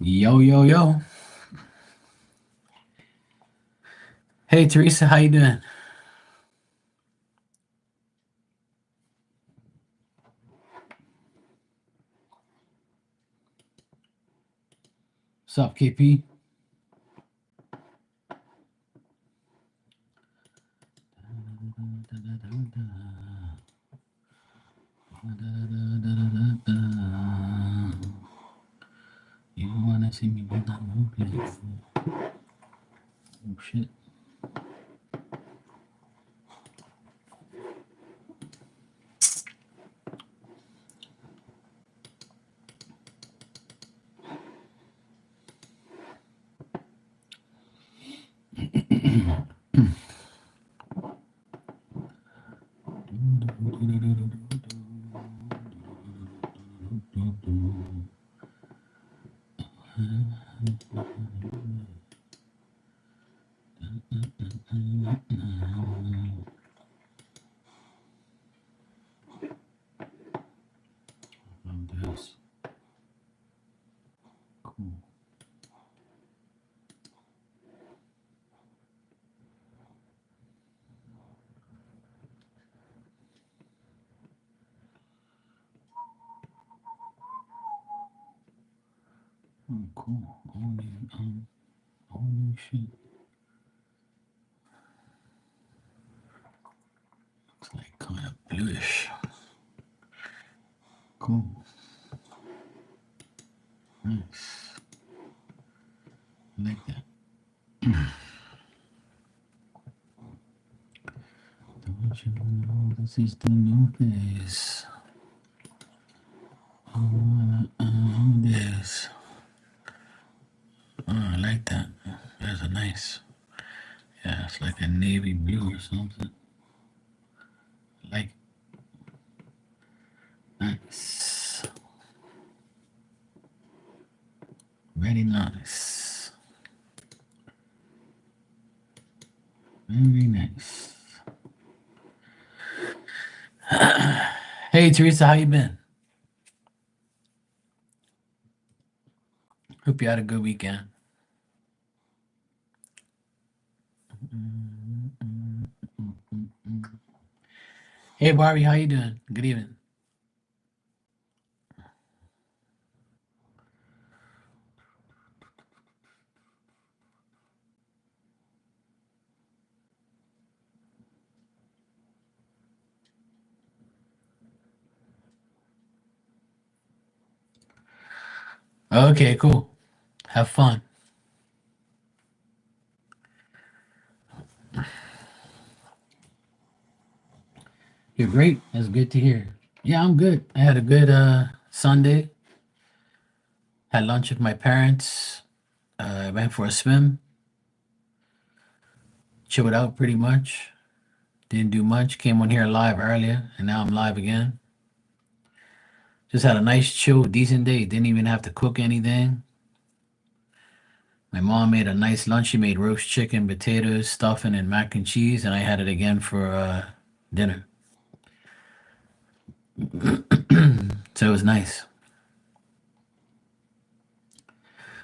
Yo, yo, yo. Hey, Teresa, how you doing? What's up, KP? You wanna see me do that movie? Oh shit. This. Cool. Oh, cool. All new shit. Looks like kind of bluish. Cool. Nice. I like that. Don't you know this is the new place? This. Oh, I like that. That's a nice. Yeah, it's like a navy blue or something. Like nice. Very nice. Very nice. Hey Teresa, how you been? Hope you had a good weekend. Hey Barbie, how you doing? Good evening. Okay, cool. Have fun. You're great. That's good to hear. Yeah, I'm good. I had a good Sunday. Had lunch with my parents. Went for a swim. Chilled out pretty much. Didn't do much. Came on here live earlier, and now I'm live again. Just had a nice, chill, decent day. Didn't even have to cook anything. My mom made a nice lunch. She made roast chicken, potatoes, stuffing, and mac and cheese, and I had it again for dinner. So it was nice.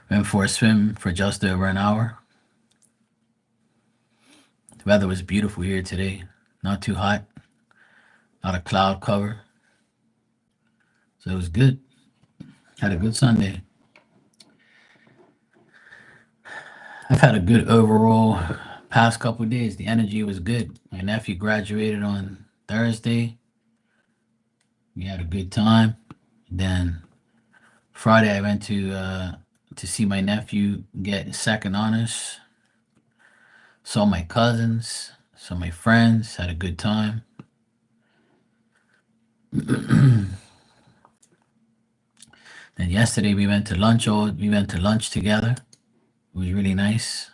Went for a swim for just over an hour. The weather was beautiful here today. Not too hot. Not a cloud cover. So it was good. Had a good Sunday. I've had a good overall past couple of days. The energy was good. My nephew graduated on Thursday. We had a good time. Then Friday I went to see my nephew get second honors. Saw my cousins, saw my friends, had a good time. Then yesterday we went to lunch. We went to lunch together. It was really nice.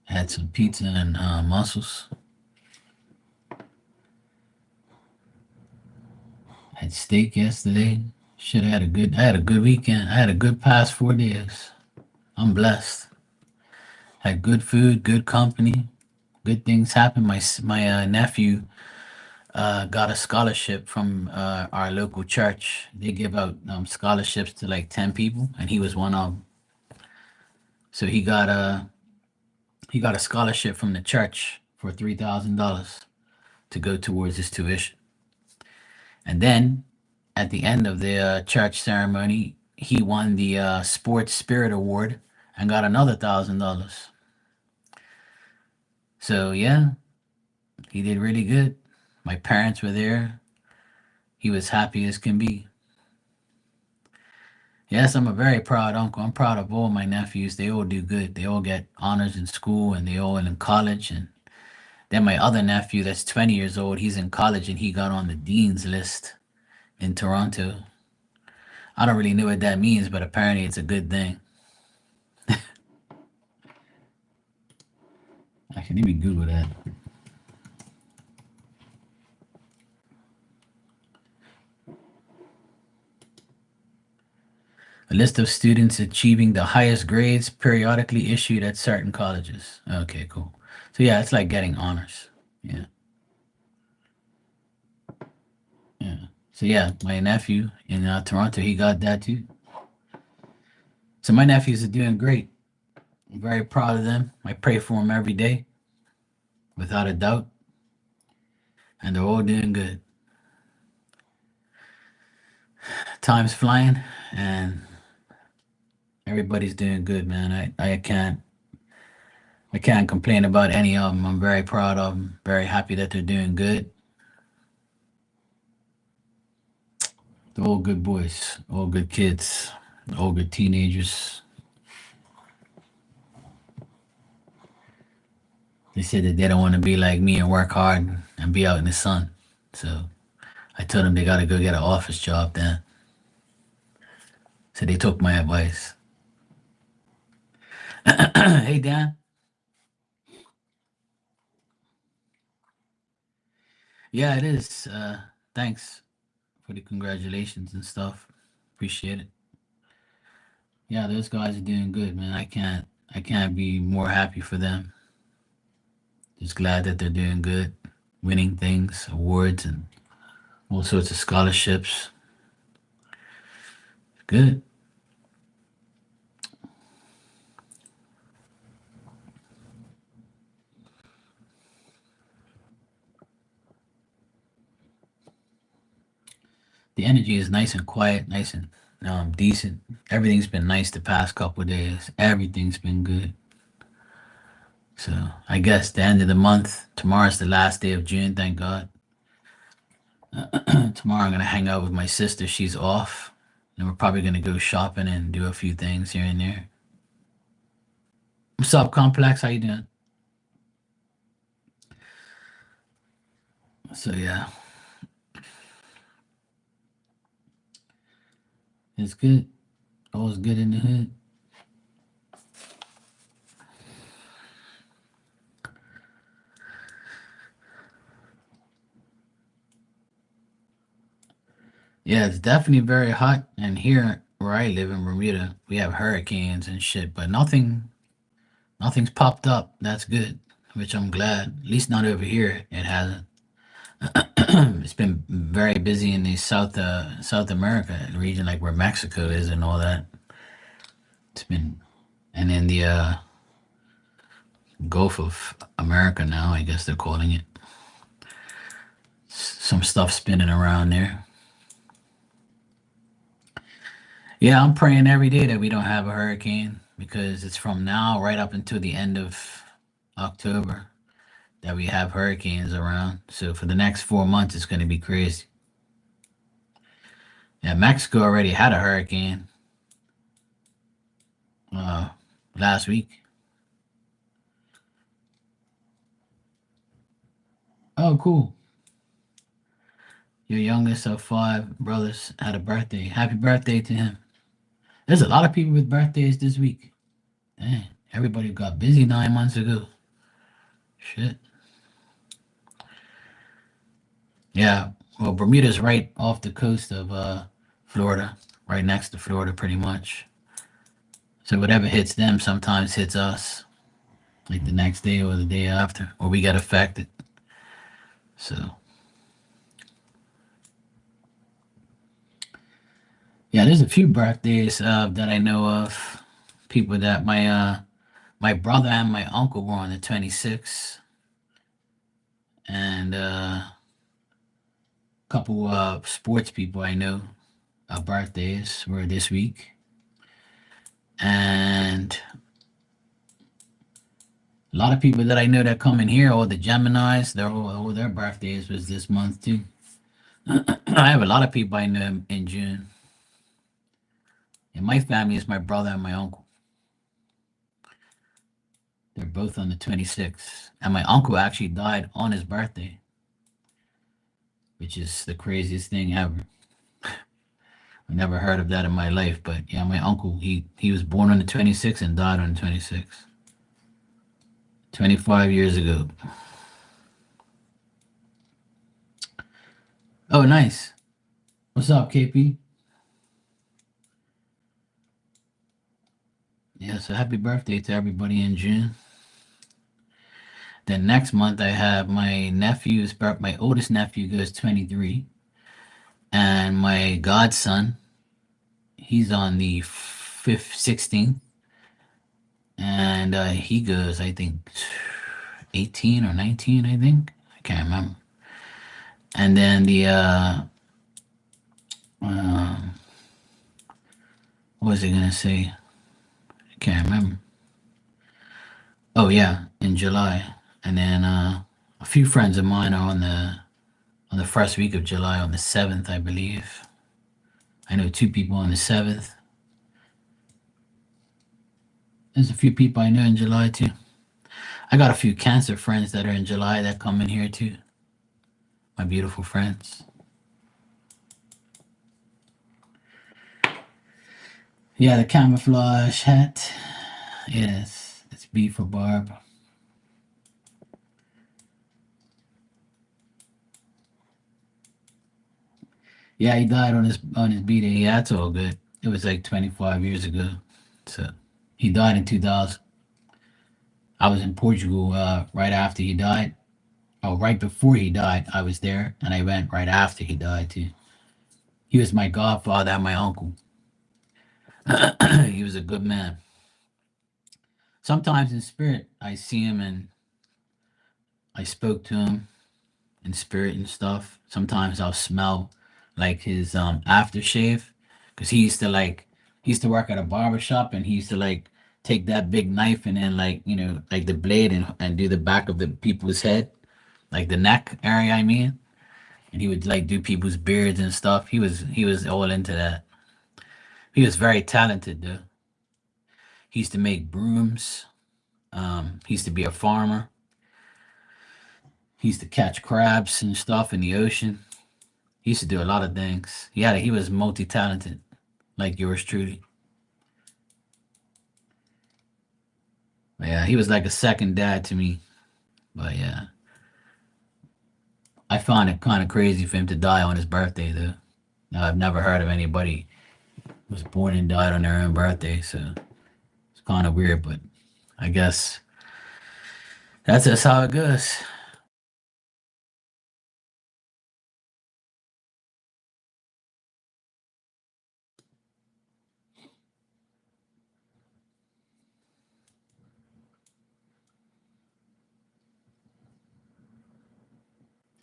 Had some pizza and mussels. Had steak yesterday. Should have had a good. I had a good weekend. I had a good past 4 days. I'm blessed. Had good food, good company, good things happen. My nephew got a scholarship from our local church. They give out scholarships to like 10 people, and he was one of them. So he got a scholarship from the church for $3,000 to go towards his tuition. And then at the end of the church ceremony, he won the Sports Spirit Award and got another $1,000. So yeah, he did really good. My parents were there. He was happy as can be. Yes, I'm a very proud uncle. I'm proud of all my nephews. They all do good. They all get honors in school and they all in college. And then my other nephew, that's 20 years old, he's in college and he got on the dean's list in Toronto. I don't really know what that means, but apparently it's a good thing. Actually, let me Google that. A list of students achieving the highest grades periodically issued at certain colleges. Okay, cool. So yeah, it's like getting honors. Yeah, yeah. So yeah, my nephew in Toronto, he got that too. So my nephews are doing great. I'm very proud of them. I pray for them every day, without a doubt, and they're all doing good. Time's flying, and everybody's doing good, man. I can't complain about any of them. I'm very proud of them. Very happy that they're doing good. They're all good boys, all good kids, all good teenagers. They said that they don't want to be like me and work hard and be out in the sun. So I told them they got to go get an office job then. So they took my advice. Hey, Dan. Yeah, it is. Thanks for the congratulations and stuff. Appreciate it. Yeah, those guys are doing good, man. I can't be more happy for them. Just glad that they're doing good, winning things, awards, and all sorts of scholarships. Good. The energy is nice and quiet, nice and decent. Everything's been nice the past couple of days. Everything's been good. So I guess the end of the month, tomorrow's the last day of June, thank God. Tomorrow I'm gonna hang out with my sister. She's off. And we're probably gonna go shopping and do a few things here and there. What's up, Complex? How you doing? So yeah, it's good. All's good in the hood. Yeah, it's definitely very hot. And here where I live in Bermuda, we have hurricanes and shit, but nothing's popped up. That's good, which I'm glad. At least not over here. It hasn't. It's been very busy in the South America region, like where Mexico is and all that. It's been, and in the Gulf of America now, I guess they're calling it. Some stuff spinning around there. Yeah, I'm praying every day that we don't have a hurricane because it's from now right up until the end of October that we have hurricanes around. So for the next 4 months, it's going to be crazy. Yeah, Mexico already had a hurricane uh, last week. Oh, cool. Your youngest of five brothers had a birthday. Happy birthday to him. There's a lot of people with birthdays this week. Dang, everybody got busy 9 months ago. Shit. Yeah. Well, Bermuda's right off the coast of Florida, right next to Florida, pretty much. So whatever hits them sometimes hits us, like the next day or the day after, or we get affected. So there's a few birthdays that I know of. People that my brother and my uncle were on the 26th, and a couple sports people I know birthdays were this week, and a lot of people that I know that come in here, all the Geminis, all their birthdays was this month too. I have a lot of people I know in June. And my family is my brother and my uncle. They're both on the 26th. And my uncle actually died on his birthday, which is the craziest thing ever. I never heard of that in my life, but yeah, my uncle, he was born on the 26th and died on the 26th. 25 years ago. Oh, nice. What's up, KP? Yeah, so happy birthday to everybody in June. Then next month I have my oldest nephew goes 23, and my godson, he's on the 5th, 16th, and he goes, I think, 18 or 19, I think. I can't remember. And then um, what was I gonna say? I can't remember. Oh yeah, in July. And then a few friends of mine are on the first week of July, on the 7th, I believe. I know two people on the 7th. There's a few people I know in July too. I got a few cancer friends that are in July that come in here too. My beautiful friends. Yeah, the camouflage hat. Yes, it's B for Barb. Yeah, he died on his B day. Yeah, that's all good. It was like 25 years ago. So he died in 2000. I was in Portugal right after he died. Oh, right before he died, I was there, and I went right after he died too. He was my godfather and my uncle. He was a good man. Sometimes in spirit, I see him and I spoke to him in spirit and stuff. Sometimes I'll smell like his aftershave, because he used to work at a barber shop, and he used to like take that big knife and then like like the blade and do the back of the people's head, like the neck area, I mean. And he would like do people's beards and stuff. He was all into that. He was very talented though. He used to make brooms. He used to be a farmer. He used to catch crabs and stuff in the ocean. He used to do a lot of things. He was multi-talented, like yours truly. But yeah, he was like a second dad to me. But yeah, I found it kind of crazy for him to die on his birthday, though. Now, I've never heard of anybody who was born and died on their own birthday, so it's kind of weird. But I guess that's just how it goes.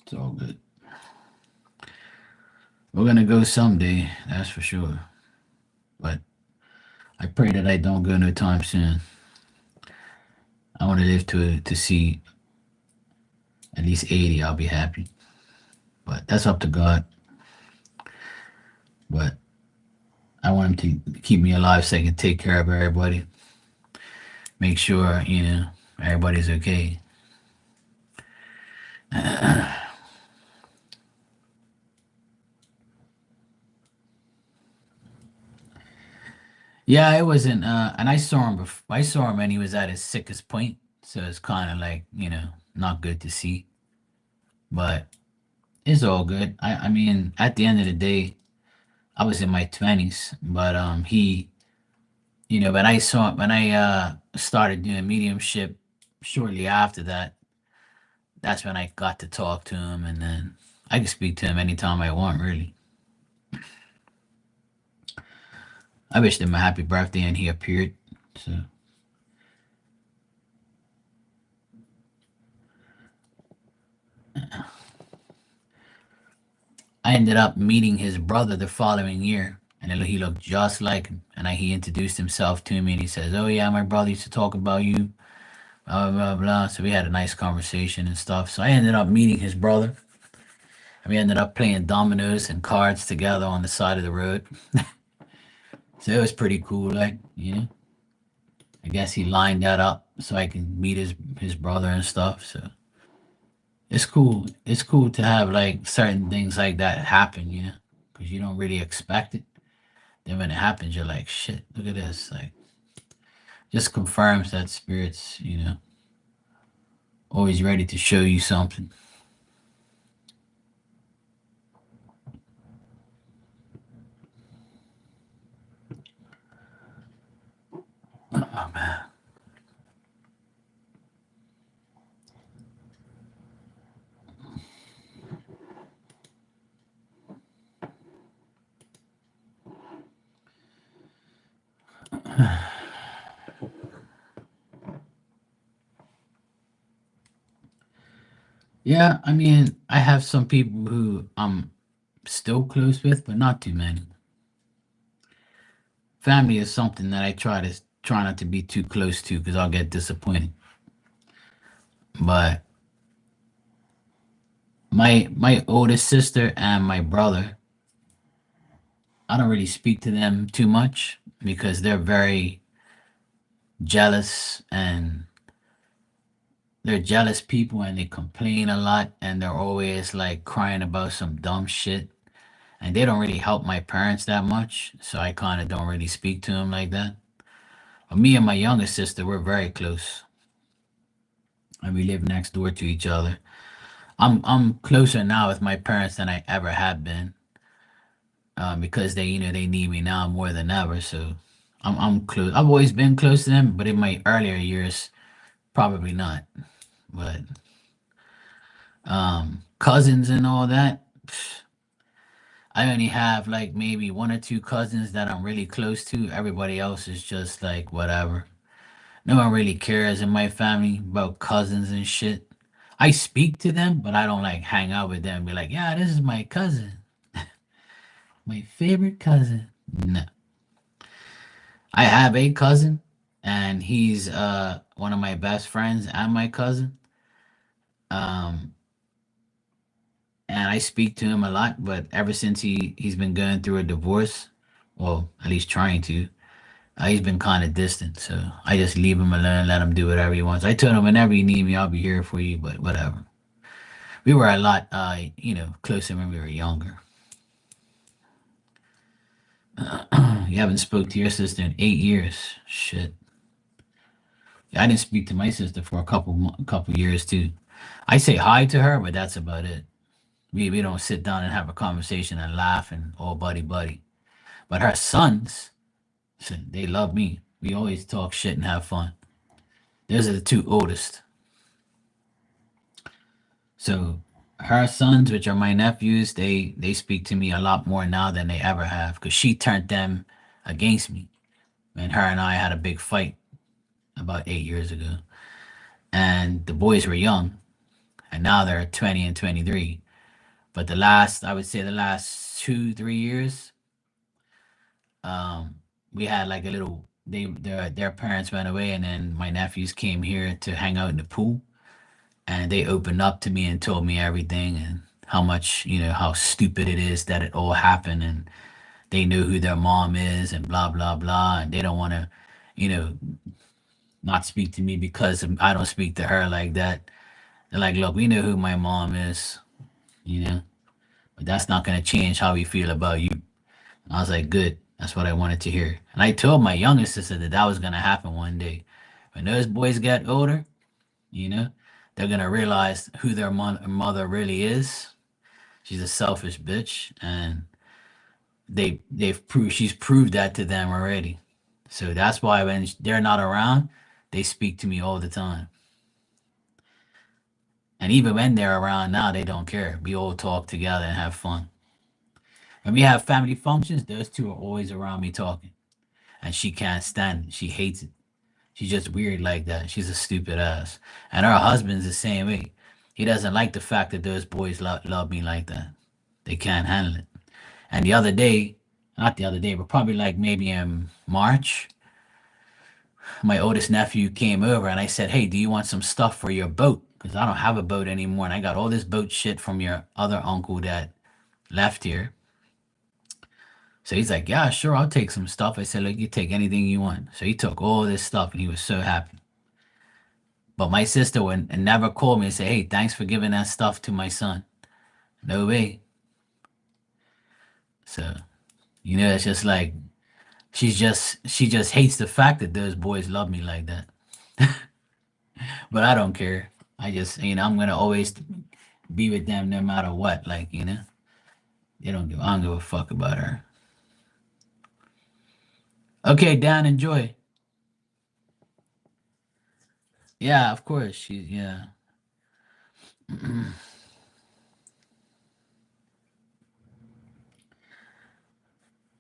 It's all good. We're gonna go someday, that's for sure. But I pray that I don't go no time soon. I want to live to see at least 80. I'll be happy. But that's up to God. But I want him to keep me alive so I can take care of everybody. Make sure, everybody's okay. Yeah, it wasn't and I saw him and he was at his sickest point. So it's kind of like, not good to see. But it's all good. I mean, at the end of the day, I was in my 20s, but when I started doing mediumship shortly after that, that's when I got to talk to him, and then I can speak to him anytime I want, really. I wished him a happy birthday and he appeared. So I ended up meeting his brother the following year, and he looked just like him. And he introduced himself to me, and he says, "Oh yeah, my brother used to talk about you, blah blah blah." So we had a nice conversation and stuff. So I ended up meeting his brother, and we ended up playing dominoes and cards together on the side of the road. So it was pretty cool, like I guess he lined that up so I can meet his brother and stuff. So it's cool. It's cool to have like certain things like that happen, because you don't really expect it. Then when it happens, you're like, shit, look at this. Like, just confirms that spirits, always ready to show you something. Oh man. Yeah, I mean, I have some people who I'm still close with, but not too many. Family is something that I try not to be too close to because I'll get disappointed. But my oldest sister and my brother, I don't really speak to them too much because they're very jealous and they're jealous people and they complain a lot and they're always like crying about some dumb shit and they don't really help my parents that much, so I kind of don't really speak to them like that. But me and my younger sister, we're very close and we live next door to each other. I'm closer now with my parents than I ever have been, because they need me now more than ever. So I'm close. I've always been close to them, but in my earlier years, probably not. But cousins and all that, I only have like maybe one or two cousins that I'm really close to. Everybody else is just like whatever. No one really cares in my family about cousins and shit. I speak to them, but I don't like hang out with them and be like, yeah, this is my cousin, my favorite cousin. No. I have a cousin, and he's one of my best friends and my cousin. Um, and I speak to him a lot, but ever since he's been going through a divorce, well, at least trying to, he's been kind of distant. So I just leave him alone, let him do whatever he wants. I told him whenever you need me, I'll be here for you. But whatever. We were a lot, closer when we were younger. You haven't spoke to your sister in 8 years. Shit. I didn't speak to my sister for a couple years too. I say hi to her, but that's about it. We don't sit down and have a conversation and laugh and all buddy buddy. But her sons, they love me. We always talk shit and have fun. Those are the two oldest. So her sons, which are my nephews, they speak to me a lot more now than they ever have because she turned them against me. And her and I had a big fight about 8 years ago. And the boys were young, and now they're 20 and 23. But I would say the last 2, 3 years, um, we had like a little. Their parents went away, and then my nephews came here to hang out in the pool, and they opened up to me and told me everything and how much how stupid it is that it all happened, and they know who their mom is and blah blah blah, and they don't want to, you know, not speak to me because I don't speak to her like that. They're like, look, we know who my mom is, you know, but that's not gonna change how we feel about you. I was like, good. That's what I wanted to hear. And I told my youngest sister that that was going to happen one day. When those boys get older, you know, they're going to realize who their mother really is. She's a selfish bitch. And she's proved that to them already. So that's why when they're not around, they speak to me all the time. And even when they're around now, they don't care. We all talk together and have fun. When we have family functions, those two are always around me talking. and she can't stand it. She hates it. She's just weird like that. She's a stupid ass. And her husband's the same way. He doesn't like the fact that those boys love me like that. They can't handle it. And the other day, not the other day, but probably like maybe in March, my oldest nephew came over and I said, "Hey, do you want some stuff for your boat? Because I don't have a boat anymore. And I got all this boat shit from your other uncle that left here." So he's like, "Yeah, sure, I'll take some stuff." I said, "Look, you take anything you want." So he took all this stuff and he was so happy. But my sister would and never called me and say, "Hey, thanks for giving that stuff to my son." No way. So, it's just like she just hates the fact that those boys love me like that. But I don't care. I just, I'm gonna always be with them no matter what. Like, I don't give a fuck about her. Okay, Dan, enjoy. Yeah, of course. Yeah.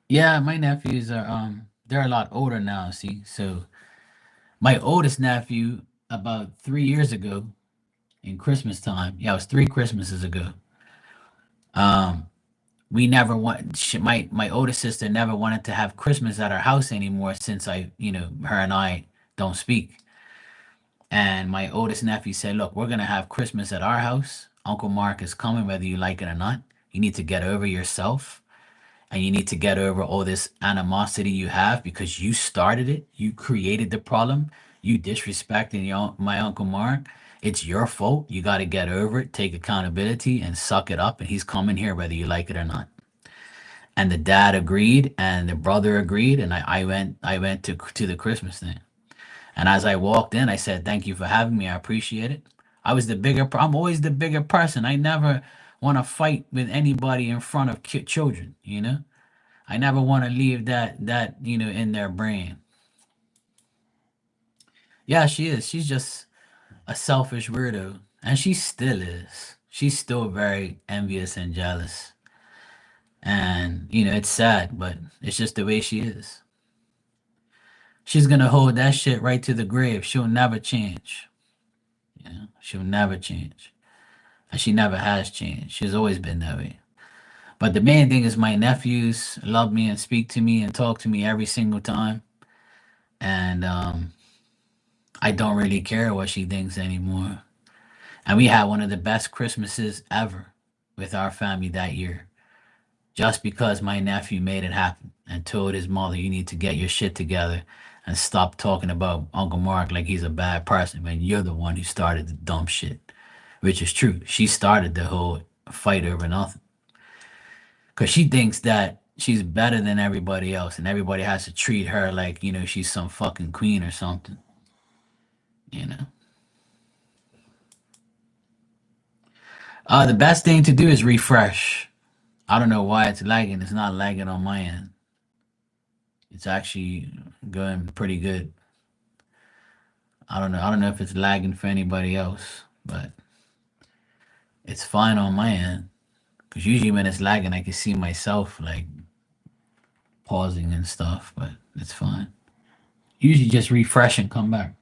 Yeah, my nephews are they're a lot older now, see. So my oldest nephew about 3 years ago in Christmas time, yeah, it was 3 Christmases ago. Um, we never want my oldest sister never wanted to have Christmas at our house anymore since her and I don't speak. And my oldest nephew said, "Look, we're gonna have Christmas at our house. Uncle Mark is coming, whether you like it or not. You need to get over yourself, and you need to get over all this animosity you have because you started it. You created the problem. You disrespecting my Uncle Mark. It's your fault. You got to get over it, take accountability, and suck it up. And he's coming here, whether you like it or not." And the dad agreed, and the brother agreed, and I went to the Christmas thing. And as I walked in, I said, "Thank you for having me. I appreciate it." I'm always the bigger person. I never want to fight with anybody in front of children, I never want to leave that in their brain. Yeah, she is. She's just a selfish weirdo, and she still is. She's still very envious and jealous, and it's sad, but it's just the way she is. She's gonna hold that shit right to the grave. She'll never change. She'll never change, and she never has changed. She's always been that way. But the main thing is my nephews love me and speak to me and talk to me every single time, and I don't really care what she thinks anymore. And we had one of the best Christmases ever with our family that year, just because my nephew made it happen and told his mother, "You need to get your shit together and stop talking about Uncle Mark like he's a bad person when you're the one who started the dumb shit," which is true. She started the whole fight over nothing because she thinks that she's better than everybody else and everybody has to treat her like, she's some fucking queen or something, you know. The best thing to do is refresh. I don't know why it's lagging. It's not lagging on my end. It's actually going pretty good. I don't know. I don't know if it's lagging for anybody else, but it's fine on my end. Because usually when it's lagging, I can see myself like pausing and stuff, but it's fine. Usually just refresh and come back.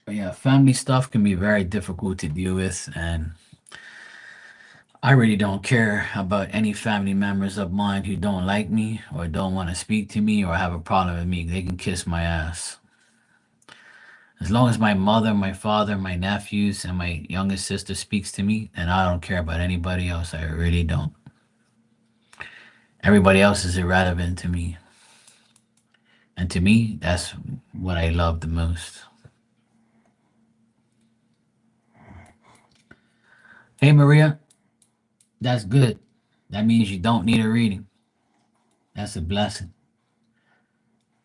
But yeah, family stuff can be very difficult to deal with, and I really don't care about any family members of mine who don't like me or don't want to speak to me or have a problem with me. They can kiss my ass. As long as my mother, my father, my nephews, and my youngest sister speaks to me, and I don't care about anybody else. I really don't. Everybody else is irrelevant to me. And to me, that's what I love the most. Hey, Maria, that's good. That means you don't need a reading. That's a blessing.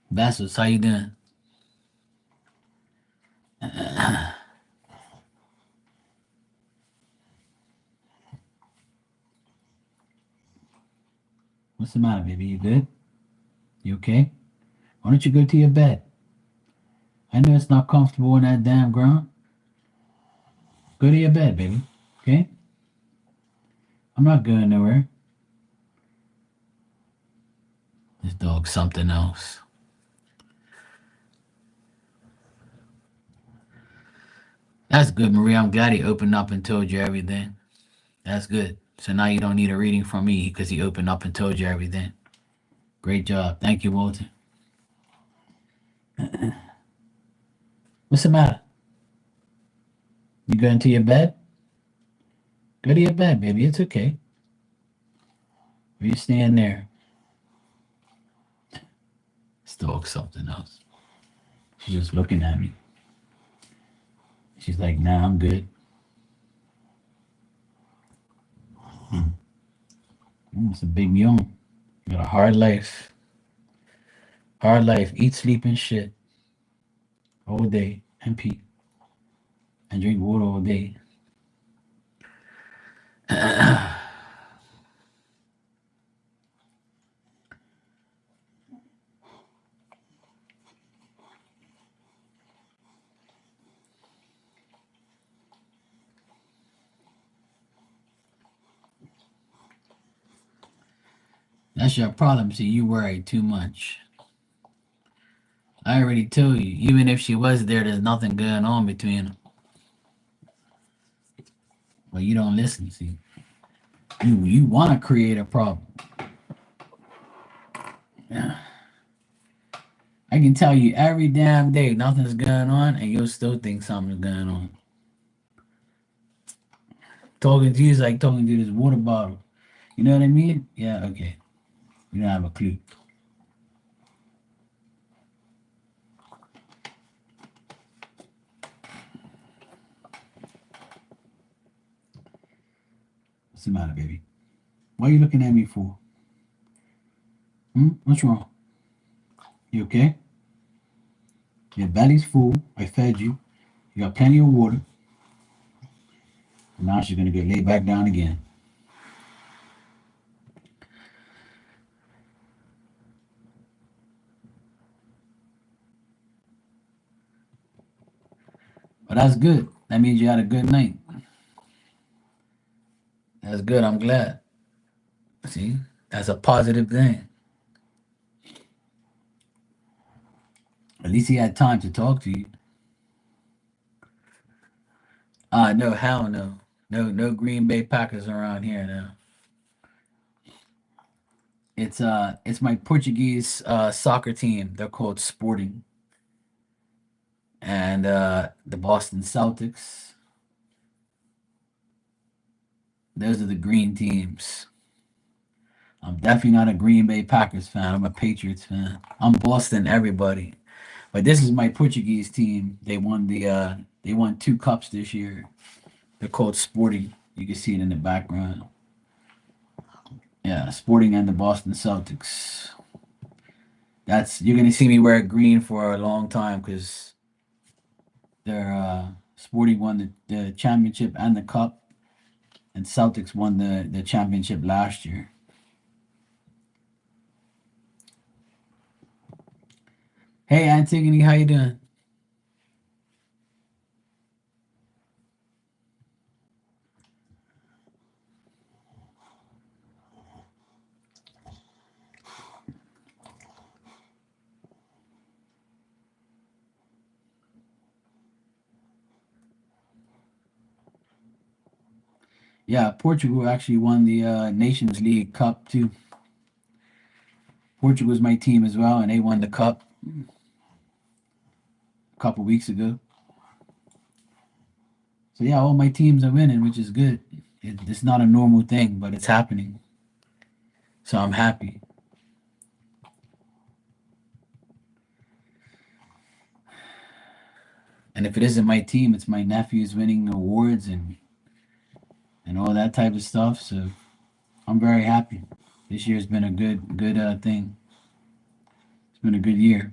Vessels, how you doing? What's the matter, baby? You good? You okay? Why don't you go to your bed? I know it's not comfortable in that damn ground. Go to your bed, baby. Okay? I'm not going nowhere. This dog's something else. That's good, Maria. I'm glad he opened up and told you everything. That's good. So now you don't need a reading from me because he opened up and told you everything. Great job. Thank you, Walter. What's the matter? You going to your bed? Go to your bed, baby. It's okay. Or you staying there? This dog's something else. She's just looking at me. She's like, nah, I'm good. It's a big yawn. You got a hard life. Hard life. Eat, sleep, and shit all day and pee and drink water all day. That's your problem. See, you worry too much. I already told you. Even if she was there, there's nothing going on between them. But you don't listen. See, you want to create a problem. Yeah. I can tell you every damn day nothing's going on, and you'll still think something's going on. Talking to you is like talking to this water bottle. You know what I mean? Yeah, okay. You don't have a clue. What's the matter, baby? What are you looking at me for? What's wrong? You okay? Your belly's full. I fed you. You got plenty of water. And now she's gonna get laid back down again. But that's good. That means you had a good night. That's good. I'm glad. See, that's a positive thing. At least he had time to talk to you. No, hell no. No Green Bay Packers around here now. It's my Portuguese soccer team. They're called Sporting. And the Boston Celtics. Those are the green teams. I'm definitely not a Green Bay Packers fan. I'm a Patriots fan. I'm Boston everybody. But this is my Portuguese team. They won 2 cups this year. They're called Sporting. You can see it in the background. Yeah, Sporting and the Boston Celtics. That's you're gonna see me wear green for a long time because they're Sporting won the championship and the cup, and Celtics won the championship last year. Hey Antigone, how you doing? Yeah, Portugal actually won the Nations League Cup too. Portugal's my team as well, and they won the cup a couple weeks ago. So yeah, all my teams are winning, which is good. It's not a normal thing, but it's happening. So I'm happy. And if it isn't my team, it's my nephews winning awards and all that type of stuff. So I'm very happy. This year's been a good thing. It's been a good year.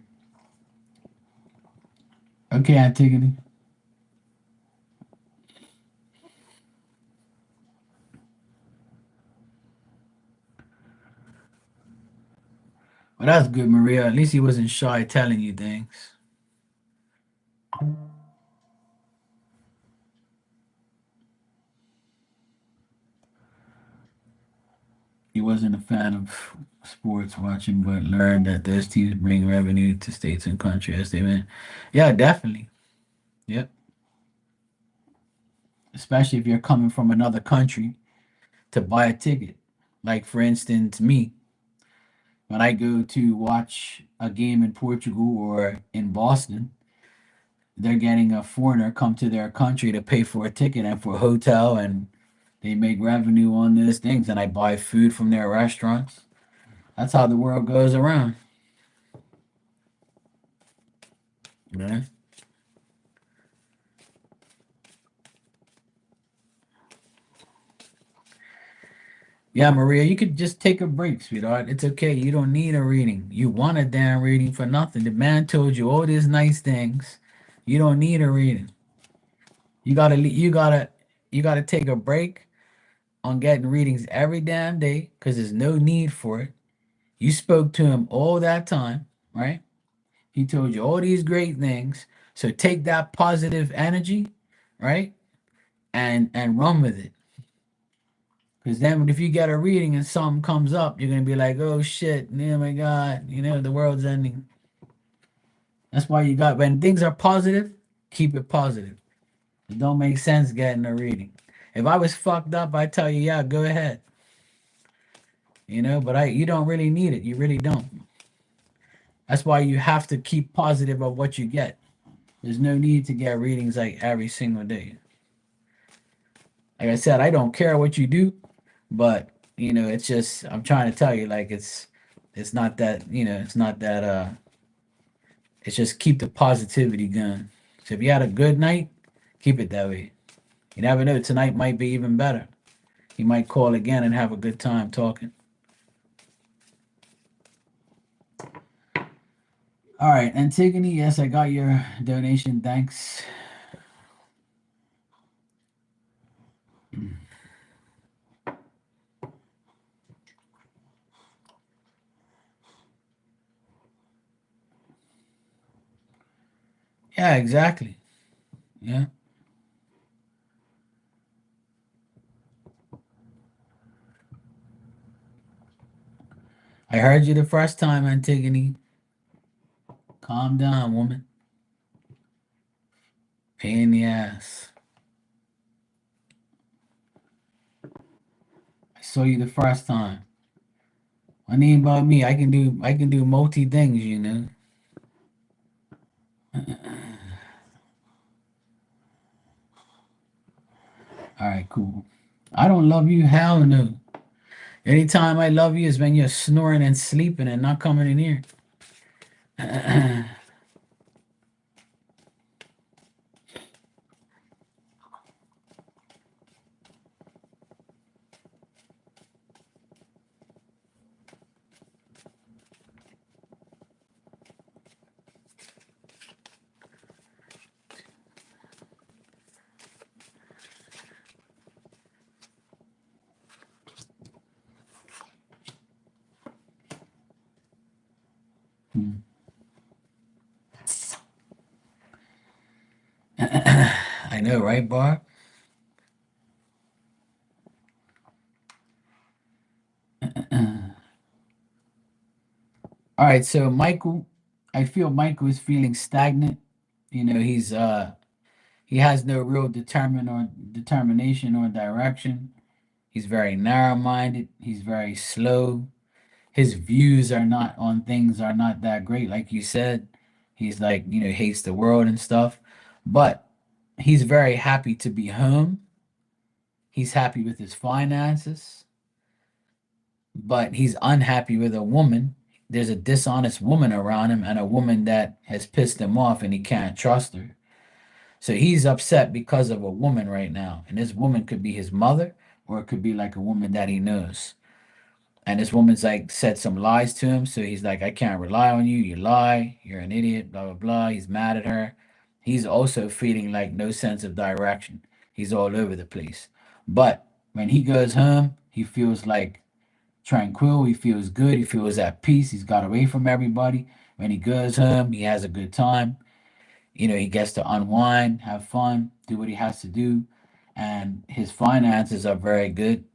Okay, Antigone. Well, that's good, Maria. At least he wasn't shy telling you things. He wasn't a fan of sports watching, but learned that those teams bring revenue to states and country as they win. Yeah, definitely. Yep. Especially if you're coming from another country to buy a ticket. Like, for instance, me, when I go to watch a game in Portugal or in Boston, they're getting a foreigner come to their country to pay for a ticket and for a hotel, and they make revenue on those things, and I buy food from their restaurants. That's how the world goes around. Yeah. Yeah, Maria, you could just take a break, sweetheart. It's okay. You don't need a reading. You want a damn reading for nothing. The man told you all these nice things. You don't need a reading. You gotta take a break on getting readings every damn day because there's no need for it. You spoke to him all that time, right? He told you all these great things. So take that positive energy, right? And run with it. Because then if you get a reading and something comes up, you're gonna be like, oh shit, oh my god, the world's ending. That's why you got when things are positive, keep it positive. It don't make sense getting a reading. If I was fucked up, I tell you, yeah, go ahead. But you don't really need it. You really don't. That's why you have to keep positive of what you get. There's no need to get readings like every single day. Like I said, I don't care what you do, but it's just I'm trying to tell you, like it's not that it's not that it's just keep the positivity going. So if you had a good night, keep it that way. You never know, tonight might be even better. You might call again and have a good time talking. All right, Antigone, yes, I got your donation. Thanks. Yeah, exactly. Yeah. I heard you the first time, Antigone. Calm down, woman. Pain in the ass. I saw you the first time. What name about me? I can do multi things. All right, cool. I don't love you. Hell no. Anytime I love you is when you're snoring and sleeping and not coming in here. I know, right, Barb? All right, so Michael, I feel Michael is feeling stagnant. He has no real determination or direction. He's very narrow-minded. He's very slow. His views are not on things are not that great, like you said. He's like, hates the world and stuff. But he's very happy to be home. He's happy with his finances, but he's unhappy with a woman. There's a dishonest woman around him and a woman that has pissed him off and he can't trust her. So he's upset because of a woman right now. And this woman could be his mother or it could be like a woman that he knows. And this woman's like said some lies to him. So he's like, I can't rely on you. You lie. You're an idiot. Blah, blah, blah. He's mad at her. He's also feeling like no sense of direction. He's all over the place. But when he goes home, he feels like tranquil. He feels good. He feels at peace. He's got away from everybody. When he goes home, he has a good time. He gets to unwind, have fun, do what he has to do, and his finances are very good.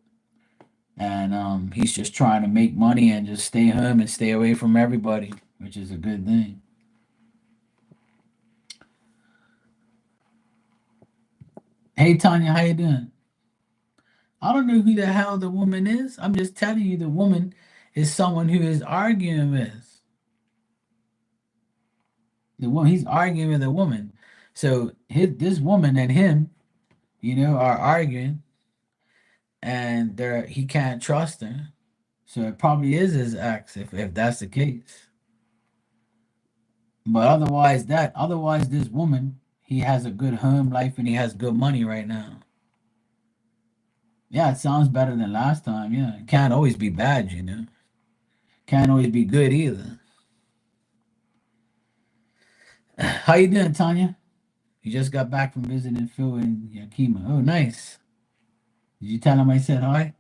And he's just trying to make money and just stay home and stay away from everybody, which is a good thing. Hey Tanya, how you doing? I don't know who the hell the woman is. I'm just telling you the woman is someone who is arguing with the woman. He's arguing with a woman. So this woman and him, are arguing, and he can't trust her. So it probably is his ex if that's the case. But otherwise this woman, he has a good home life and he has good money right now. Yeah, it sounds better than last time. Yeah, it can't always be bad. Can't always be good either. How you doing, Tanya? You just got back from visiting Phil and Yakima. Oh, nice. Did you tell him I said hi?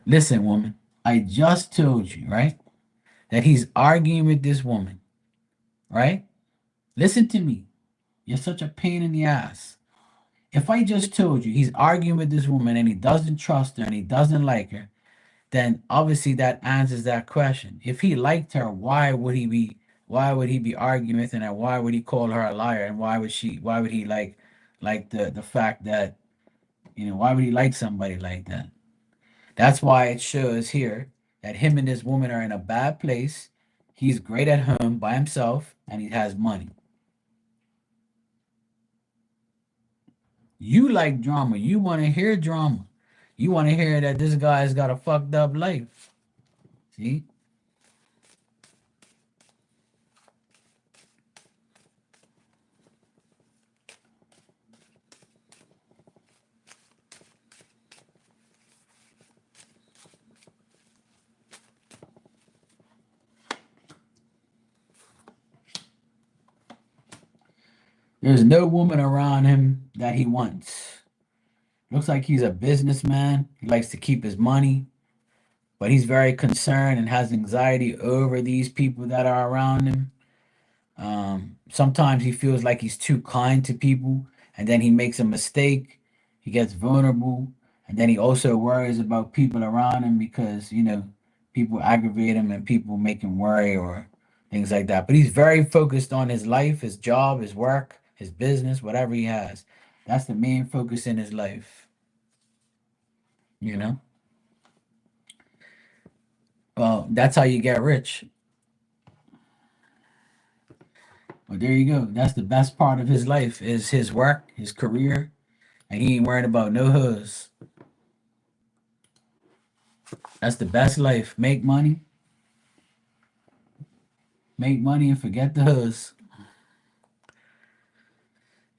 Listen, woman, I just told you, right, that he's arguing with this woman, right? Listen to me. You're such a pain in the ass. If I just told you he's arguing with this woman and he doesn't trust her and he doesn't like her, then obviously that answers that question. If he liked her, why would he be arguing with her and why would he call her a liar and why would he like the fact that why would he like somebody like that? That's why it shows here that him and this woman are in a bad place. He's great at home by himself and he has money. You like drama. You want to hear drama. You want to hear that this guy's got a fucked up life. See? There's no woman around him that he wants. Looks like he's a businessman. He likes to keep his money, but he's very concerned and has anxiety over these people that are around him. Sometimes he feels like he's too kind to people, and then he makes a mistake. He gets vulnerable, and then he also worries about people around him because people aggravate him and people make him worry or things like that. But he's very focused on his life, his job, his work, his business, whatever he has. That's the main focus in his life. You know. Well, that's how you get rich. Well, there you go. That's the best part of his life is his work, his career, and he ain't worried about no hoes. That's the best life. Make money, and forget the hoes.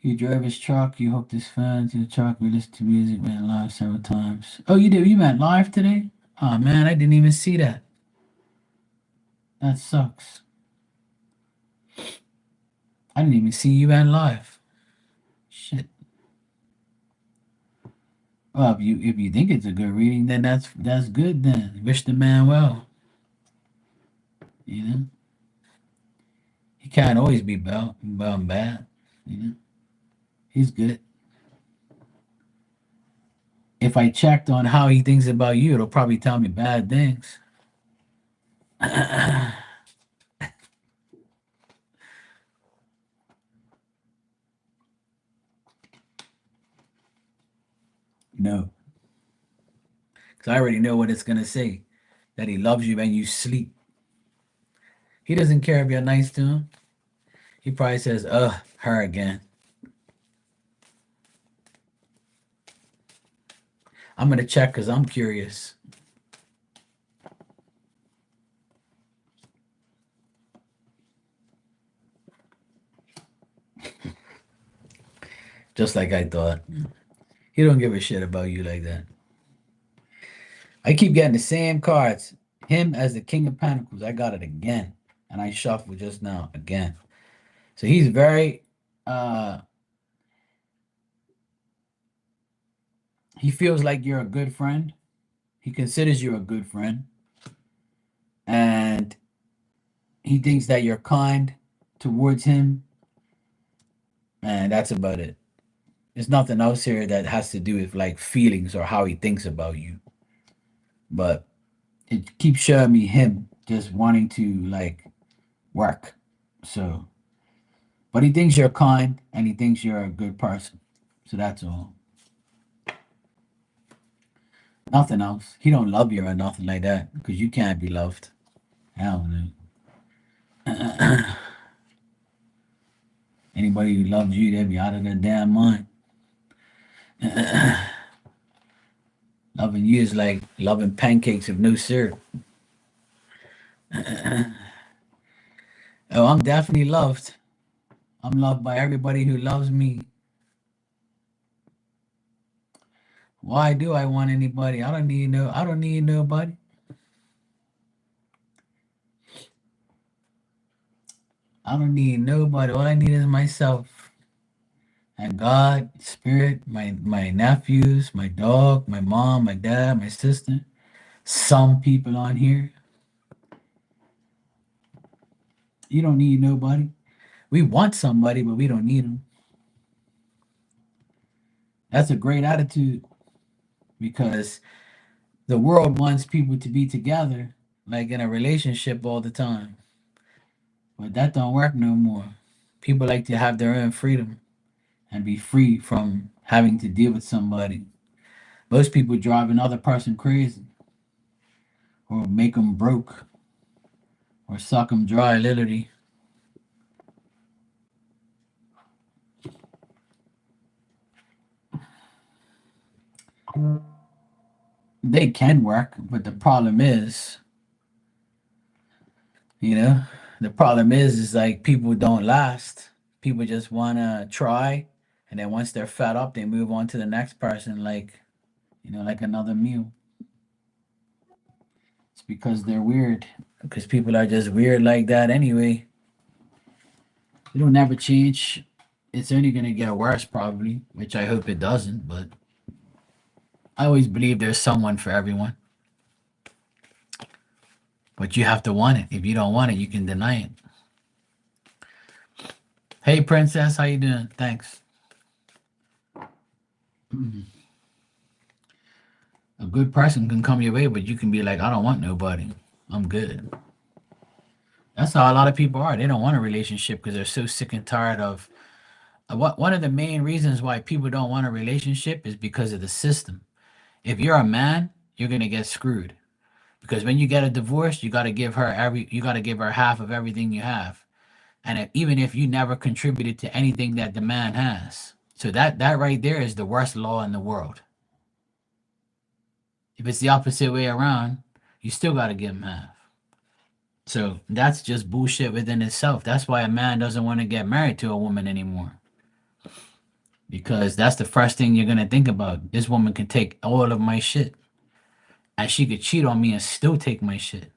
You drove his truck. You hooked his phone to the truck. We listened to music, went live several times. Oh, you did? You went live today? Oh man, I didn't even see that. That sucks. I didn't even see you went live. Shit. Well, if you think it's a good reading, then that's good. Then wish the man well. You know, he can't always be bad. You know, he's good. If I checked on how he thinks about you, it'll probably tell me bad things. No, because I already know what it's gonna say. That he loves you and you sleep. He doesn't care if you're nice to him. He probably says, "Ugh, her again." I'm gonna check because I'm curious. Just like I thought. He don't give a shit about you like that. I keep getting the same cards. Him as the King of Pentacles. I got it again. And I shuffled just now again. So he's very uh He feels like you're a good friend. He considers you a good friend. And he thinks that you're kind towards him. And that's about it. There's nothing else here that has to do with like feelings or how he thinks about you. But it keeps showing me him just wanting to like work. So, but he thinks you're kind and he thinks you're a good person. So that's all. Nothing else. He don't love you or nothing like that because you can't be loved. Hell no. Anybody who loves you, they be out of their damn mind. Loving you is like loving pancakes with no syrup. Oh, I'm definitely loved. I'm loved by everybody who loves me. Why do I want anybody? I don't need nobody. I don't need nobody. All I need is myself. And God, spirit, my nephews, my dog, my mom, my dad, my sister, some people on here. You don't need nobody. We want somebody, but we don't need them. That's a great attitude because the world wants people to be together, like in a relationship all the time. But that don't work no more. People like to have their own freedom and be free from having to deal with somebody. Most people drive another person crazy or make them broke or suck them dry, literally. They can work, but the problem is, you know, the problem is like people don't last. People just want to try, and then once they're fed up, they move on to the next person, like, like another meal. It's because they're weird. Because people are just weird like that anyway. It'll never change. It's only gonna get worse probably, which I hope it doesn't, but I always believe there's someone for everyone. But you have to want it. If you don't want it, you can deny it. Hey princess, how you doing? Thanks. A good person can come your way, but you can be like, I don't want nobody. I'm good. That's how a lot of people are. They don't want a relationship because they're so sick and tired of what one of the main reasons why people don't want a relationship is because of the system. If you're a man, you're gonna get screwed. Because when you get a divorce, you got to give her half of everything you have. And even if you never contributed to anything that the man has. So that right there is the worst law in the world. If it's the opposite way around, you still got to give him half. So that's just bullshit within itself. That's why a man doesn't want to get married to a woman anymore. Because that's the first thing you're going to think about. This woman can take all of my shit. And she could cheat on me and still take my shit.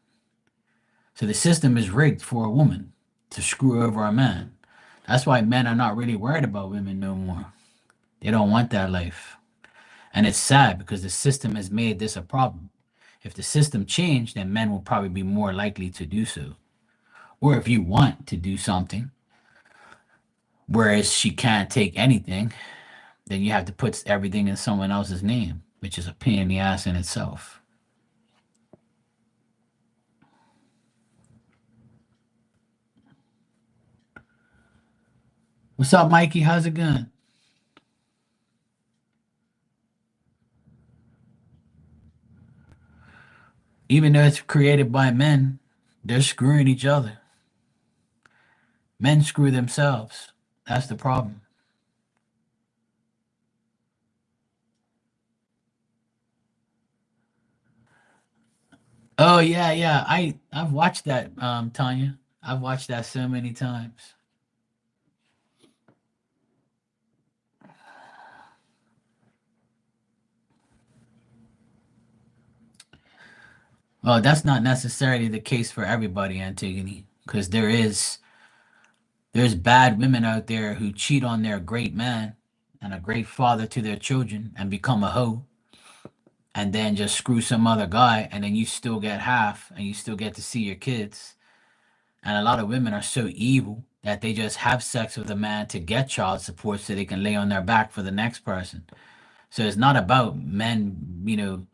So the system is rigged for a woman to screw over a man. That's why men are not really worried about women no more. They don't want that life. And it's sad because the system has made this a problem. If the system changed, then men will probably be more likely to do so. Or if you want to do something, whereas she can't take anything, then you have to put everything in someone else's name, which is a pain in the ass in itself. What's up, Mikey? How's it going? Even though it's created by men, they're screwing each other. Men screw themselves. That's the problem. Oh yeah, yeah. I've watched that, Tanya. I've watched that so many times. Well, that's not necessarily the case for everybody, Antigone, because there's bad women out there who cheat on their great man and a great father to their children and become a hoe. and then just screw some other guy, and then you still get half, and you still get to see your kids. And a lot of women are so evil that they just have sex with a man to get child support so they can lay on their back for the next person. So it's not about men,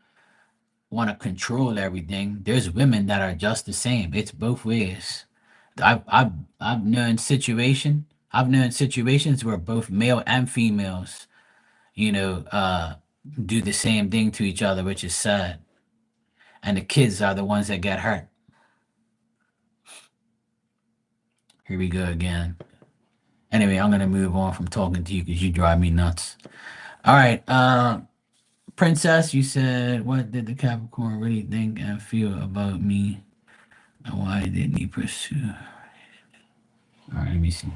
want to control everything. There's women that are just the same. It's both ways. I've I've I've known situations where both male and females, you know, uh, do the same thing to each other, which is sad. And the kids are the ones that get hurt. Here we go again. Anyway, I'm gonna move on from talking to you because you drive me nuts. All right, Princess, you said, what did the Capricorn really think and feel about me, and why didn't he pursue? All right, let me see.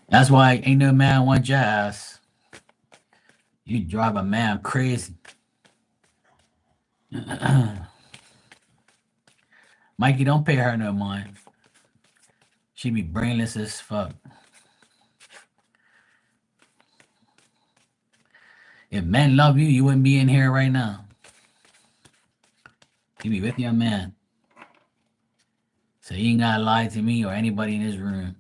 That's why ain't no man want your ass. You drive a man crazy. Mikey, don't pay her no mind. She be brainless as fuck. If men love you, you wouldn't be in here right now. You be with your man. So you ain't gotta lie to me or anybody in this room.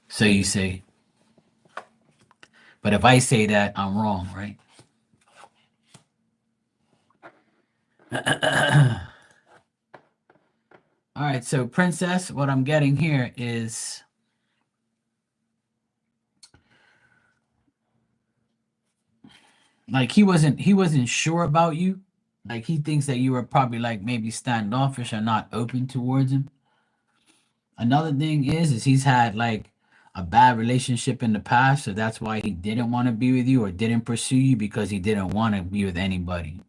So you say. But if I say that, I'm wrong, right? All right, so Princess, what I'm getting here is like he wasn't sure about you. Like he thinks that you were probably like maybe standoffish or not open towards him. Another thing is he's had like a bad relationship in the past, so that's why he didn't want to be with you or didn't pursue you because he didn't want to be with anybody.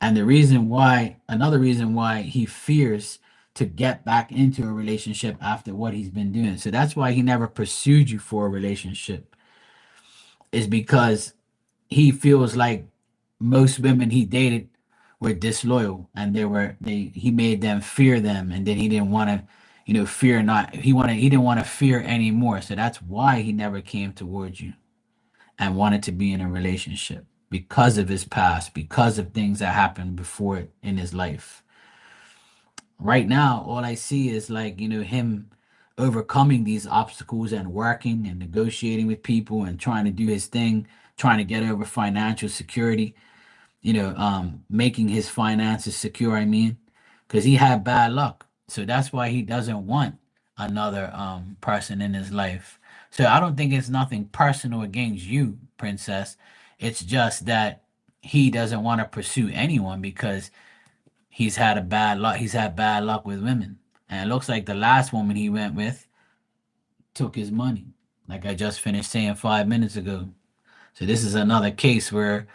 And another reason why he fears to get back into a relationship after what he's been doing. So that's why he never pursued you for a relationship, is because he feels like most women he dated were disloyal and he made them fear them, and then he didn't want to, fear not he didn't want to fear anymore. So that's why he never came towards you and wanted to be in a relationship, because of his past, because of things that happened before in his life. Right now, all I see is like, him overcoming these obstacles and working and negotiating with people and trying to do his thing, trying to get over financial security, making his finances secure, I mean, because he had bad luck. So that's why he doesn't want another person in his life. So I don't think it's nothing personal against you, Princess. It's just that he doesn't want to pursue anyone because he's had bad luck with women. And it looks like the last woman he went with took his money, like I just finished saying 5 minutes ago. So this is another case where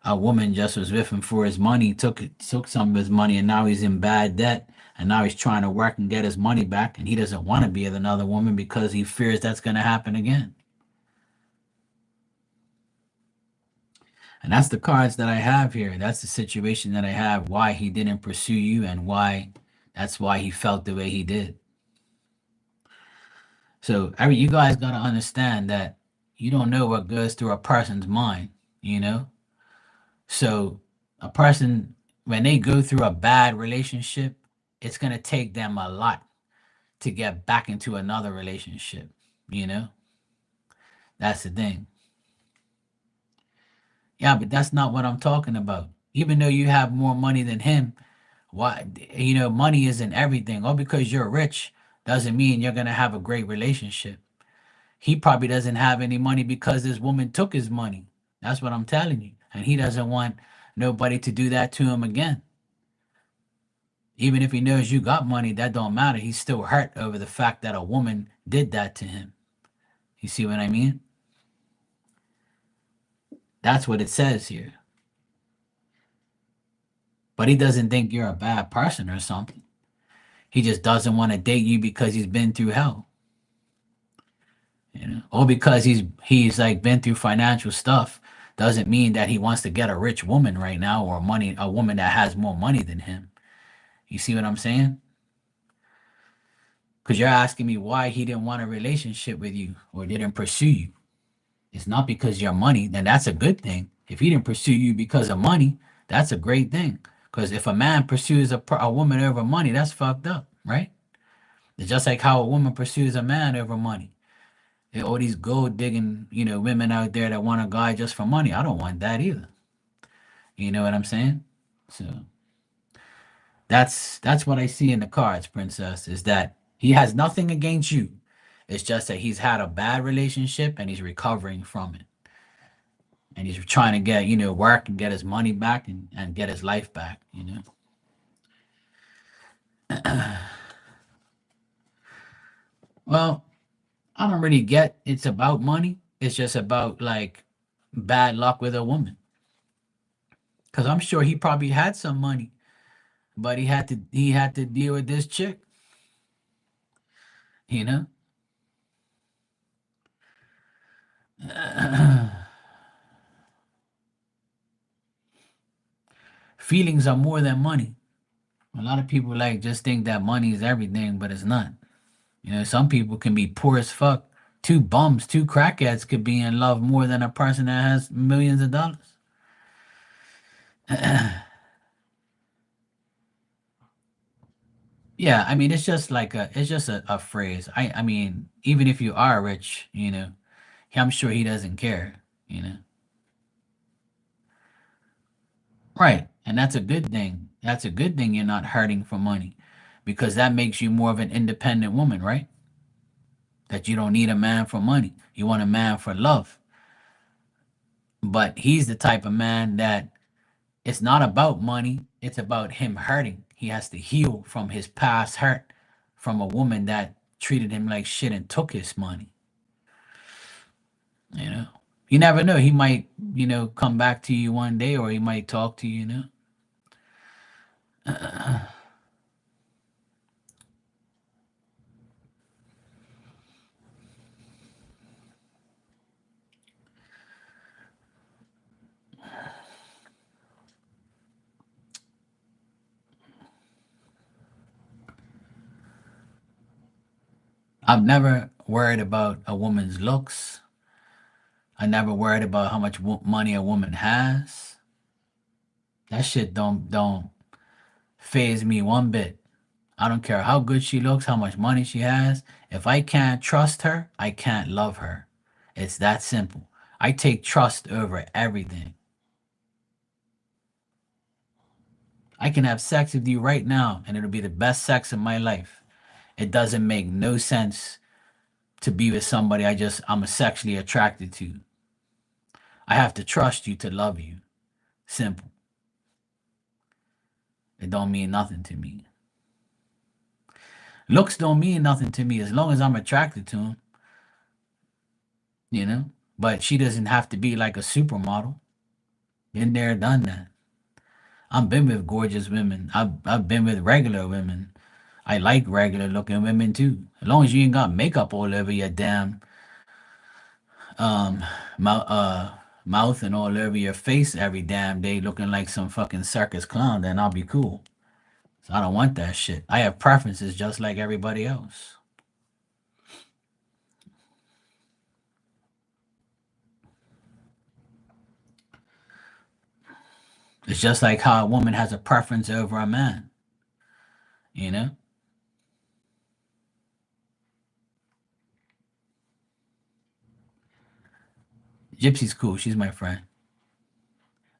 a woman just was with him for his money, took some of his money, and now he's in bad debt, and now he's trying to work and get his money back, and he doesn't want to be with another woman because he fears that's going to happen again. And that's the cards that I have here. That's the situation that I have. Why he didn't pursue you, and that's why he felt the way he did. So you guys got to understand that you don't know what goes through a person's mind, you know? So a person, when they go through a bad relationship, it's going to take them a lot to get back into another relationship, you know? That's the thing. Yeah, but that's not what I'm talking about. Even though you have more money than him, why, money isn't everything. Or because you're rich doesn't mean you're going to have a great relationship. He probably doesn't have any money because this woman took his money. That's what I'm telling you. And he doesn't want nobody to do that to him again. Even if he knows you got money, that don't matter. He's still hurt over the fact that a woman did that to him. You see what I mean? That's what it says here. But he doesn't think you're a bad person or something. He just doesn't want to date you because he's been through hell. You know, or because he's like been through financial stuff doesn't mean that he wants to get a rich woman right now or a woman that has more money than him. You see what I'm saying? Because you're asking me why he didn't want a relationship with you or didn't pursue you. It's not because you're money, then that's a good thing. If he didn't pursue you because of money, that's a great thing. Because if a man pursues a woman over money, that's fucked up, right? It's just like how a woman pursues a man over money. There are all these gold digging, women out there that want a guy just for money. I don't want that either. You know what I'm saying? So that's what I see in the cards, Princess, is that he has nothing against you. It's just that he's had a bad relationship and he's recovering from it. And he's trying to get, work and get his money back and get his life back. Well, I don't really get it's about money. It's just about like bad luck with a woman. Cause I'm sure he probably had some money, but he had to deal with this chick, you know? Feelings are more than money. A lot of people like just think that money is everything, but it's not. Some people can be poor as fuck. Two bums, two crackheads could be in love more than a person that has millions of dollars. Yeah, I mean it's just a phrase. I mean, even if you are rich, I'm sure he doesn't care, you know. Right. And that's a good thing. That's a good thing you're not hurting for money because that makes you more of an independent woman, right? That you don't need a man for money. You want a man for love. But he's the type of man that it's not about money, it's about him hurting. He has to heal from his past hurt from a woman that treated him like shit and took his money, you know. You never know. He might, come back to you one day or he might talk to you. I'm never worried about a woman's looks. I never worried about how much money a woman has. That shit don't phase me one bit. I don't care how good she looks, how much money she has. If I can't trust her, I can't love her. It's that simple. I take trust over everything. I can have sex with you right now and it'll be the best sex of my life. It doesn't make no sense to be with somebody I'm sexually attracted to. I have to trust you to love you. Simple. It don't mean nothing to me. Looks don't mean nothing to me as long as I'm attracted to him, you know? But she doesn't have to be like a supermodel. Been there, done that. I've been with gorgeous women. I've been with regular women. I like regular looking women too. As long as you ain't got makeup all over your damn um mouth mouth and all over your face every damn day looking like some fucking circus clown, then I'll be cool. So I don't want that shit. I have preferences just like everybody else. It's just like how a woman has a preference over a man, you know? Gypsy's cool. She's my friend.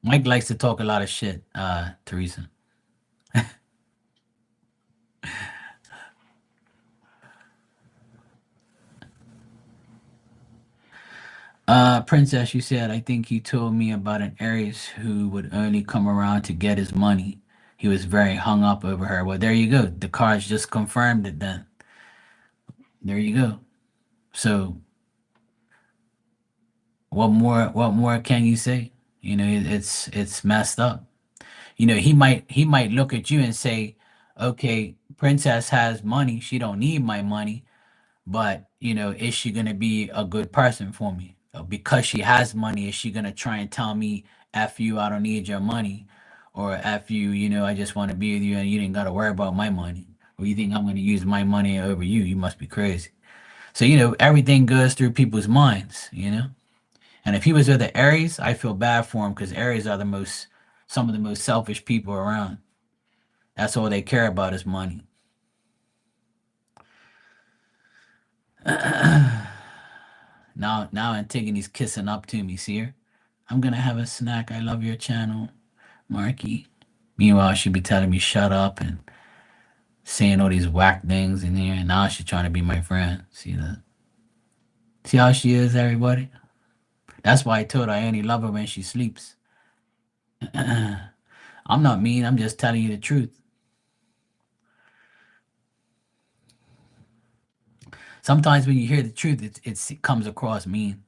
Mike likes to talk a lot of shit, Teresa. Princess, you said, I think he told me about an Aries who would only come around to get his money. He was very hung up over her. Well, there you go. The cards just confirmed it then. There you go. So what more can you say? It's messed up. He might look at you and say, okay, Princess has money. She don't need my money. But is she gonna be a good person for me? Because she has money, is she gonna try and tell me, "F you, I don't need your money," or "F you, I just want to be with you and you didn't gotta worry about my money," or you think I'm gonna use my money over you? You must be crazy. So everything goes through people's minds. And if he was with the Aries, I feel bad for him because Aries are some of the most selfish people around. That's all they care about is money. Now Antigone's kissing up to me. See her? I'm gonna have a snack. I love your channel, Marky. Meanwhile, she'd be telling me shut up and saying all these whack things in here. And now she's trying to be my friend. See that? See how she is, everybody? That's why I told her I only love her when she sleeps. I'm not mean. I'm just telling you the truth. Sometimes when you hear the truth, it comes across mean.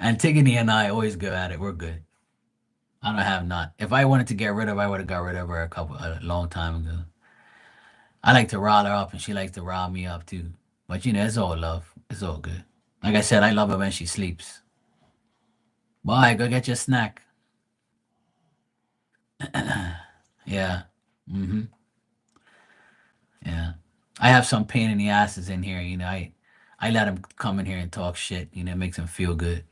Antigone and I always go at it. We're good. I don't have not. If I wanted to get rid of her, I would have got rid of her a long time ago. I like to rile her up and she likes to rile me up too. But it's all love. It's all good. Like I said, I love her when she sleeps. Bye, go get your snack. Yeah. Mm-hmm. Yeah. I have some pain in the asses in here. I let him come in here and talk shit. It makes him feel good.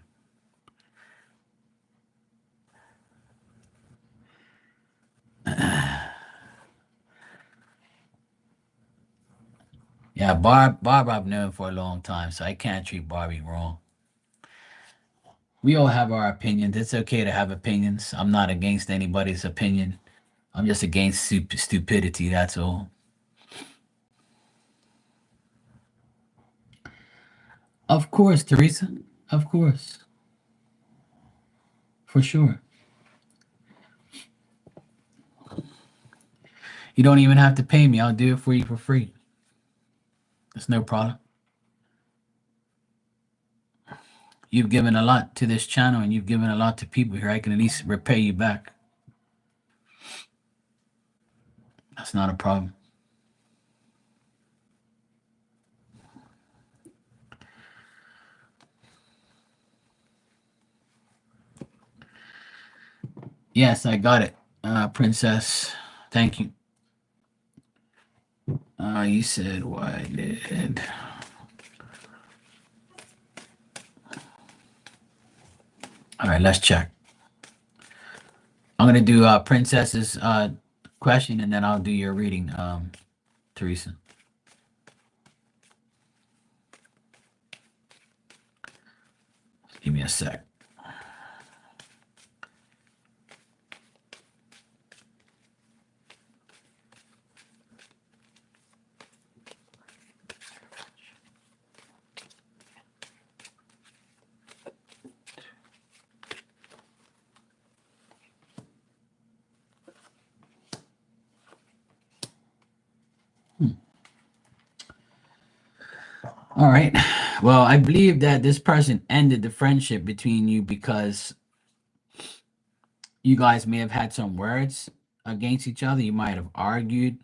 Yeah, Barb I've known for a long time, so I can't treat Barbie wrong. We all have our opinions. It's okay to have opinions. I'm not against anybody's opinion. I'm just against stupidity. That's all. Of course, Teresa. Of course, for sure. You don't even have to pay me. I'll do it for you for free. It's no problem. You've given a lot to this channel, and you've given a lot to people here. I can at least repay you back. That's not a problem. Yes, I got it, Princess. Thank you. You said what I did. All right, let's check. I'm gonna do Princess's question, and then I'll do your reading, Teresa. Give me a sec. All right. Well, I believe that this person ended the friendship between you because you guys may have had some words against each other. You might have argued.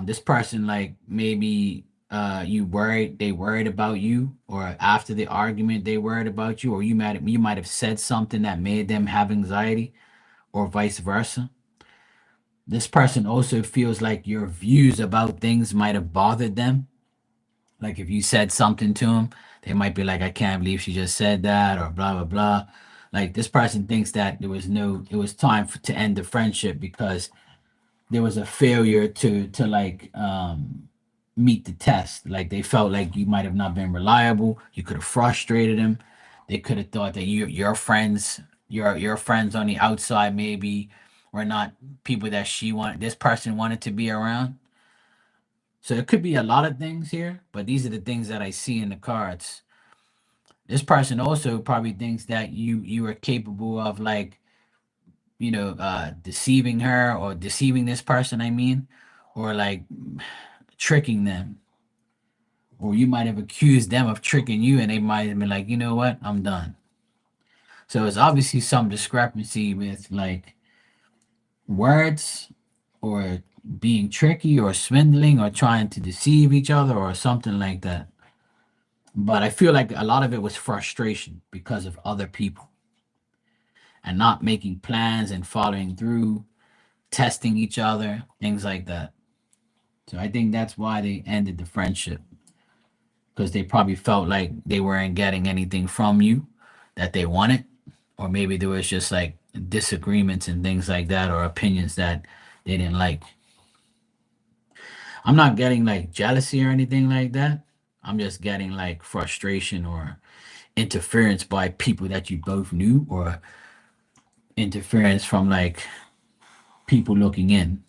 This person, like, maybe they worried about you, or after the argument they worried about you, or you might have said something that made them have anxiety, or vice versa. This person also feels like your views about things might have bothered them. Like if you said something to them, they might be like, I can't believe she just said that, or blah, blah, blah. Like this person thinks that it was time to end the friendship because there was a failure to like meet the test. Like they felt like you might have not been reliable. You could have frustrated them. They could have thought that your friends on the outside maybe were not people that this person wanted to be around. So it could be a lot of things here, but these are the things that I see in the cards. This person also probably thinks that you are capable of, like, deceiving her, or deceiving this person, I mean, or like tricking them. Or you might have accused them of tricking you, and they might have been like, you know what, I'm done. So it's obviously some discrepancy with like words or being tricky or swindling or trying to deceive each other or something like that. But I feel like a lot of it was frustration because of other people and not making plans and following through, testing each other, things like that. So I think that's why they ended the friendship because they probably felt like they weren't getting anything from you that they wanted, or maybe there was just like disagreements and things like that, or opinions that they didn't like. I'm not getting like jealousy or anything like that. I'm just getting like frustration or interference by people that you both knew, or interference from like people looking in.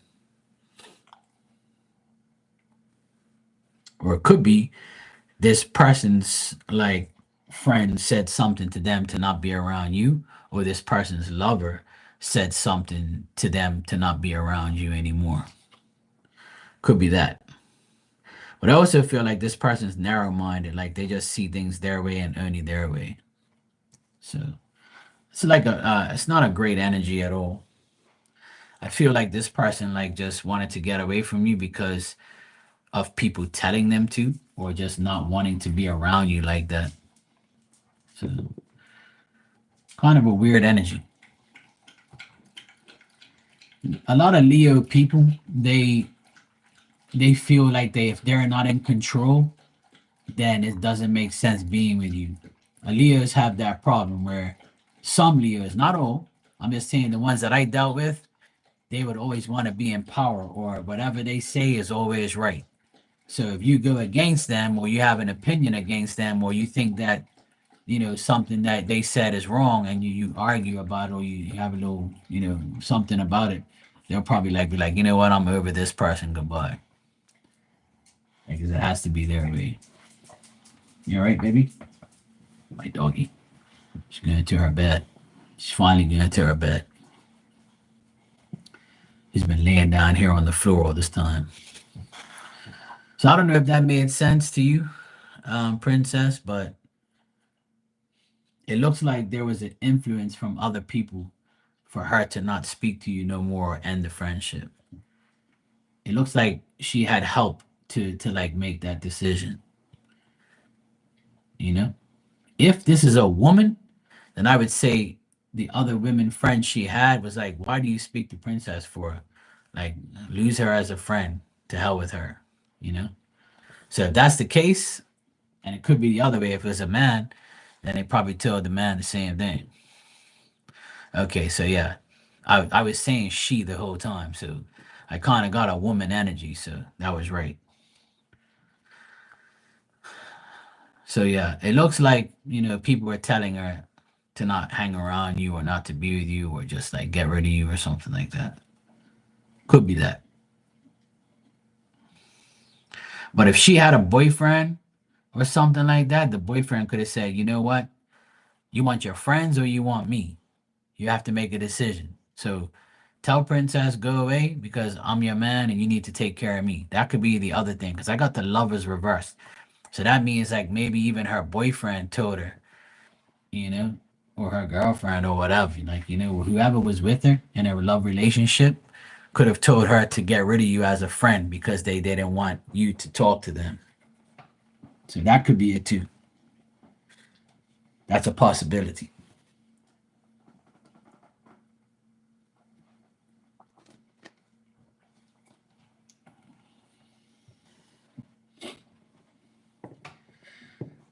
Or it could be this person's like friend said something to them to not be around you, or this person's lover said something to them to not be around you anymore. Could be that. But I also feel like this person's narrow minded, like they just see things their way and only their way. So it's like it's not a great energy at all. I feel like this person like just wanted to get away from you because of people telling them to, or just not wanting to be around you like that. So kind of a weird energy. A lot of Leo people, they feel like they if they're not in control, then it doesn't make sense being with you. Leos have that problem where some Leos, not all, I'm just saying the ones that I dealt with, they would always want to be in power, or whatever they say is always right. So if you go against them, or you have an opinion against them, or you think that something that they said is wrong, and you argue about it, or you have a little something about it, they'll probably like be like, you know what, I'm over this person, goodbye. Because it has to be their way. You all right, baby? My doggy. She's going to her bed. She's finally going to her bed. He's been laying down here on the floor all this time. So I don't know if that made sense to you, Princess, but it looks like there was an influence from other people for her to not speak to you no more or end the friendship. It looks like she had help to like make that decision. You know, if this is a woman, then I would say the other women friends she had was like, why do you speak to Princess for? Like, lose her as a friend. To hell with her. You know. So if that's the case, and it could be the other way, if it was a man, then they probably told the man the same thing. Okay, so yeah, I was saying she the whole time, so I kind of got a woman energy, so that was right. So yeah, it looks like people were telling her to not hang around you, or not to be with you, or just like get rid of you or something like that. Could be that. But if she had a boyfriend or something like that, the boyfriend could have said, you know what, you want your friends or you want me? You have to make a decision. So tell Princess go away because I'm your man and you need to take care of me. That could be the other thing because I got the lovers reversed. So that means like maybe even her boyfriend told her, you know, or her girlfriend or whatever, like, whoever was with her in a love relationship could have told her to get rid of you as a friend because they didn't want you to talk to them. So that could be it too. That's a possibility.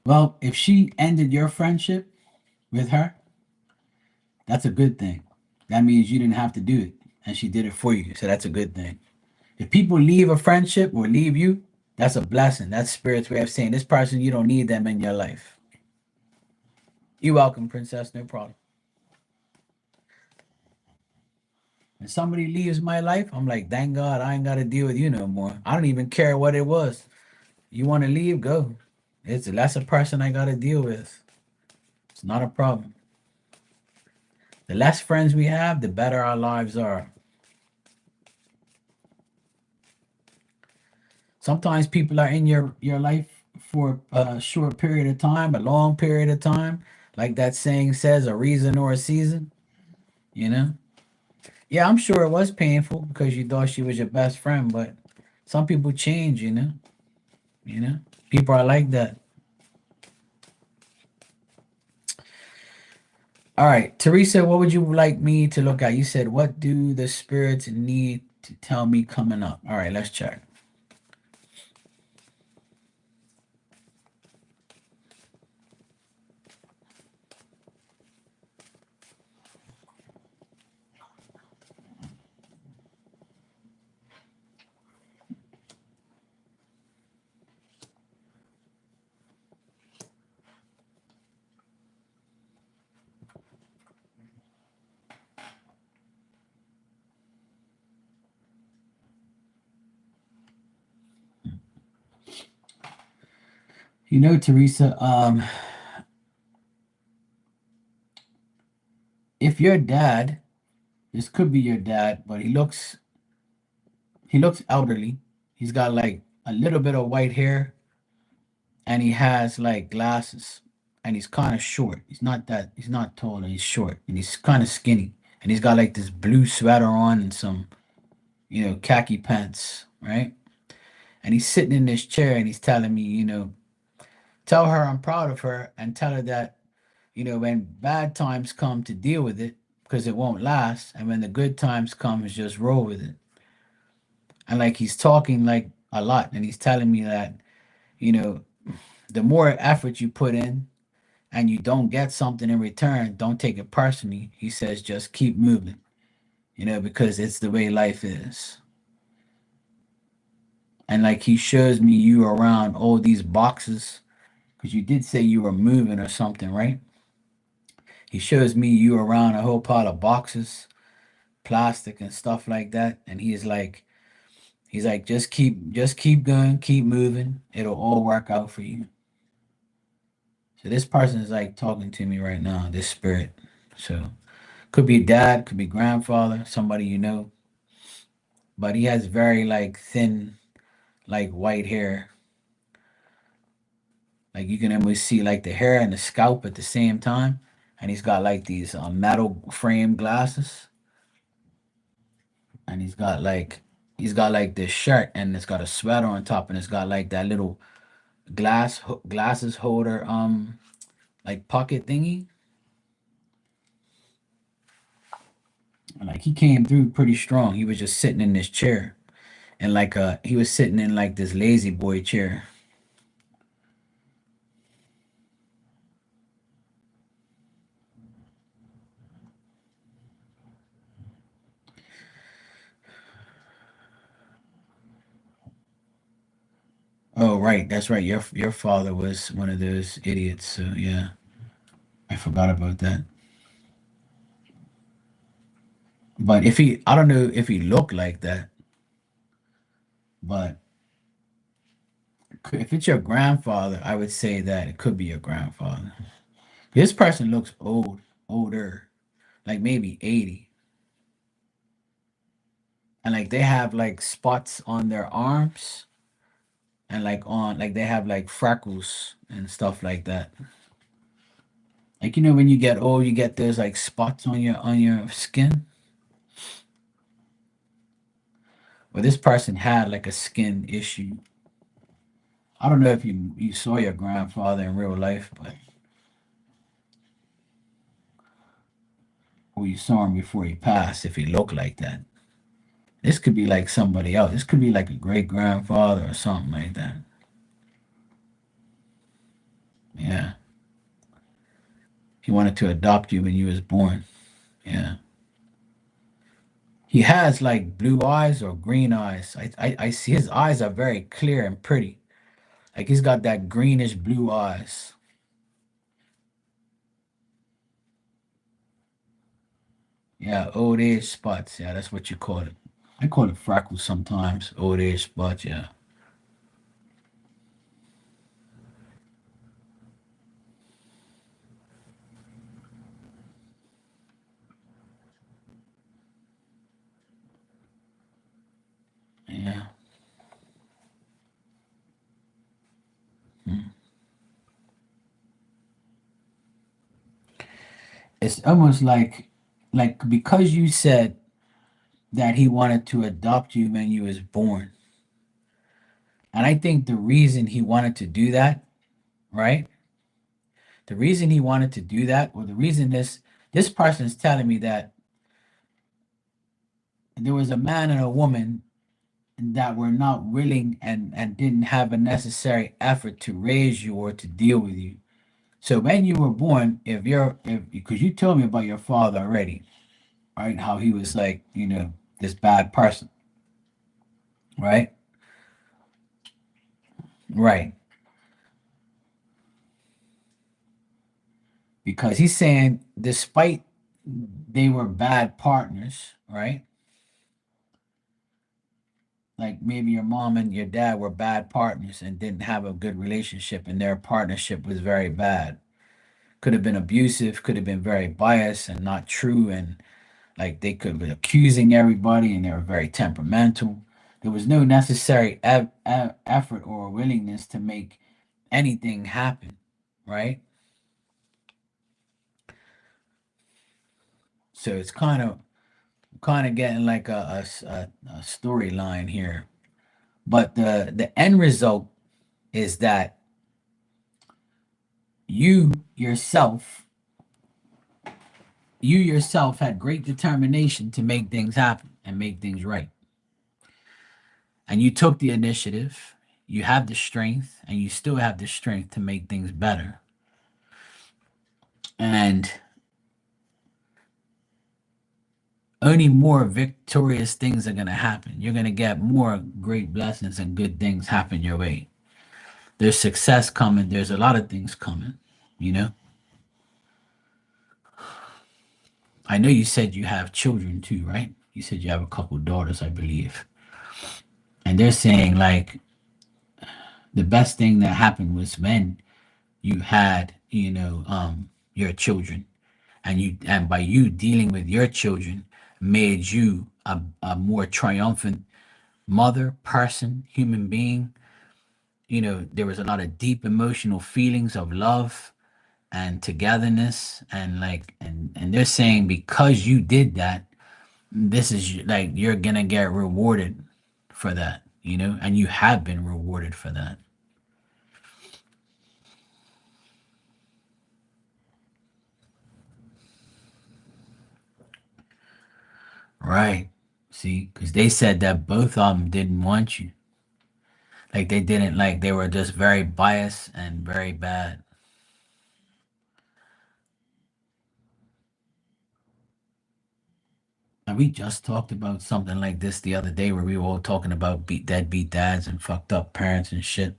Well, if she ended your friendship with her, that's a good thing. That means you didn't have to do it and she did it for you. So that's a good thing. If people leave a friendship or leave you, that's a blessing. That's spirit's way of saying this person, you don't need them in your life. You're welcome, princess. No problem. When somebody leaves my life, I'm like, thank God I ain't got to deal with you no more. I don't even care what it was. You want to leave? Go. It's that's a person I got to deal with. It's not a problem. The less friends we have, the better our lives are. Sometimes people are in your life for a short period of time, a long period of time. Like that saying says, a reason or a season, you know? Yeah, I'm sure it was painful because you thought she was your best friend, but some people change, you know? You know? People are like that. All right, Teresa, what would you like me to look at? You said, what do the spirits need to tell me coming up? All right, let's check. You know, Teresa, if your dad, this could be your dad, but he looks elderly. He's got like a little bit of white hair and he has like glasses and he's kind of short. He's not tall and he's short and he's kind of skinny and he's got like this blue sweater on and some, khaki pants, right? And he's sitting in this chair and he's telling me, tell her I'm proud of her and tell her that, when bad times come to deal with it because it won't last. And when the good times come, just roll with it. And like he's talking like a lot and he's telling me that, you know, the more effort you put in and you don't get something in return, don't take it personally. He says, just keep moving, because it's the way life is. And like he shows me you around all these boxes, because you did say you were moving or something, right? He shows me you around a whole pile of boxes, plastic and stuff like that. And he's like, just keep going, keep moving. It'll all work out for you. So this person is like talking to me right now, this spirit. So could be dad, could be grandfather, somebody you know. But he has very like thin, like white hair. Like you can almost see like the hair and the scalp at the same time. And he's got like these metal frame glasses. And he's got like this shirt and it's got a sweater on top and it's got like that little glasses holder like pocket thingy. And like he came through pretty strong. He was just sitting in this chair. And like he was sitting in like this lazy boy chair. Oh, right. That's right. Your father was one of those idiots. So yeah, I forgot about that. But I don't know if he looked like that, but if it's your grandfather, I would say that it could be your grandfather. This person looks older, like maybe 80. And like they have like spots on their arms and like they have like freckles and stuff like that. Like when you get old, you get those like spots on your skin. Well, this person had like a skin issue. I don't know if you saw your grandfather in real life, but or you saw him before he passed, if he looked like that. This could be like somebody else. This could be like a great grandfather or something like that. Yeah. He wanted to adopt you when you was born. Yeah. He has like blue eyes or green eyes. I see his eyes are very clear and pretty. Like he's got that greenish blue eyes. Yeah, old age spots. Yeah, that's what you call it. I call it freckles sometimes. Old age spots. Yeah. Yeah. Mm. it's almost like because you said that he wanted to adopt you when you was born. And I think the reason he wanted to do that, right? The reason he wanted to do that, or the reason this person is telling me that there was a man and a woman that were not willing and didn't have a necessary effort to raise you or to deal with you. So when you were born, if because you told me about your father already, right? How he was like, this bad person, right? Right. Because he's saying despite they were bad partners, right? Like maybe your mom and your dad were bad partners and didn't have a good relationship and their partnership was very bad. Could have been abusive, could have been very biased and not true, and like they could have been accusing everybody and they were very temperamental. There was no necessary effort or willingness to make anything happen, right? So it's kind of getting like a storyline here. But the end result is that you yourself you yourself had great determination to make things happen and make things right. And you took the initiative. You have the strength, and you still have the strength to make things better. And only more victorious things are going to happen. You're going to get more great blessings and good things happen your way. There's success coming. There's a lot of things coming, you know? I know you said you have children too, right? You said you have a couple daughters, I believe. And they're saying like the best thing that happened was when you had, your children, and by you dealing with your children made you a more triumphant mother, person, human being. There was a lot of deep emotional feelings of love and togetherness, and they're saying because you did that, this is like you're gonna get rewarded for that, and you have been rewarded for that. Right. See, because they said that both of them didn't want you. Like they didn't, like they were just very biased and very bad. And we just talked about something like this the other day where we were all talking about deadbeat dads and fucked up parents and shit.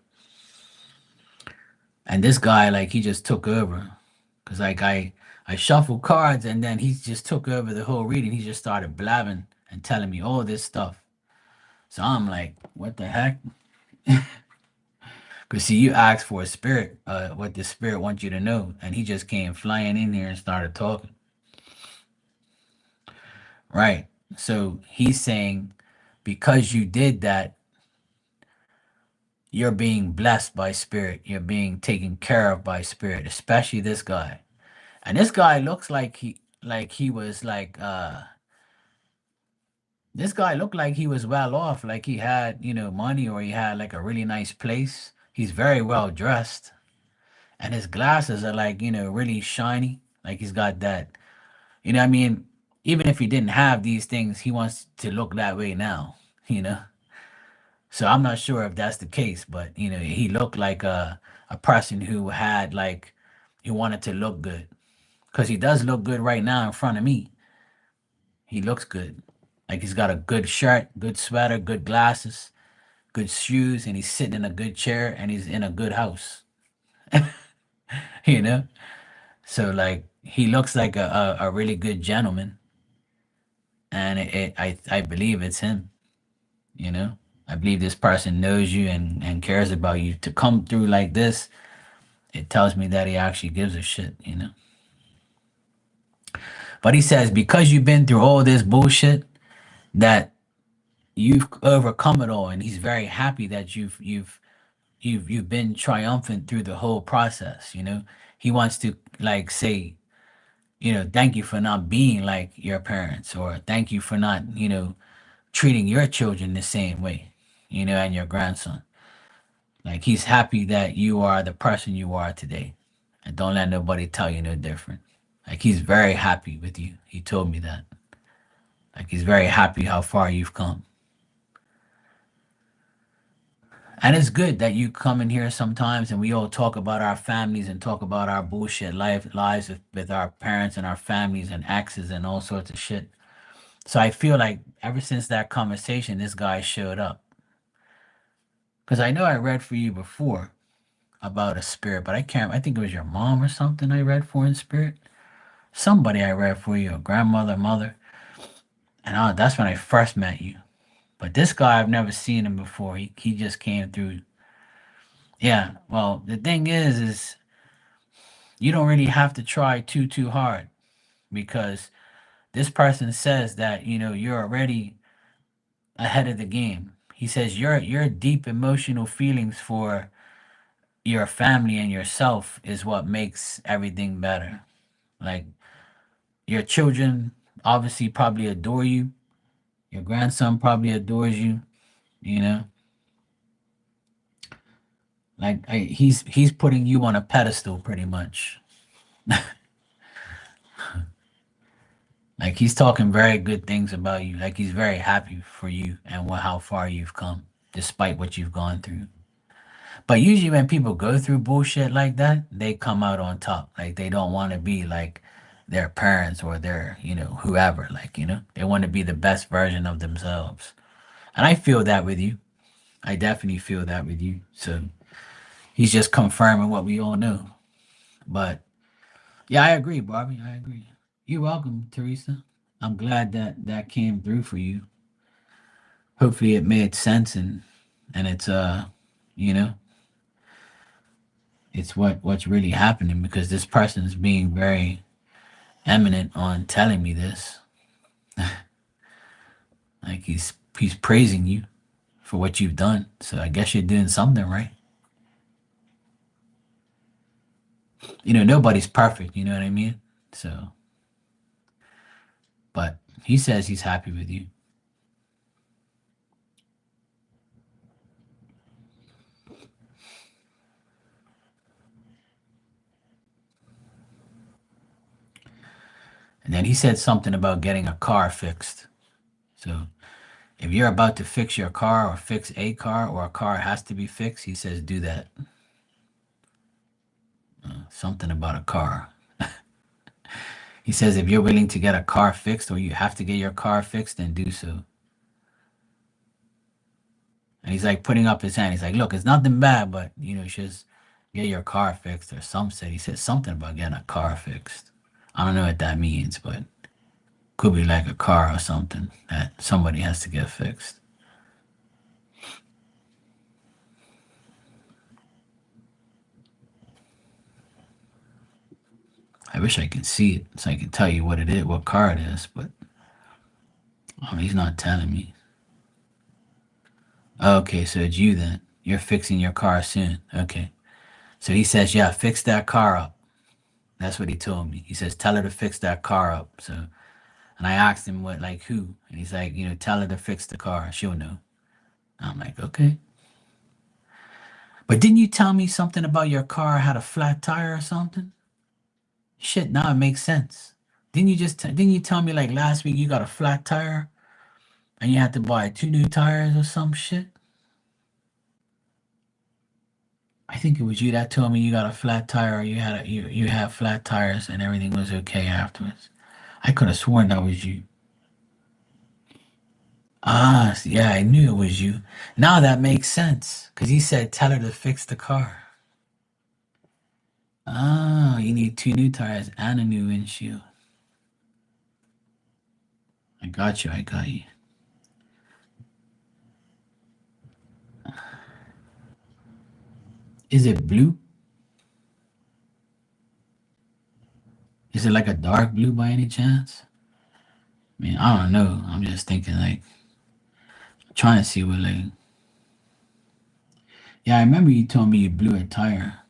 And this guy, like, he just took over. Cause like I shuffled cards and then he just took over the whole reading. He just started blabbing and telling me all this stuff. So I'm like, what the heck? Cause see, you asked for a spirit, what the spirit wants you to know, and he just came flying in here and started talking. Right. So he's saying because you did that, you're being blessed by spirit. You're being taken care of by spirit, especially this guy. And this guy looks like he was like this guy looked like he was well off, like he had, money, or he had like a really nice place. He's very well dressed and his glasses are like, really shiny. Like he's got that, what I mean? Even if he didn't have these things, he wants to look that way now, you know? So I'm not sure if that's the case, but he looked like a person who had like he wanted to look good. Cause he does look good right now in front of me. He looks good. Like he's got a good shirt, good sweater, good glasses, good shoes, and he's sitting in a good chair and he's in a good house. you know? So like he looks like a really good gentleman, and I believe it's him. You know, I believe this person knows you and cares about you. To come through like this, it tells me that he actually gives a shit. But he says because you've been through all this bullshit, that you've overcome it all, and he's very happy that you've been triumphant through the whole process. He wants to like say thank you for not being like your parents, or thank you for not, treating your children the same way, and your grandson. Like, he's happy that you are the person you are today. And don't let nobody tell you no different. Like, he's very happy with you. He told me that. Like, he's very happy how far you've come. And it's good that you come in here sometimes and we all talk about our families and talk about our bullshit lives with our parents and our families and exes and all sorts of shit. So I feel like ever since that conversation, this guy showed up. Because I know I read for you before about a spirit, but I think it was your mom or something I read for in spirit. Somebody I read for you, a grandmother, mother. And that's when I first met you. But this guy, I've never seen him before. He just came through. Yeah. Well, the thing is you don't really have to try too hard, because this person says that you're already ahead of the game. He says your deep emotional feelings for your family and yourself is what makes everything better. Like, your children obviously probably adore you. Your grandson probably adores you. You know, like, he's putting you on a pedestal pretty much. Like, he's talking very good things about you. Like, he's very happy for you and how far you've come, despite what you've gone through. But usually when people go through bullshit like that, they come out on top. Like, they don't want to be like their parents or their, whoever. Like, they want to be the best version of themselves. And I feel that with you. I definitely feel that with you. So he's just confirming what we all know. But yeah, I agree, Barbie. I agree. You're welcome, Teresa. I'm glad that that came through for you. Hopefully it made sense, and it's you know, it's what's really happening, because this person is being very eminent on telling me this. Like, he's praising you for what you've done. So I guess you're doing something right. Nobody's perfect, you know what I mean? So, but he says he's happy with you. And then he said something about getting a car fixed. So if you're about to fix your car or fix a car, or a car has to be fixed, he says do that. Something about a car. He says if you're willing to get a car fixed, or you have to get your car fixed, then do so. And he's like putting up his hand. He's like, look, it's nothing bad, but just get your car fixed, or some said. He said something about getting a car fixed. I don't know what that means, but could be like a car or something that somebody has to get fixed. I wish I could see it so I can tell you what it is, what car it is, but he's not telling me. Okay, so it's you then. You're fixing your car soon. Okay. So he says, yeah, fix that car up. That's what he told me. He says, tell her to fix that car up. So, and I asked him what, like, who? And he's like, tell her to fix the car. She'll know. I'm like, okay. But didn't you tell me something about your car had a flat tire or something? Shit, now it makes sense. Didn't you tell me like last week you got a flat tire and you had to buy two new tires or some shit? I think it was you that told me you got a flat tire, or you had flat tires and everything was okay afterwards. I could have sworn that was you. Ah, yeah, I knew it was you. Now that makes sense, because he said tell her to fix the car. Ah, you need two new tires and a new windshield. I got you. I got you. Is it blue? Is it like a dark blue by any chance? I mean, I don't know. I'm just thinking like trying to see what like. Yeah, I remember you told me you blew a tire.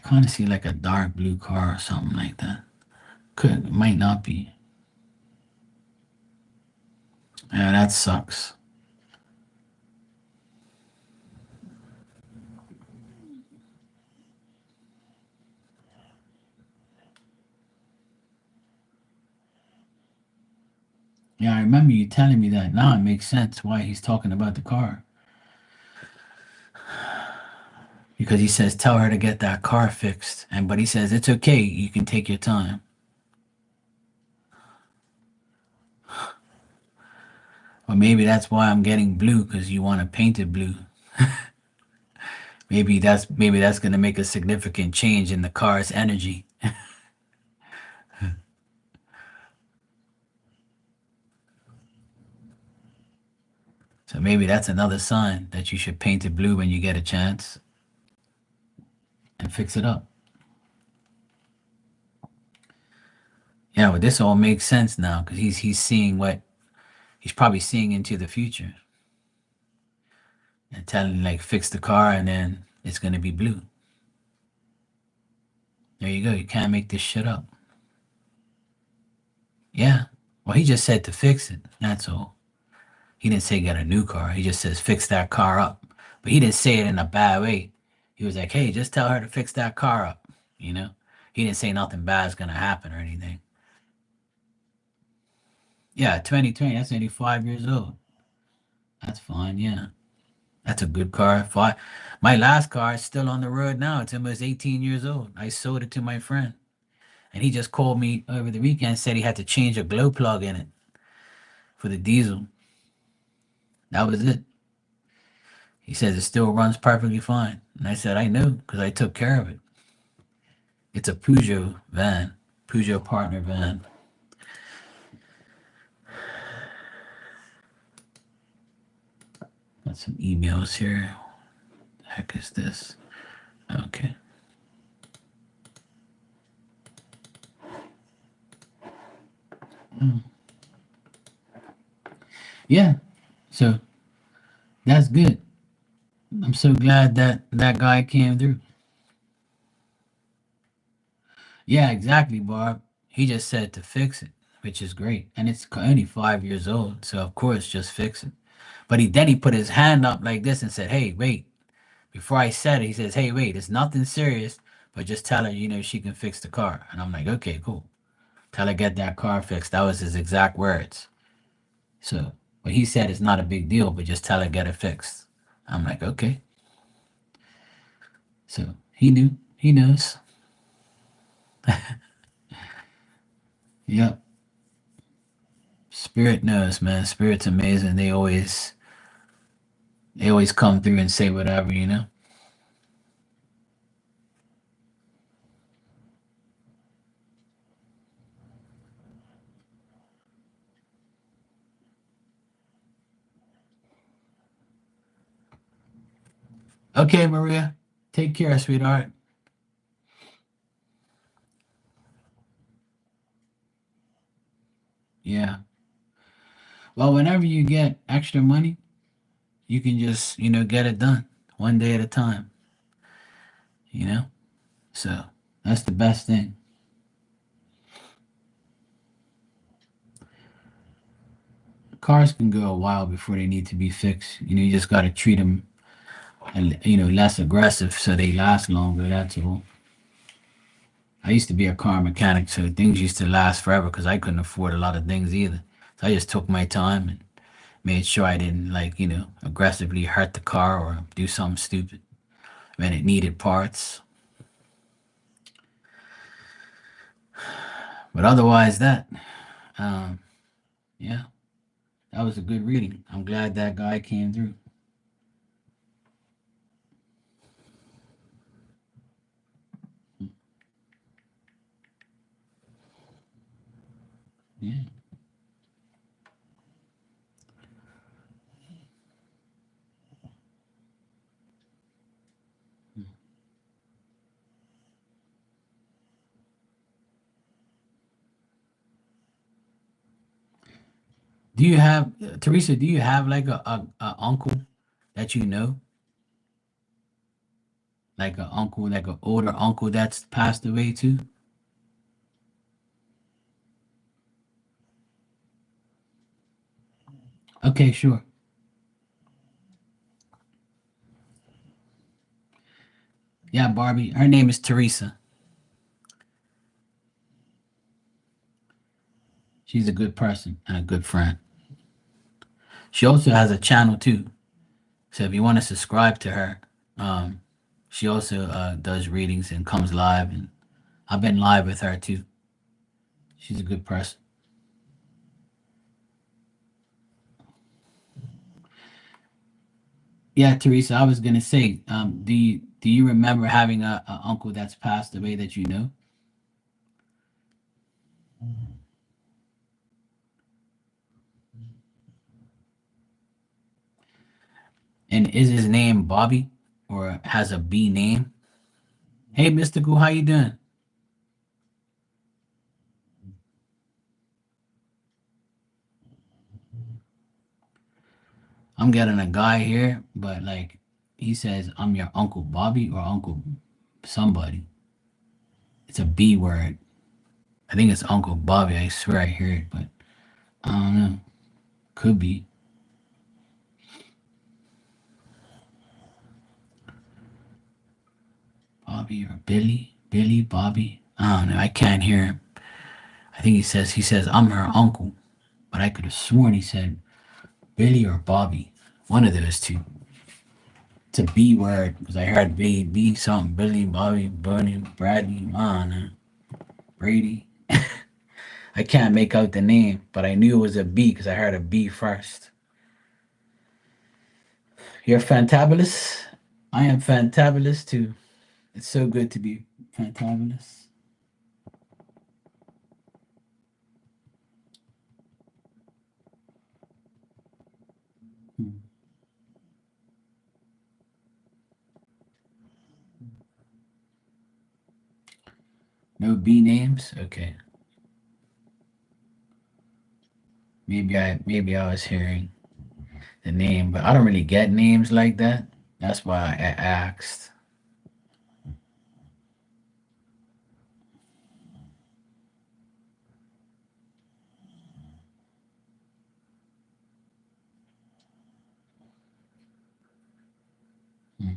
kind of see like a dark blue car or something like that. Could might not be. Yeah, that sucks. Yeah, I remember you telling me that. Now it makes sense why he's talking about the car. Because he says tell her to get that car fixed. And but he says it's okay, you can take your time. Or maybe that's why I'm getting blue, because you want to paint it blue. Maybe that's gonna make a significant change in the car's energy. So maybe that's another sign that you should paint it blue when you get a chance and fix it up. Yeah, well, this all makes sense now because he's seeing what he's probably seeing into the future and telling like fix the car and then it's gonna be blue. There you go. You can't make this shit up. Yeah. Well, he just said to fix it. That's all. He didn't say get a new car. He just says fix that car up. But he didn't say it in a bad way. He was like, hey, just tell her to fix that car up. You know? He didn't say nothing bad's gonna happen or anything. Yeah, 2020. That's only 5 years old. That's fine. Yeah. That's a good car. My last car is still on the road now. It's almost 18 years old. I sold it to my friend. And he just called me over the weekend, said he had to change a glow plug in it for the diesel. That was it. He says it still runs perfectly fine. And I said, I know because I took care of it. It's a Peugeot van, Peugeot partner van. Got some emails here. The heck is this? Okay. Mm. Yeah. So that's good. I'm so glad that that guy came through. Yeah, exactly, Barb. He just said to fix it, which is great. And it's only 5 years old. So, of course, just fix it. But he put his hand up like this and said, hey, wait. Before I said it, he says, hey, wait, it's nothing serious, but just tell her, she can fix the car. And I'm like, okay, cool. Tell her get that car fixed. That was his exact words. So, but he said it's not a big deal, but just tell her get it fixed. I'm like, okay. So he knew. He knows. Yep. Spirit knows, man. Spirit's amazing. They always come through and say whatever. Okay, Maria. Take care, sweetheart. Yeah. Well, whenever you get extra money, you can just get it done one day at a time, you know? So that's the best thing. Cars can go a while before they need to be fixed. You just got to treat them, less aggressive so they last longer. That's all. I used to be a car mechanic, so things used to last forever because I couldn't afford a lot of things either. So I just took my time and made sure I didn't aggressively hurt the car or do something stupid when it needed parts. But otherwise, um, yeah, that was a good reading. I'm glad that guy came through. Yeah. Do you have Teresa? Do you have like a uncle that you know? Like an uncle, like an older uncle that's passed away too? Okay, sure. Yeah, Barbie. Her name is Teresa. She's a good person and a good friend. She also has a channel too. So if you want to subscribe to her, um, she also does readings and comes live. And I've been live with her too. She's a good person. Yeah, Teresa, I was gonna say, do you remember having a uncle that's passed away that you know? And is his name Bobby or has a B name? Hey, Mystical, how you doing? I'm getting a guy here, but like he says, I'm your Uncle Bobby or Uncle somebody. It's a B word. I think it's Uncle Bobby. I swear I hear it, but I don't know. Could be Bobby or Billy. Billy, Bobby. I don't know. I can't hear him. I think he says I'm her uncle, but I could have sworn he said Billy or Bobby. One of those two. It's a B word because I heard B something. Billy, Bobby, Bunny, Bradley. I don't know. Brady. I can't make out the name, but I knew it was a B because I heard a B first. You're fantabulous. I am fantabulous too. It's so good to be fantabulous. Hmm. No B names? Okay. Maybe I was hearing the name, but I don't really get names like that. That's why I asked. Hmm.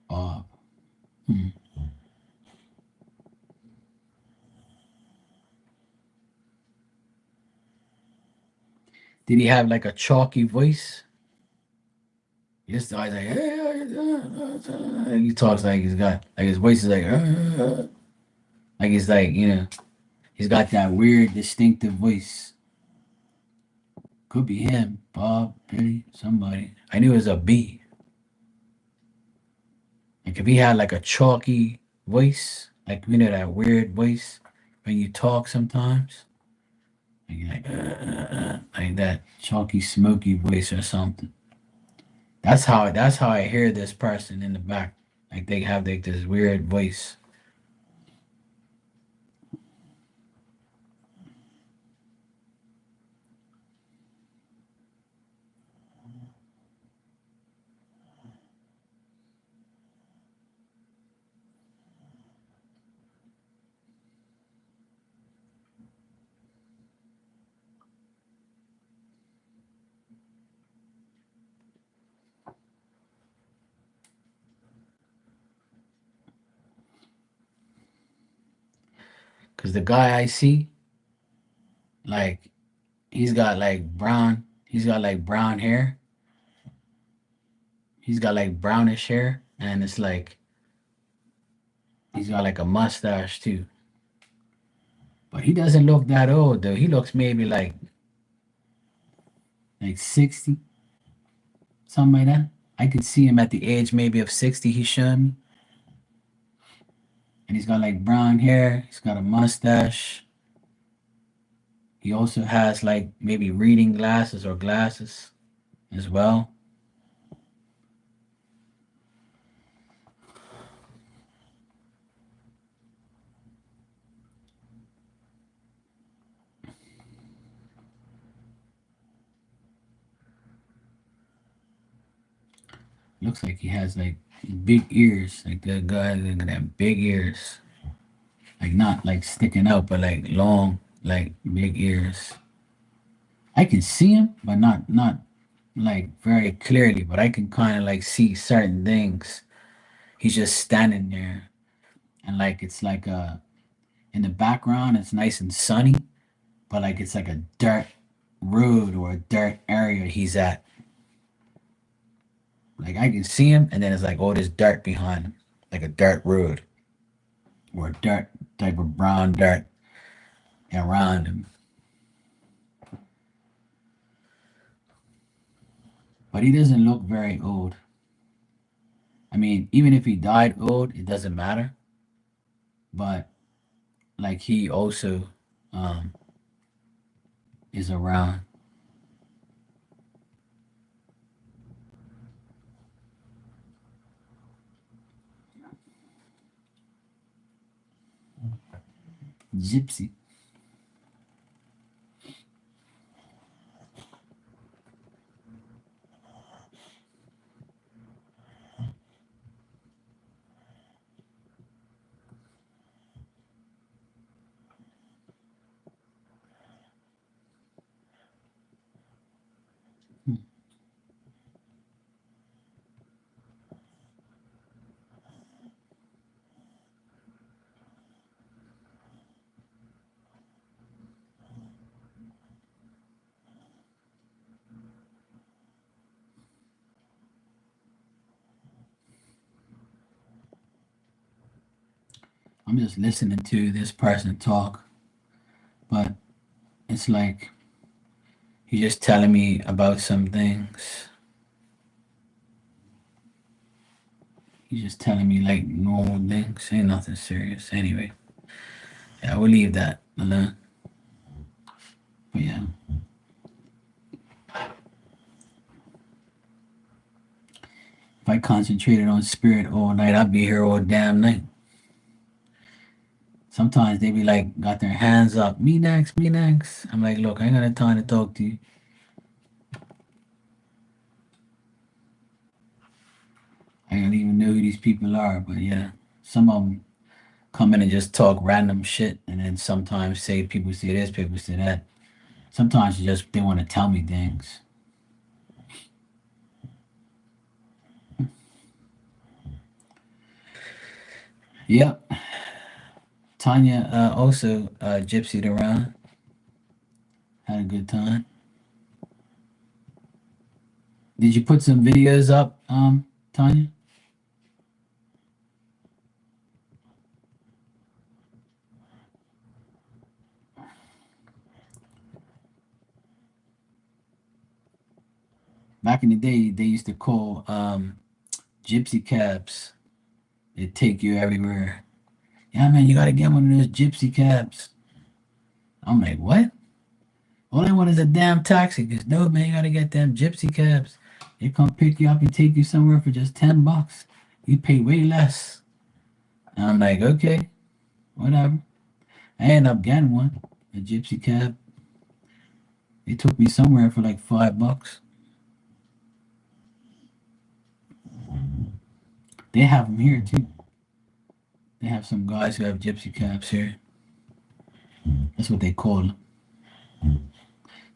Bob. Hmm. Did he have like a chalky voice? This guy's like, he talks like he's got like his voice is like he's like he's got that weird distinctive voice. Could be him, Bob, Billy, somebody. I knew it was a B. Like if he had like a chalky voice, like that weird voice when you talk sometimes, like that chalky, smoky voice or something. That's how I hear this person in the back. Like they have like this weird voice. Cause the guy I see, like he's got like brown hair. He's got like brownish hair, and it's like he's got like a mustache too. But he doesn't look that old though. He looks maybe like 60, something like that. I could see him at the age maybe of 60 he showed me. And he's got like brown hair, he's got a mustache. He also has like maybe reading glasses or glasses as well. Looks like he has like big ears. Like the guy look at that big ears. Like not like sticking out, but like long, like big ears. I can see him, but not like very clearly. But I can kind of like see certain things. He's just standing there, and like it's like in the background, it's nice and sunny, but like it's like a dirt road or a dirt area he's at. Like I can see him, and then it's like all this dirt behind him, like a dirt road or a dirt type of brown dirt around him. But he doesn't look very old. I mean, even if he died old, it doesn't matter. But like he also um, is around. Gypsy. I'm just listening to this person talk, but it's like he's just telling me about some things. He's just telling me like normal things, ain't nothing serious. Anyway, yeah, we'll leave that alone. But yeah, if I concentrated on spirit all night, I'd be here all damn night. Sometimes they be like, got their hands up, me next, me next. I'm like, look, I ain't got no time to talk to you. I don't even know who these people are, but yeah, some of them come in and just talk random shit, and then sometimes say people say this, people say that. Sometimes just they want to tell me things. Yep. Tanya also gypsied around, had a good time. Did you put some videos up, Tanya? Back in the day, they used to call gypsy cabs. They take you everywhere. Yeah, man, you gotta get one of those gypsy cabs. I'm like, what? All I want is a damn taxi. Cause no, man, you gotta get them gypsy cabs. They come pick you up and take you somewhere for just $10. You pay way less. And I'm like, okay, whatever. I ended up getting one, a gypsy cab. They took me somewhere for like $5. They have them here too. They have some guys who have gypsy cabs here. That's what they call them.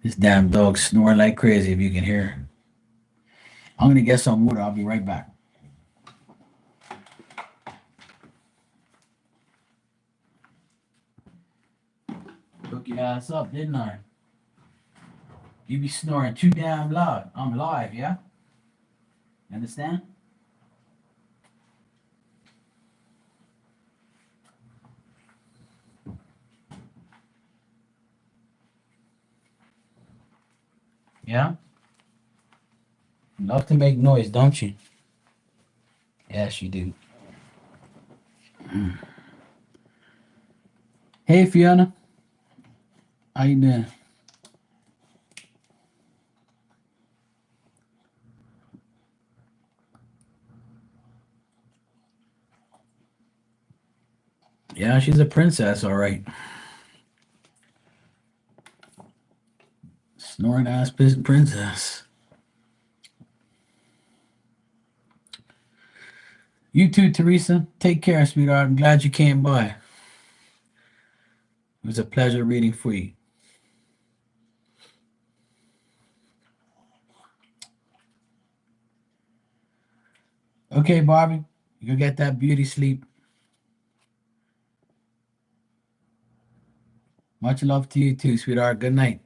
This damn dog snoring like crazy if you can hear her. I'm gonna get some water. I'll be right back. Hook your ass up, didn't I? You be snoring too damn loud. I'm live, yeah? You understand? Yeah? Love to make noise, don't you? Yes, you do. Hey, Fiona. How you doing? Yeah, she's a princess, all right. Snoring ass princess. You too, Teresa. Take care, sweetheart. I'm glad you came by. It was a pleasure reading for you. Okay, Barbie. You go get that beauty sleep. Much love to you too, sweetheart. Good night.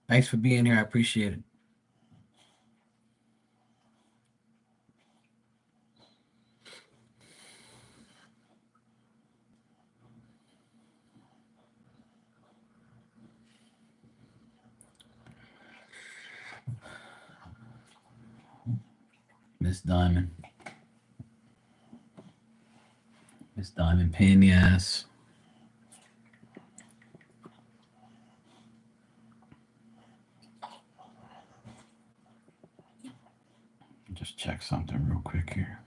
Thanks for being here. I appreciate it. Miss Diamond. Miss Diamond pain in the ass. Just check something real quick here.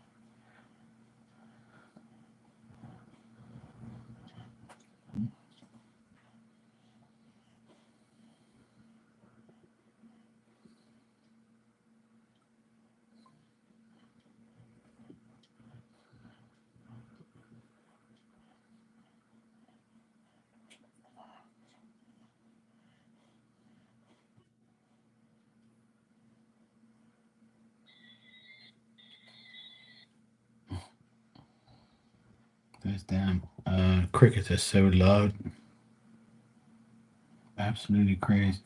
Those damn crickets are so loud. Absolutely crazy.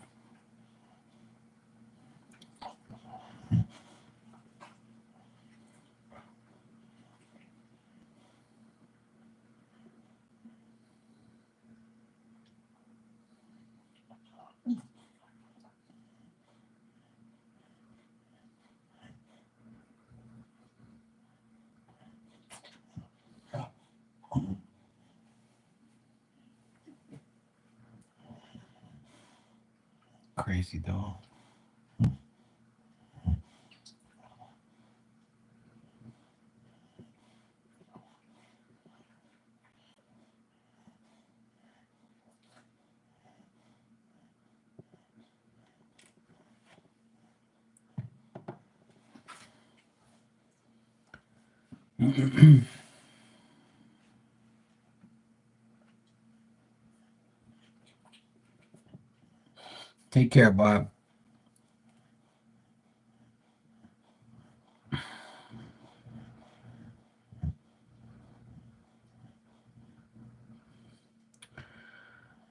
Crazy dog. Take care, Bob.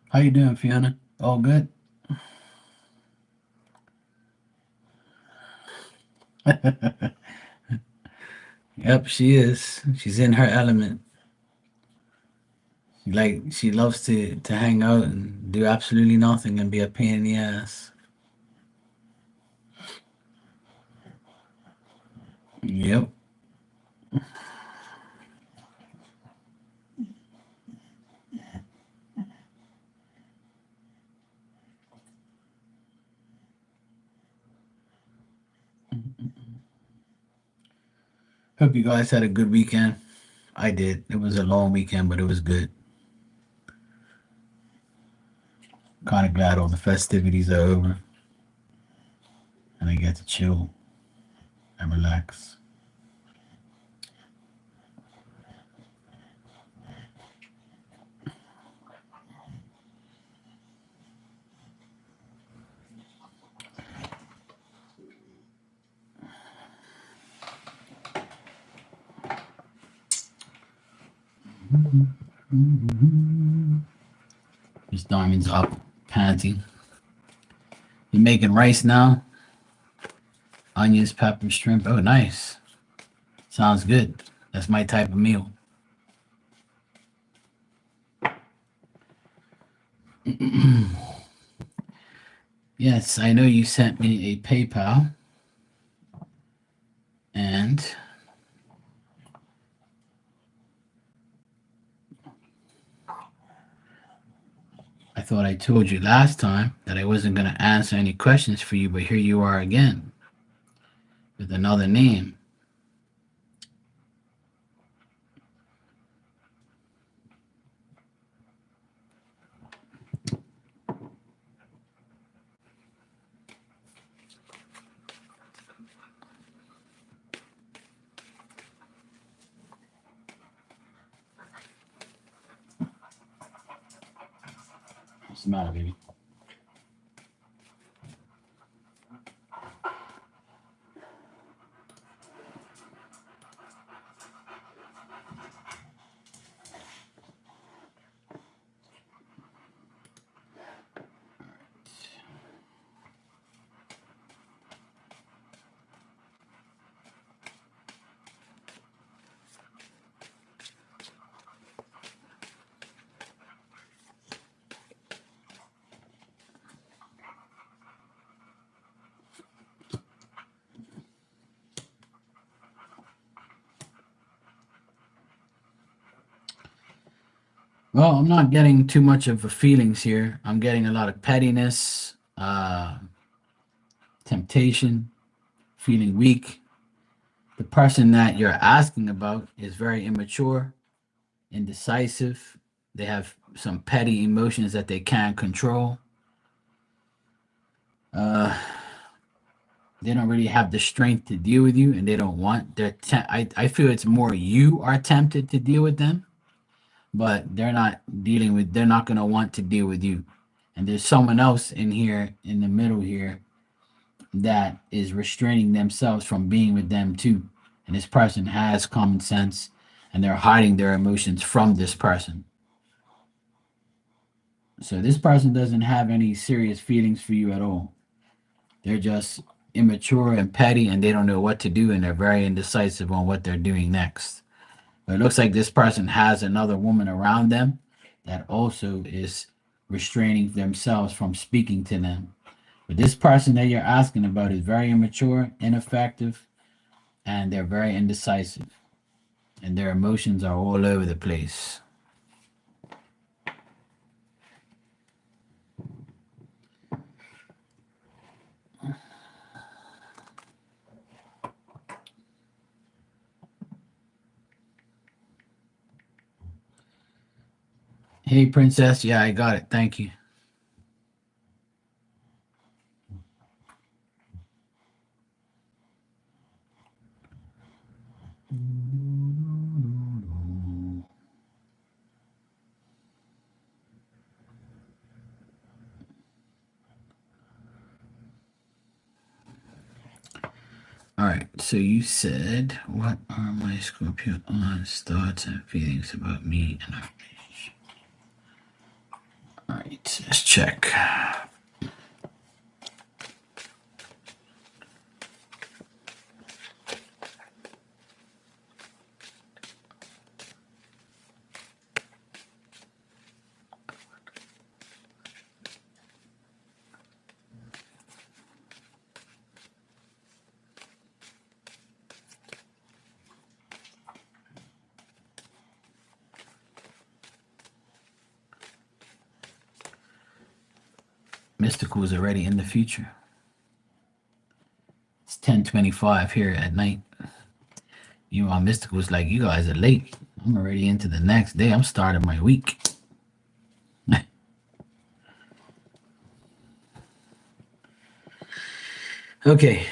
How you doing, Fiona? All good? Yep, she is. She's in her element. Like she loves to hang out and do absolutely nothing and be a pain in the ass. Yep. Hope you guys had a good weekend. I did. It was a long weekend, but it was good. Kind of glad all the festivities are over and I get to chill and relax. Miss Diamond's up, panting. You making rice now? Onions, pepper, shrimp. Oh, nice. Sounds good. That's my type of meal. Yes, I know you sent me a PayPal, and I thought I told you last time that I wasn't going to answer any questions for you, but here you are again with another name. What's the matter, baby? Well, I'm not getting too much of a feelings here. I'm getting a lot of pettiness, temptation, feeling weak. The person that you're asking about is very immature, indecisive. They have some petty emotions that they can't control. Uh, they don't really have the strength to deal with you, and they don't want. I feel it's more you are tempted to deal with them, but they're not dealing with. They're not gonna want to deal with you. And there's someone else in here in the middle here that is restraining themselves from being with them too. And this person has common sense, and they're hiding their emotions from this person. So this person doesn't have any serious feelings for you at all. They're just immature and petty, and they don't know what to do, and they're very indecisive on what they're doing next. But it looks like this person has another woman around them that also is restraining themselves from speaking to them. But this person that you're asking about is very immature, ineffective, and they're very indecisive, and their emotions are all over the place. Hey, princess. Yeah, I got it. Thank you. All right. So you said, what are my Scorpio on's thoughts and feelings about me and our relationship? All right. Let's check. Mystical is already in the future. It's 10:25 here at night. You know, Mystical was like, you guys are late. I'm already into the next day. I'm starting my week. Okay.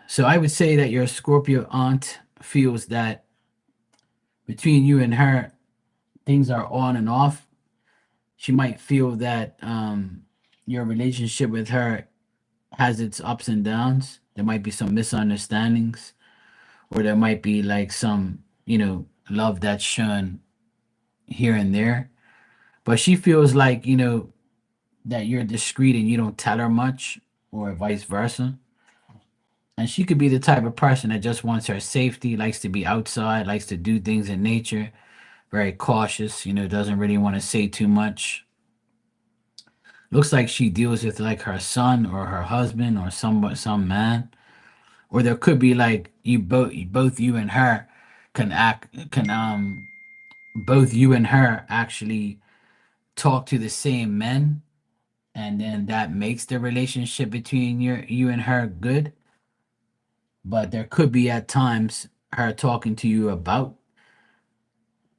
So I would say that your Scorpio aunt feels that between you and her, things are on and off. She might feel that your relationship with her has its ups and downs. There might be some misunderstandings, or there might be like some, love that's shown here and there. But she feels like, that you're discreet and you don't tell her much, or vice versa. And she could be the type of person that just wants her safety, likes to be outside, likes to do things in nature, very cautious, doesn't really want to say too much. Looks like she deals with like her son or her husband or some man. Or there could be like both you and her can both you and her actually talk to the same men, and then that makes the relationship between you and her good. But there could be at times her talking to you about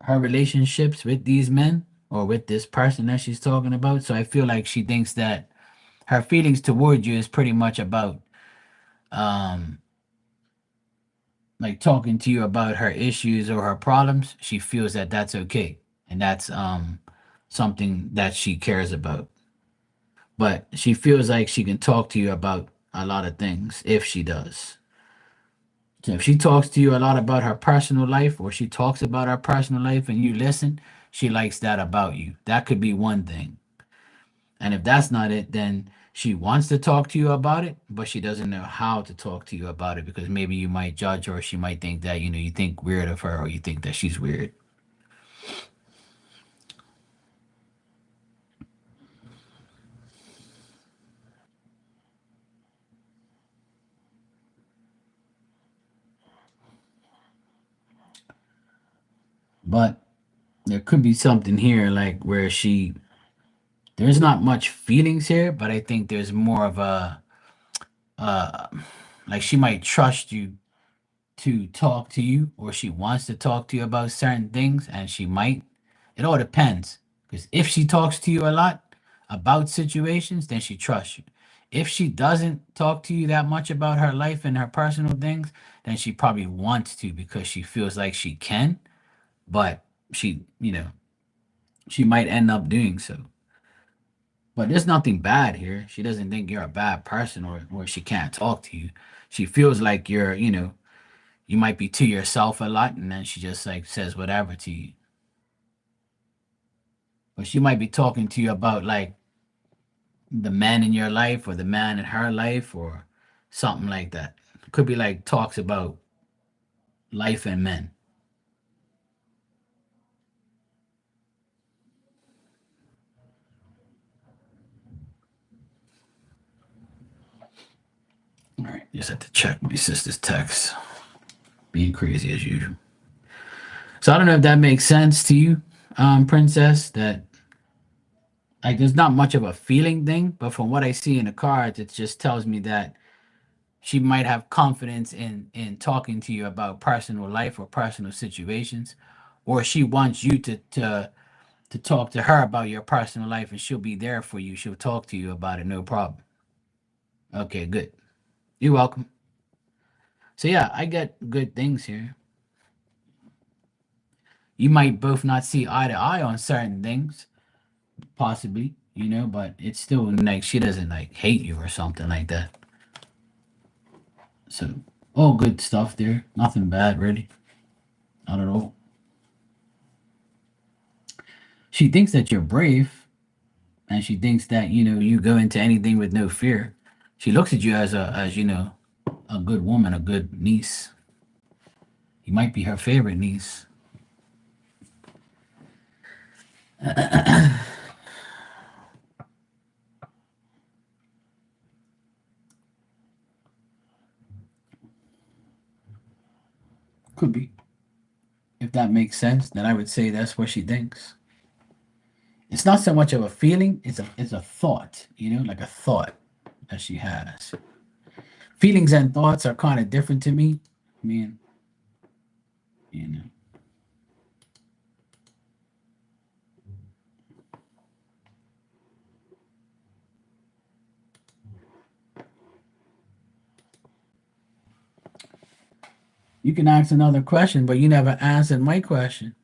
her relationships with these men or with this person that she's talking about. So I feel like she thinks that her feelings toward you is pretty much about um like talking to you about her issues or her problems. She feels that that's okay, and that's something that she cares about. but she feels like she can talk to you about a lot of things if she does. So if she talks to you a lot about her personal life, or she talks about her personal life and you listen, she likes that about you. That could be one thing. And if that's not it, then she wants to talk to you about it, but she doesn't know how to talk to you about it because maybe you might judge her, or she might think that, you think weird of her, or you think that she's weird. But there could be something here like where there's not much feelings here, but I think there's more of a uh like she might trust you to talk to you, or she wants to talk to you about certain things, and she might. It all depends. Because if she talks to you a lot about situations, then she trusts you. If she doesn't talk to you that much about her life and her personal things, then she probably wants to because she feels like she can, but she might end up doing so. But there's nothing bad here. She doesn't think you're a bad person, or she can't talk to you. She feels like you might be to yourself a lot, and then she just like says whatever to you. But she might be talking to you about like the man in your life, or the man in her life, or something like that. Could be like talks about life and men. All right, just have to check my sister's text. Being crazy as usual. So I don't know if that makes sense to you, Princess. That like there's not much of a feeling thing, but from what I see in the cards, it just tells me that she might have confidence in talking to you about personal life or personal situations, or she wants you to talk to her about your personal life, and she'll be there for you. She'll talk to you about it, no problem. Okay, good. You're welcome. So yeah, I get good things here. You might both not see eye to eye on certain things, possibly, but it's still like she doesn't like hate you or something like that. So all good stuff there. Nothing bad, really. Not at all. She thinks that you're brave, and she thinks that you go into anything with no fear. She looks at you as a good woman, a good niece. You might be her favorite niece. Could be. If that makes sense, then I would say that's what she thinks. It's not so much of a feeling; it's a thought. Like a thought that she has. Feelings and thoughts are kind of different to me. I mean, you know, you can ask another question, but you never answered my question.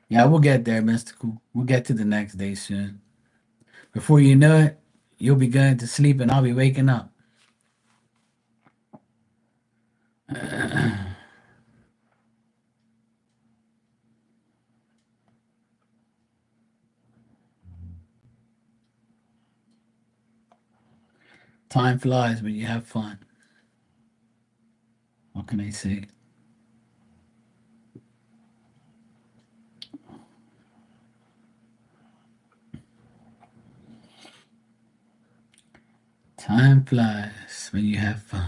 Yeah, we'll get there, Mystical. We'll get to the next day soon. Before you know it, you'll be going to sleep, and I'll be waking up. Time flies when you have fun. What can I say? Time flies when you have fun.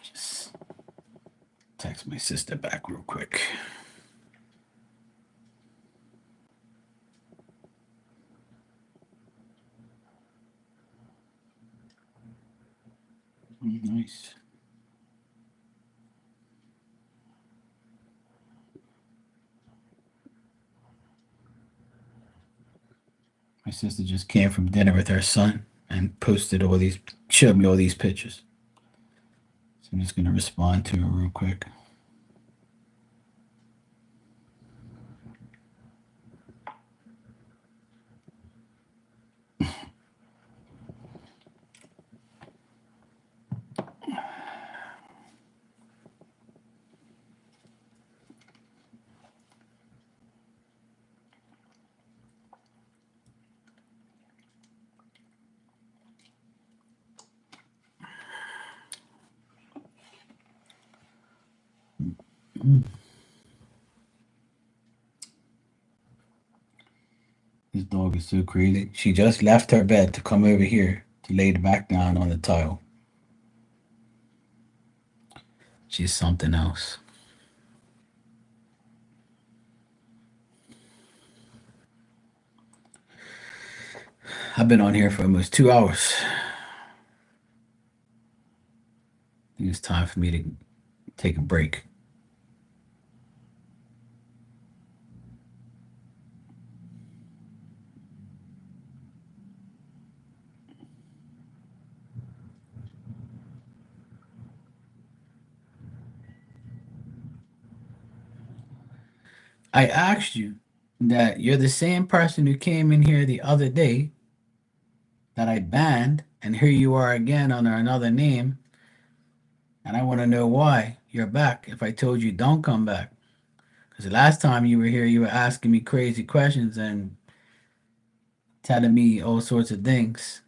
Just text my sister back real quick. Nice. My sister just came from dinner with her son and showed me all these pictures. So I'm just gonna respond to her real quick. This dog is so crazy. She just left her bed to come over here to lay back down on the tile. She's something else. I've been on here for almost 2 hours. I think it's time for me to take a break. I asked you that you're the same person who came in here the other day that I banned, and here you are again under another name. And I want to know why you're back if I told you don't come back. Because the last time you were here, you were asking me crazy questions and telling me all sorts of things.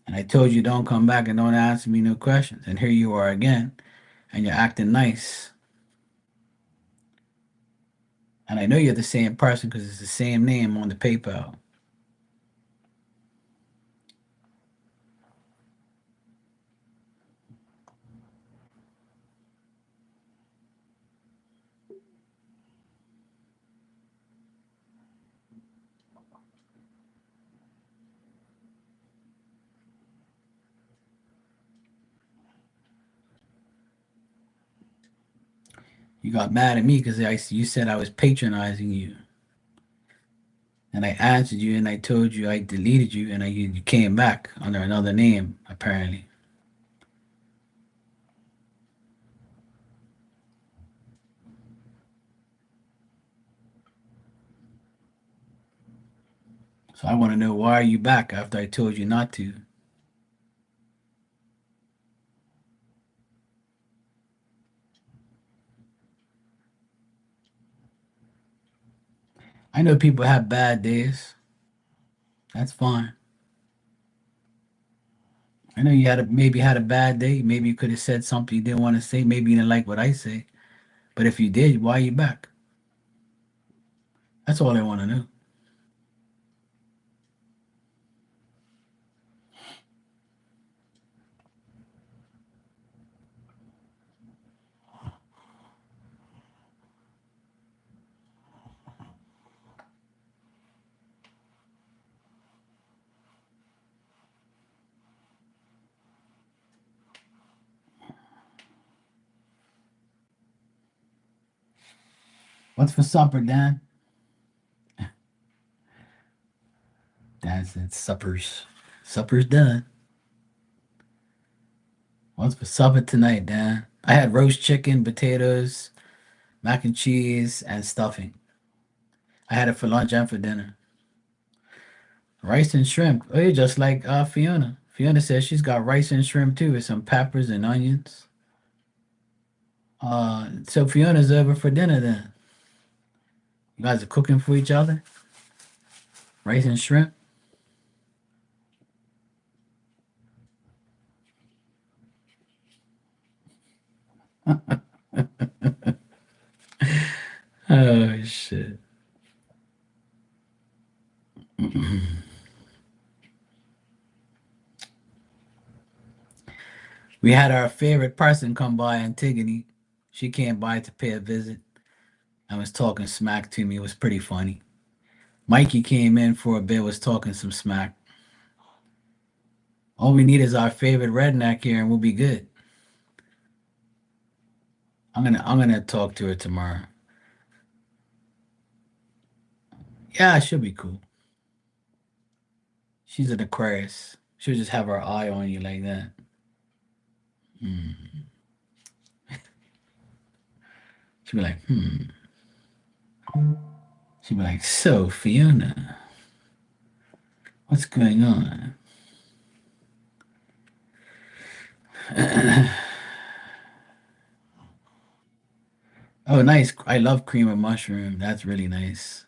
And I told you don't come back and don't ask me no questions. And here you are again, and you're acting nice. And I know you're the same person because it's the same name on the PayPal. You got mad at me because you said I was patronizing you. And I answered you and I told you I deleted you and you came back under another name, apparently. So I want to know why are you back after I told you not to? I know people have bad days. That's fine. I know maybe had a bad day. Maybe you could have said something you didn't want to say. Maybe you didn't like what I say. But if you did, why are you back? That's all I want to know. What's for supper, Dan? Dan said suppers. Supper's done. What's for supper tonight, Dan? I had roast chicken, potatoes, mac and cheese, and stuffing. I had it for lunch and for dinner. Rice and shrimp. Oh, you're just like Fiona. Fiona says she's got rice and shrimp too with some peppers and onions. So Fiona's over for dinner then. You guys are cooking for each other? Rice and shrimp? Oh shit. We had our favorite person come by, Antigone. She came by to pay a visit and was talking smack to me. It was pretty funny. Mikey came in for a bit, was talking some smack. All we need is our favorite redneck here, and we'll be good. I'm gonna talk to her tomorrow. Yeah, it should be cool. She's an Aquarius. She'll just have her eye on you like that. Hmm. She'll be like, hmm. She'll be like, so Fiona, what's going on? Oh, nice. I love cream of mushroom. That's really nice.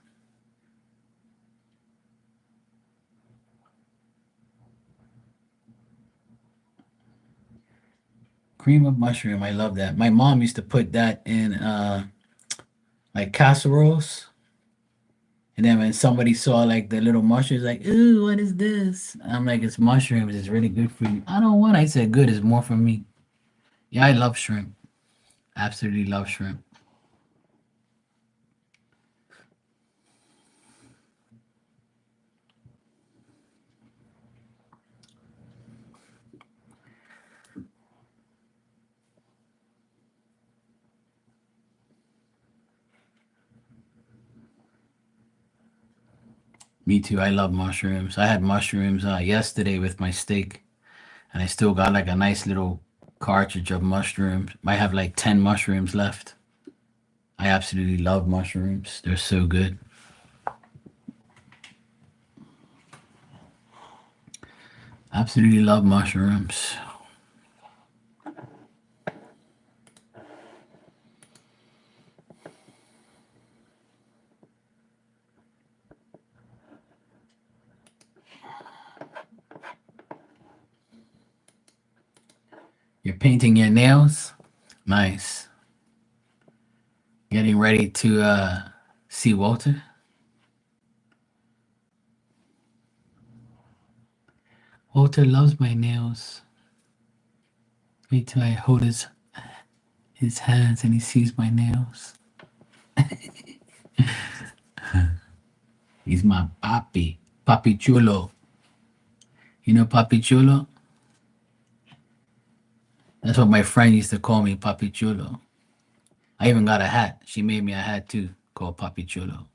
Cream of mushroom. I love that. My mom used to put that in like casseroles. And then when somebody saw like the little mushrooms, like, ooh, what is this? I'm like, it's mushrooms. It's really good for you. I don't want. I said, good is more for me. Yeah, I love shrimp. Absolutely love shrimp. Me too. I love mushrooms. I had mushrooms yesterday with my steak, and I still got like a nice little cartridge of mushrooms. I have like 10 mushrooms left. I absolutely love mushrooms. They're so good. Absolutely love mushrooms. You're painting your nails? Nice. Getting ready to see Walter? Walter loves my nails. Wait till I hold his hands and he sees my nails. He's my papi. Papi chulo. You know Papi chulo? That's what my friend used to call me, Papi chulo. I even got a hat. She made me a hat too, called Papi chulo.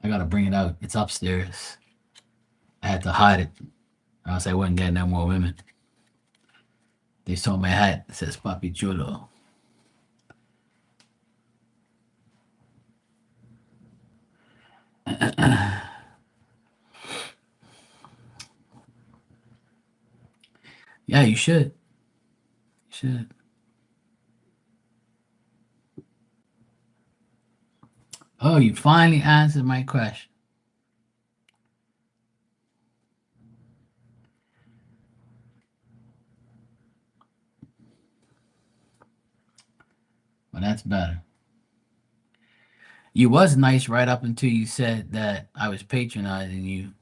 I gotta bring it out. It's upstairs. I had to hide it, or else I wouldn't get no more women. They saw my hat. It says Papi chulo. Yeah, you should. You should. Oh, you finally answered my question. Well, that's better. You was nice right up until you said that I was patronizing you,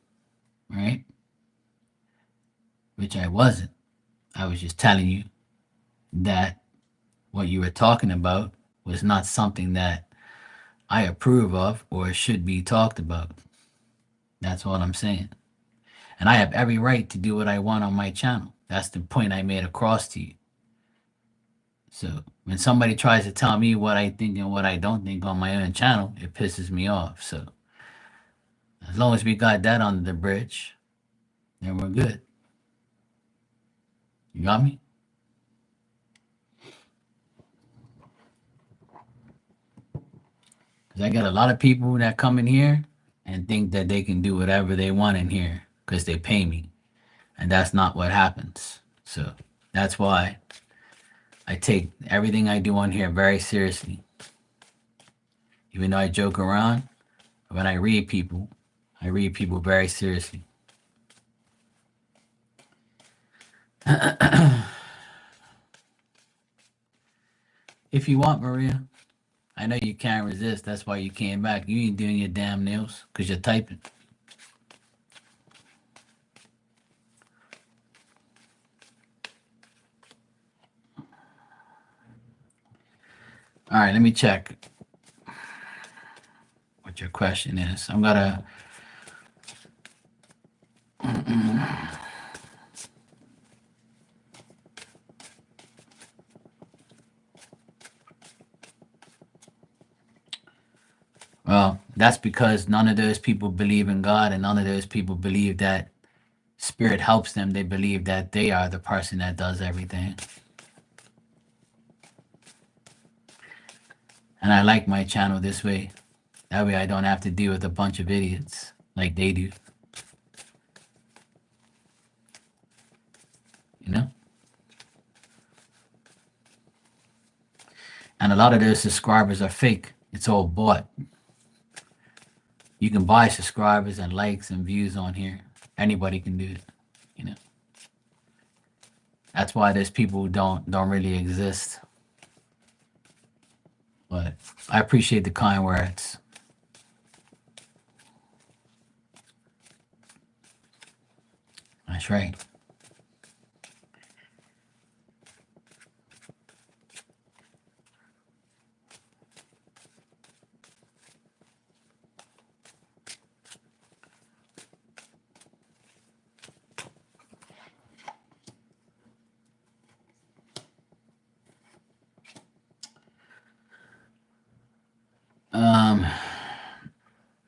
right? Which I wasn't. I was just telling you that what you were talking about was not something that I approve of or should be talked about. That's all I'm saying. And I have every right to do what I want on my channel. That's the point I made across to you. So when somebody tries to tell me what I think and what I don't think on my own channel, it pisses me off. So as long as we got that under the bridge, then we're good. You got me? Because I got a lot of people that come in here and think that they can do whatever they want in here because they pay me. And that's not what happens. So that's why I take everything I do on here very seriously. Even though I joke around, when I read people very seriously. If you want, Maria, I know you can't resist. That's why you came back. You ain't doing your damn nails because you're typing. All right, let me check what your question is. I'm gonna. Well, that's because none of those people believe in God, and none of those people believe that spirit helps them. They believe that they are the person that does everything. And I like my channel this way. That way I don't have to deal with a bunch of idiots like they do. You know? And a lot of those subscribers are fake. It's all bought. You can buy subscribers and likes and views on here. Anybody can do it, you know. That's why there's people who don't really exist. But I appreciate the kind words. That's right. Um,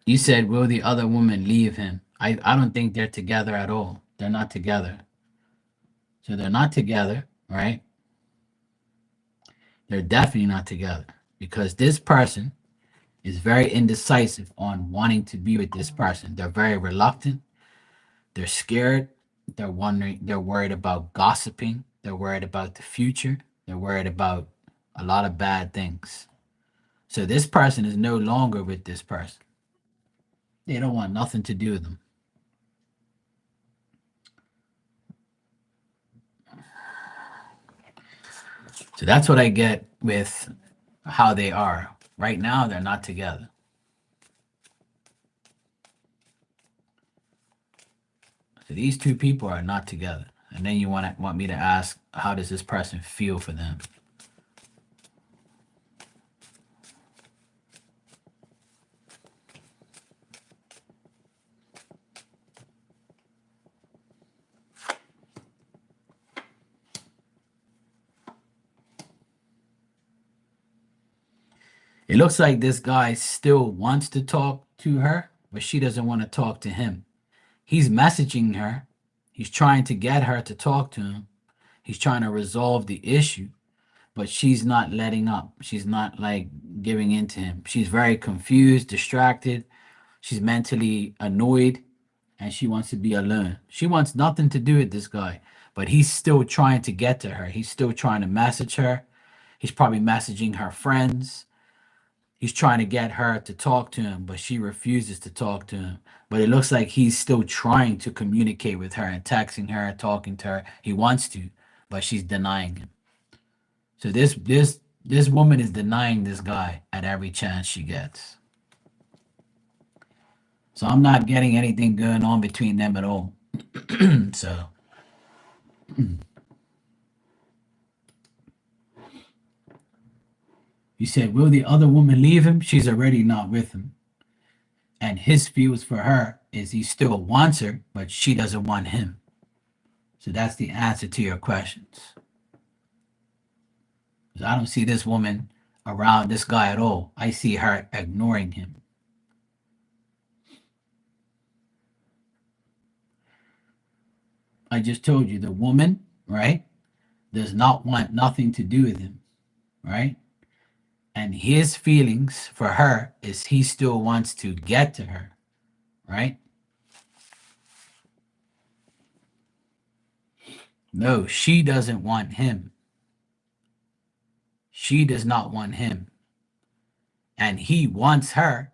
you said, will the other woman leave him? I don't think they're together at all. They're not together. So they're not together, right? They're definitely not together because this person is very indecisive on wanting to be with this person. They're very reluctant. They're scared. They're wondering. They're worried about gossiping. They're worried about the future. They're worried about a lot of bad things. So this person is no longer with this person. They don't want nothing to do with them. So that's what I get with how they are. Right now, they're not together. So these two people are not together. And then you want me to ask, how does this person feel for them? It looks like this guy still wants to talk to her, but she doesn't want to talk to him. He's messaging her. He's trying to get her to talk to him. He's trying to resolve the issue, but she's not letting up. She's not like giving in to him. She's very confused, distracted. She's mentally annoyed, and she wants to be alone. She wants nothing to do with this guy, but he's still trying to get to her. He's still trying to message her. He's probably messaging her friends. He's trying to get her to talk to him, but she refuses to talk to him. But it looks like he's still trying to communicate with her and texting her, talking to her. He wants to, but she's denying him. So this woman is denying this guy at every chance she gets. So I'm not getting anything going on between them at all. So you said, will the other woman leave him? She's already not with him. And his feels for her is he still wants her, but she doesn't want him. So that's the answer to your questions. 'Cause I don't see this woman around this guy at all. I see her ignoring him. I just told you the woman, right, does not want nothing to do with him, right? And his feelings for her is he still wants to get to her, right? No, she doesn't want him. She does not want him. And he wants her,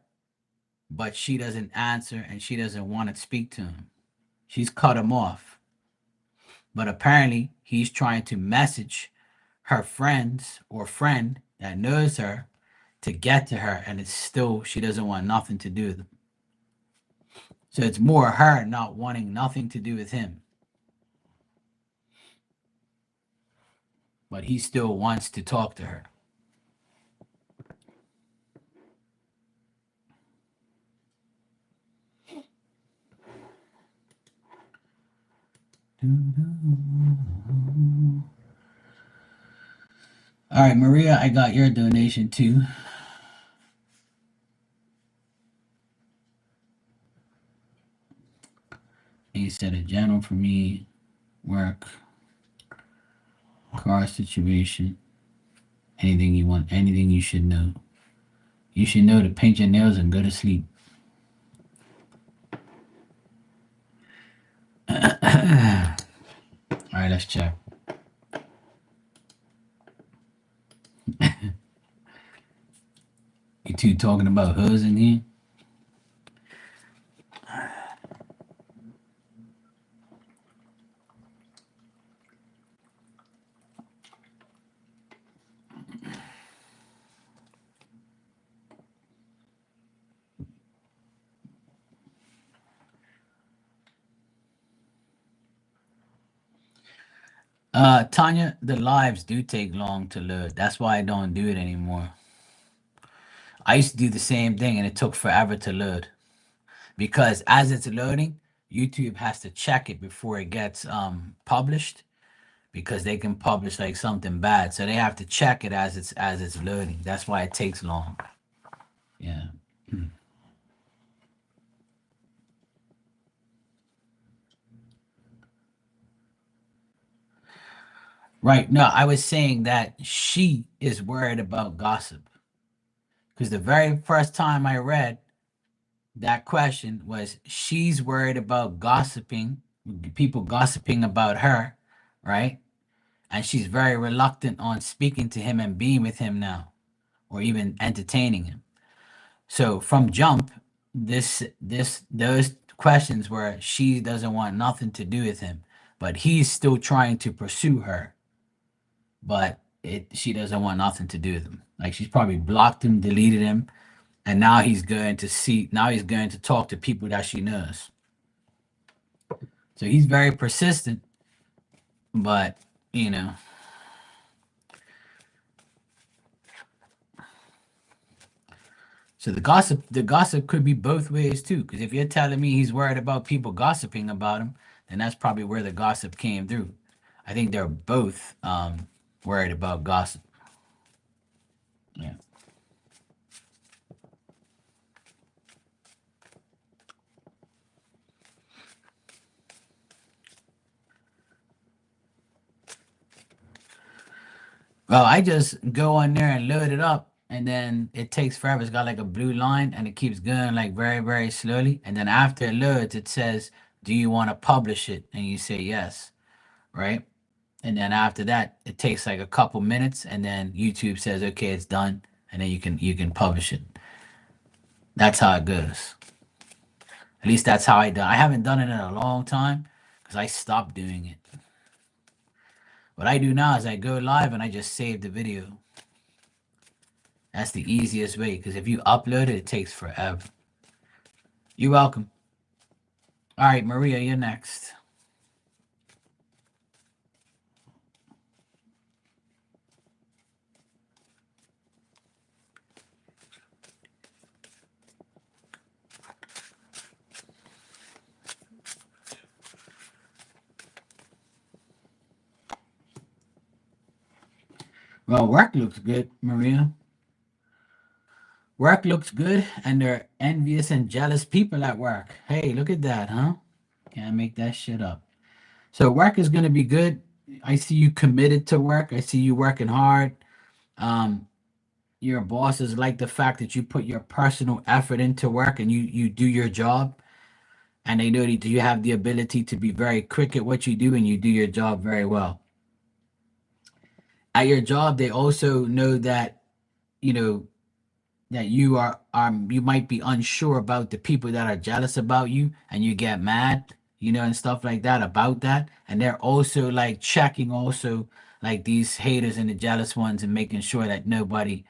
but she doesn't answer and she doesn't want to speak to him. She's cut him off. But apparently, he's trying to message her friends or friend that knows her, to get to her, and it's still she doesn't want nothing to do with him. So it's more her not wanting nothing to do with him, but he still wants to talk to her. All right, Maria, I got your donation too. He said a general for me, work, car situation, anything you want, anything you should know. You should know to paint your nails and go to sleep. All right, let's check. You two talking about hers in here? Tanya, the lives do take long to load. That's why I don't do it anymore. I used to do the same thing and it took forever to load because as it's loading, YouTube has to check it before it gets published because they can publish like something bad. So they have to check it as it's loading. That's why it takes long. Yeah. Right. No, I was saying that she is worried about gossip. Because the very first time I read that question was she's worried about gossiping, people gossiping about her, right? And she's very reluctant on speaking to him and being with him now, or even entertaining him. So from jump, those questions where she doesn't want nothing to do with him, but he's still trying to pursue her, but she doesn't want nothing to do with him. Like she's probably blocked him, deleted him, and now he's going to talk to people that she knows. So he's very persistent, but you know. So the gossip could be both ways too. Because if you're telling me he's worried about people gossiping about him, then that's probably where the gossip came through. I think they're both worried about gossip. Yeah. Well, I just go on there and load it up, and then it takes forever. It's got like a blue line, and it keeps going like very, very slowly. And then after it loads, it says, "Do you want to publish it?" And you say yes, right? And then after that, it takes like a couple minutes, and then YouTube says, "Okay, it's done," and then you can publish it. That's how it goes. At least that's how I done. I haven't done it in a long time because I stopped doing it. What I do now is I go live and I just save the video. That's the easiest way because if you upload it, it takes forever. You're welcome. All right, Maria, you're next. Well, work looks good, Maria. Work looks good, and there are envious and jealous people at work. Hey, look at that, huh? Can't make that shit up. So work is going to be good. I see you committed to work. I see you working hard. Um, your bosses like the fact that you put your personal effort into work and you do your job, and they know that you have the ability to be very quick at what you do and you do your job very well. At your job, they also know that you know that you might be unsure about the people that are jealous about you and you get mad, and stuff like that about that, and they're also like checking also like these haters and the jealous ones and making sure that nobody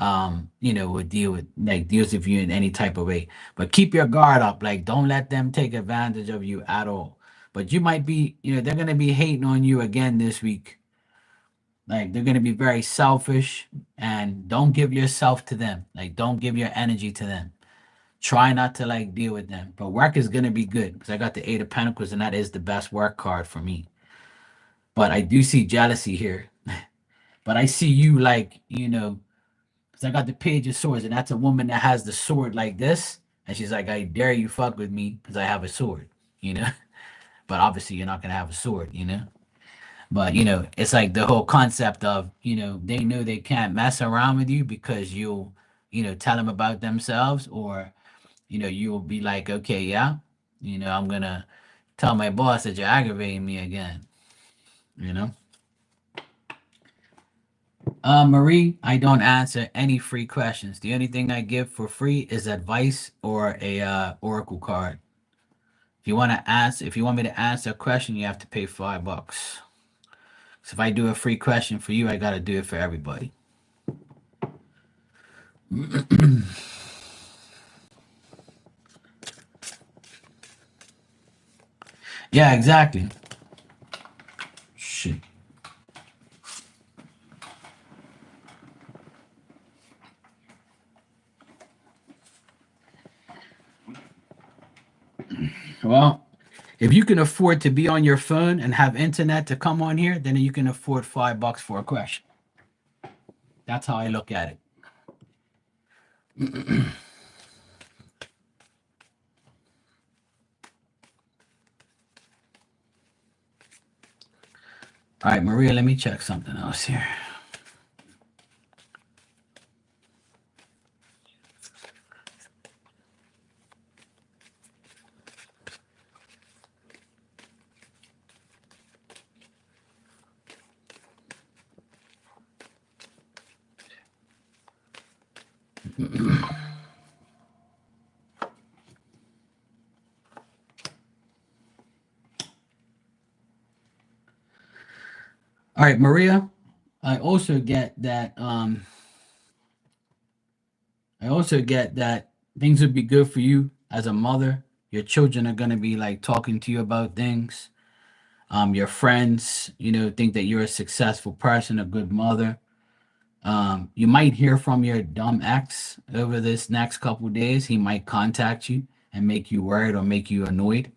would deals with you in any type of way. But keep your guard up. Like, don't let them take advantage of you at all. But you might be, they're gonna be hating on you again this week. Like, they're gonna be very selfish, and don't give yourself to them. Like, don't give your energy to them. Try not to like deal with them. But work is gonna be good because I got the Eight of Pentacles, and that is the best work card for me. But I do see jealousy here. But I see you like, because I got the Page of Swords, and that's a woman that has the sword like this, and she's like, "I dare you fuck with me because I have a sword," you know. But obviously, you're not gonna have a sword. But it's like the whole concept of they know they can't mess around with you because you'll tell them about themselves, or you'll be like, "Okay, yeah, I'm gonna tell my boss that you're aggravating me again." You know. Marie, I don't answer any free questions. The only thing I give for free is advice or a oracle card. If you want me to answer a question, you have to pay $5. So if I do a free question for you, I gotta do it for everybody. Yeah, exactly. Shit. Well, if you can afford to be on your phone and have internet to come on here, then you can afford $5 for a question. That's how I look at it. All right, Maria, let me check something else here. All right, Maria, I also get that things would be good for you as a mother. Your children are going to be like talking to you about things. Your friends, think that you're a successful person, a good mother. You might hear from your dumb ex over this next couple days. He might contact you and make you worried or make you annoyed.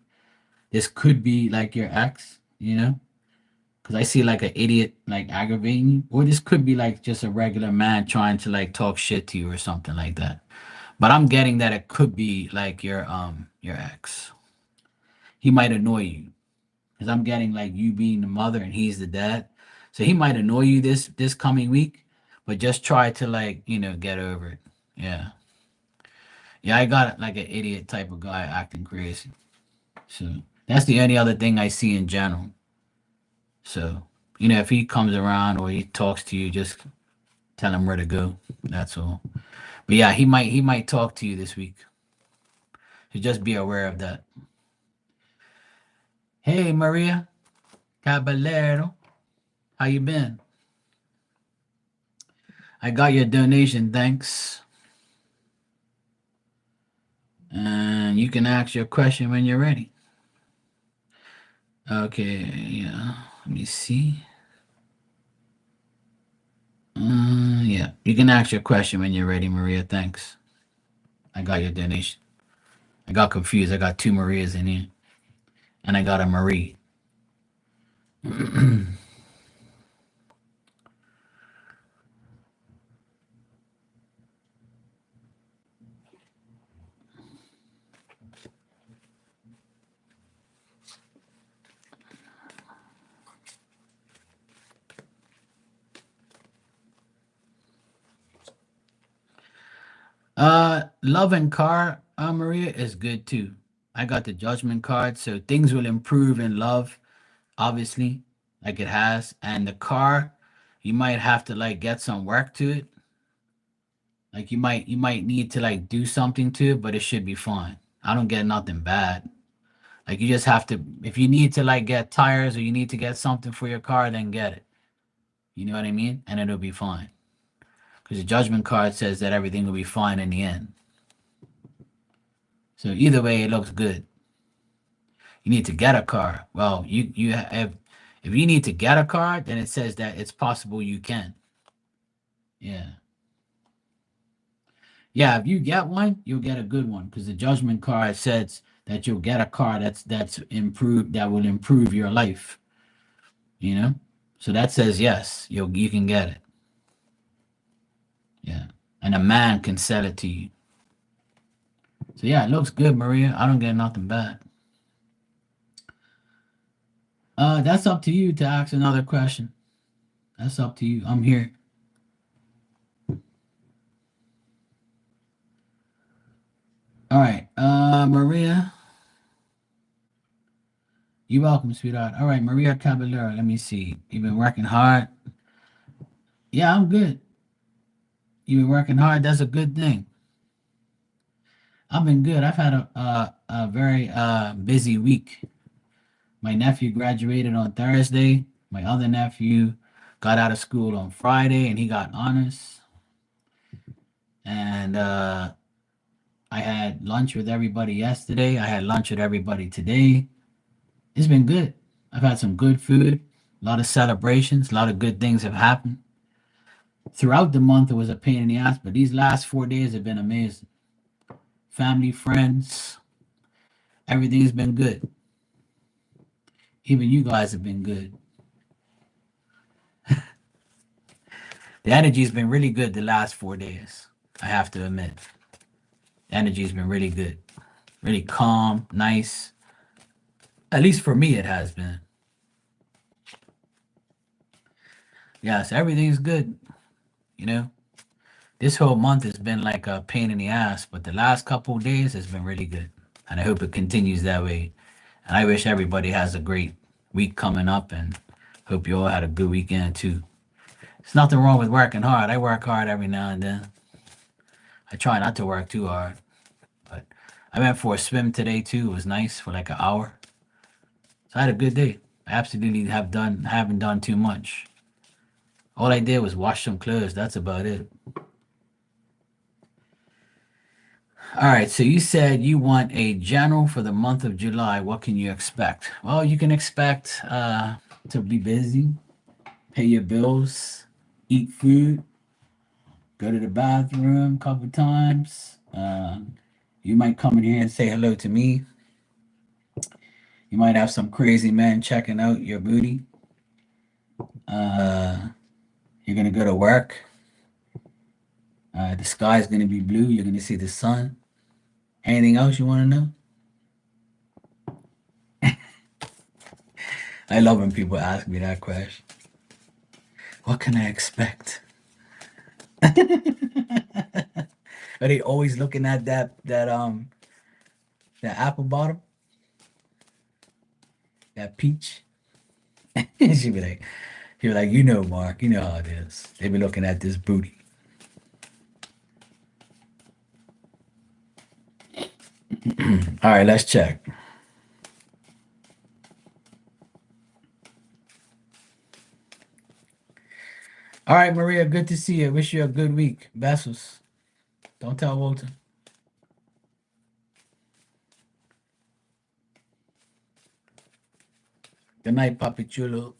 This could be like your ex, because I see like an idiot like aggravating you, or this could be like just a regular man trying to like talk shit to you or something like that. But I'm getting that it could be like your ex. He might annoy you because I'm getting like you being the mother and he's the dad, so he might annoy you this coming week. But just try to like get over it. Yeah, yeah. I got like an idiot type of guy acting crazy. So that's the only other thing I see in general. So if he comes around or he talks to you, just tell him where to go. That's all. But yeah, he might talk to you this week. So just be aware of that. Hey, Maria Caballero, how you been? I got your donation, thanks. And you can ask your question when you're ready. Okay, yeah. Let me see. Yeah, you can ask your question when you're ready, Maria. Thanks. I got your donation. I got confused. I got two Marias in here, and I got a Marie. Love and car, Maria is good too. I got the Judgment card, so things will improve in love, obviously, like it has. And the car, you might have to like get some work to it. Like you might need to like do something to it, but it should be fine. I don't get nothing bad. Like you just have to, if you need to like get tires or you need to get something for your car, then get it. You know what I mean? And it'll be fine. because the Judgment card says that everything will be fine in the end. So either way, it looks good. You need to get a car. Well, if you need to get a car, then it says that it's possible you can. Yeah. Yeah, if you get one, you'll get a good one because the Judgment card says that you'll get a car that's improved that will improve your life. You know, so that says yes, you can get it. Yeah, and a man can sell it to you. So yeah, it looks good, Maria. I don't get nothing bad. That's up to you to ask another question. That's up to you. I'm here. All right, Maria. You're welcome, sweetheart. All right, Maria Caballero. Let me see. You've been working hard. Yeah, I'm good. You've been working hard. That's a good thing. I've been good. I've had a very busy week. My nephew graduated on Thursday. My other nephew got out of school on Friday and he got honors. And I had lunch with everybody yesterday. I had lunch with everybody today. It's been good. I've had some good food, a lot of celebrations, a lot of good things have happened. Throughout the month, it was a pain in the ass, but these last 4 days have been amazing. Family, friends, everything's been good. Even you guys have been good. The energy's been really good the last 4 days. I have to admit, the energy's been really good, really calm, nice. At least for me, it has been. Yes, everything's good. You know, this whole month has been like a pain in the ass, but the last couple of days has been really good, and I hope it continues that way. And I wish everybody has a great week coming up, and hope you all had a good weekend too. There's nothing wrong with working hard. I work hard every now and then. I try not to work too hard. But I went for a swim today too. It was nice for like an hour. So I had a good day. I absolutely haven't done too much. All I did was wash some clothes. That's about it. All right. So you said you want a general for the month of July. What can you expect? Well, you can expect to be busy, pay your bills, eat food, go to the bathroom a couple times. You might come in here and say hello to me. You might have some crazy man checking out your booty. Uh, you're gonna go to work. The sky's gonna be blue. You're gonna see the sun. Anything else you want to know? I love when people ask me that question. What can I expect? Are they always looking at that apple bottom, that peach? She'd be like, you know, Mark, you know how it is. They be looking at this booty. All right, let's check. All right, Maria, good to see you. Wish you a good week. Besos. Don't tell Walter. Good night, Papi Chulo.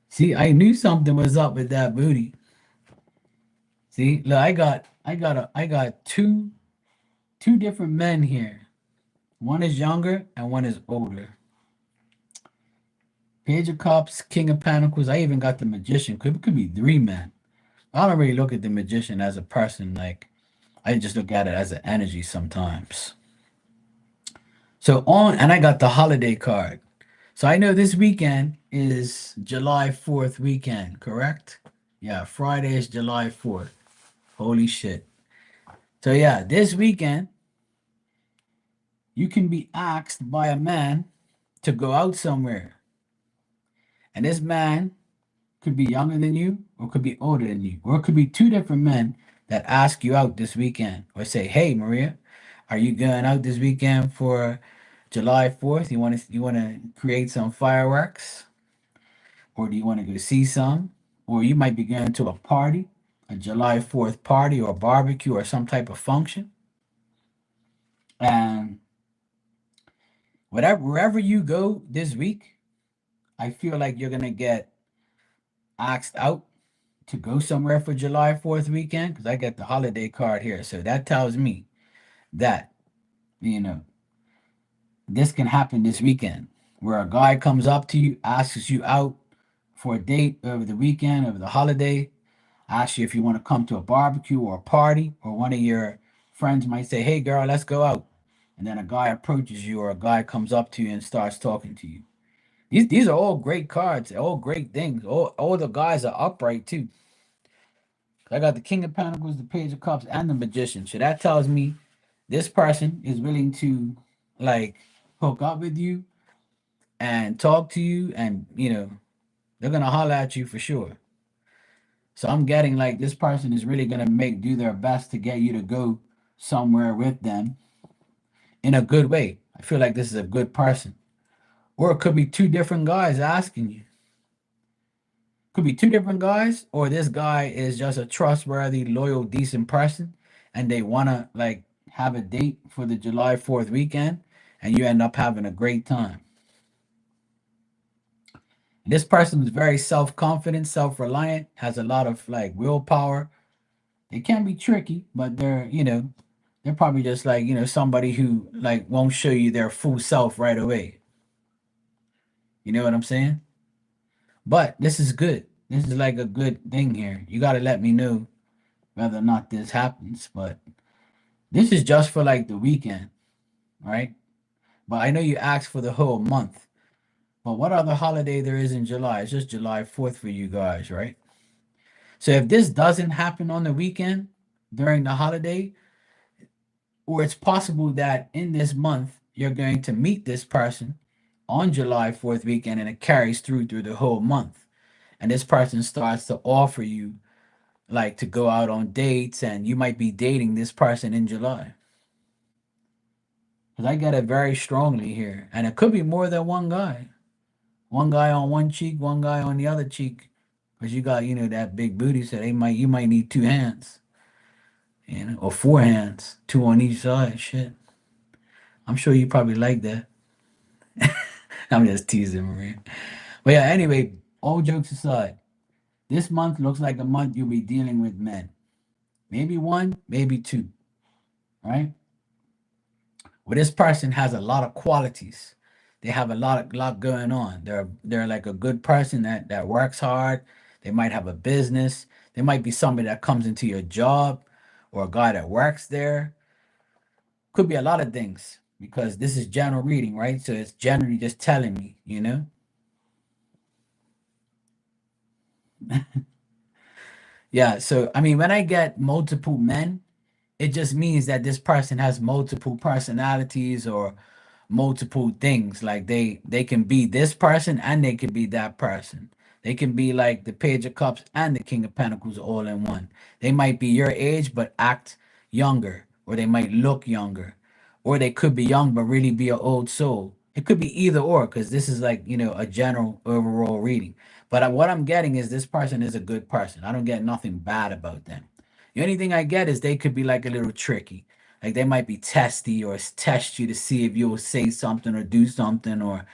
See, I knew something was up with that booty. See, look, I got two different men here. One is younger and one is older. Page of Cups, King of Pentacles. I even got the Magician. Could be three men. I don't really look at the Magician as a person. Like I just look at it as an energy sometimes. So on, and I got the holiday card. So I know this weekend is July 4th weekend, correct? Yeah, Friday is July 4th. Holy shit. So yeah, this weekend you can be asked by a man to go out somewhere. And this man could be younger than you or could be older than you. Or it could be two different men that ask you out this weekend or say, "Hey Maria, are you going out this weekend for July 4th? You want to create some fireworks? Or do you want to go see some? Or you might be going to a party, a July 4th party or a barbecue or some type of function. And wherever you go this week, I feel like you're gonna get asked out to go somewhere for July 4th weekend because I got the holiday card here. So that tells me that, you know, this can happen this weekend where a guy comes up to you, asks you out for a date over the weekend, over the holiday, asks you if you want to come to a barbecue or a party, or one of your friends might say, "Hey, girl, let's go out." And then a guy approaches you or a guy comes up to you and starts talking to you. These are all great cards, all great things. All the guys are upright too. I got the King of Pentacles, the Page of Cups, and the Magician. So that tells me this person is willing to like hook up with you and talk to you, and they're gonna holler at you for sure. So I'm getting like this person is really gonna do their best to get you to go somewhere with them in a good way. I feel like this is a good person. Or it could be two different guys asking you. Could be two different guys, or this guy is just a trustworthy, loyal, decent person, and they wanna like have a date for the July 4th weekend, and you end up having a great time. This person is very self-confident, self-reliant, has a lot of like willpower. They can be tricky, but they're probably just like, somebody who like won't show you their full self right away. You know what I'm saying? But this is good. This is like a good thing here. You got to let me know whether or not this happens, but this is just for like the weekend, right? But I know you asked for the whole month. But what other holiday there is in July? It's just July 4th for you guys, right? So if this doesn't happen on the weekend during the holiday, or it's possible that in this month you're going to meet this person on July 4th weekend and it carries through the whole month. And this person starts to offer you like to go out on dates, and you might be dating this person in July. Because I get it very strongly here. And it could be more than one guy. One guy on one cheek, one guy on the other cheek. Because you got, that big booty, so you might need two hands. Or four hands, two on each side. Shit. I'm sure you probably like that. I'm just teasing, Maria. But yeah, anyway, all jokes aside, this month looks like a month you'll be dealing with men. Maybe one, maybe two, right? Well, this person has a lot of qualities. They have a lot going on. They're like a good person that works hard. They might have a business. They might be somebody that comes into your job or a guy that works there. Could be a lot of things because this is general reading, right? So it's generally just telling me. Yeah, so I mean, when I get multiple men, it just means that this person has multiple personalities or multiple things. Like they can be this person and they can be that person. They can be like the Page of Cups and the King of Pentacles all in one. They might be your age but act younger, or they might look younger, or they could be young but really be an old soul. It could be either or because this is like, a general overall reading. But what I'm getting is this person is a good person. I don't get nothing bad about them. The only thing I get is they could be like a little tricky. Like they might be testy or test you to see if you'll say something or do something, or,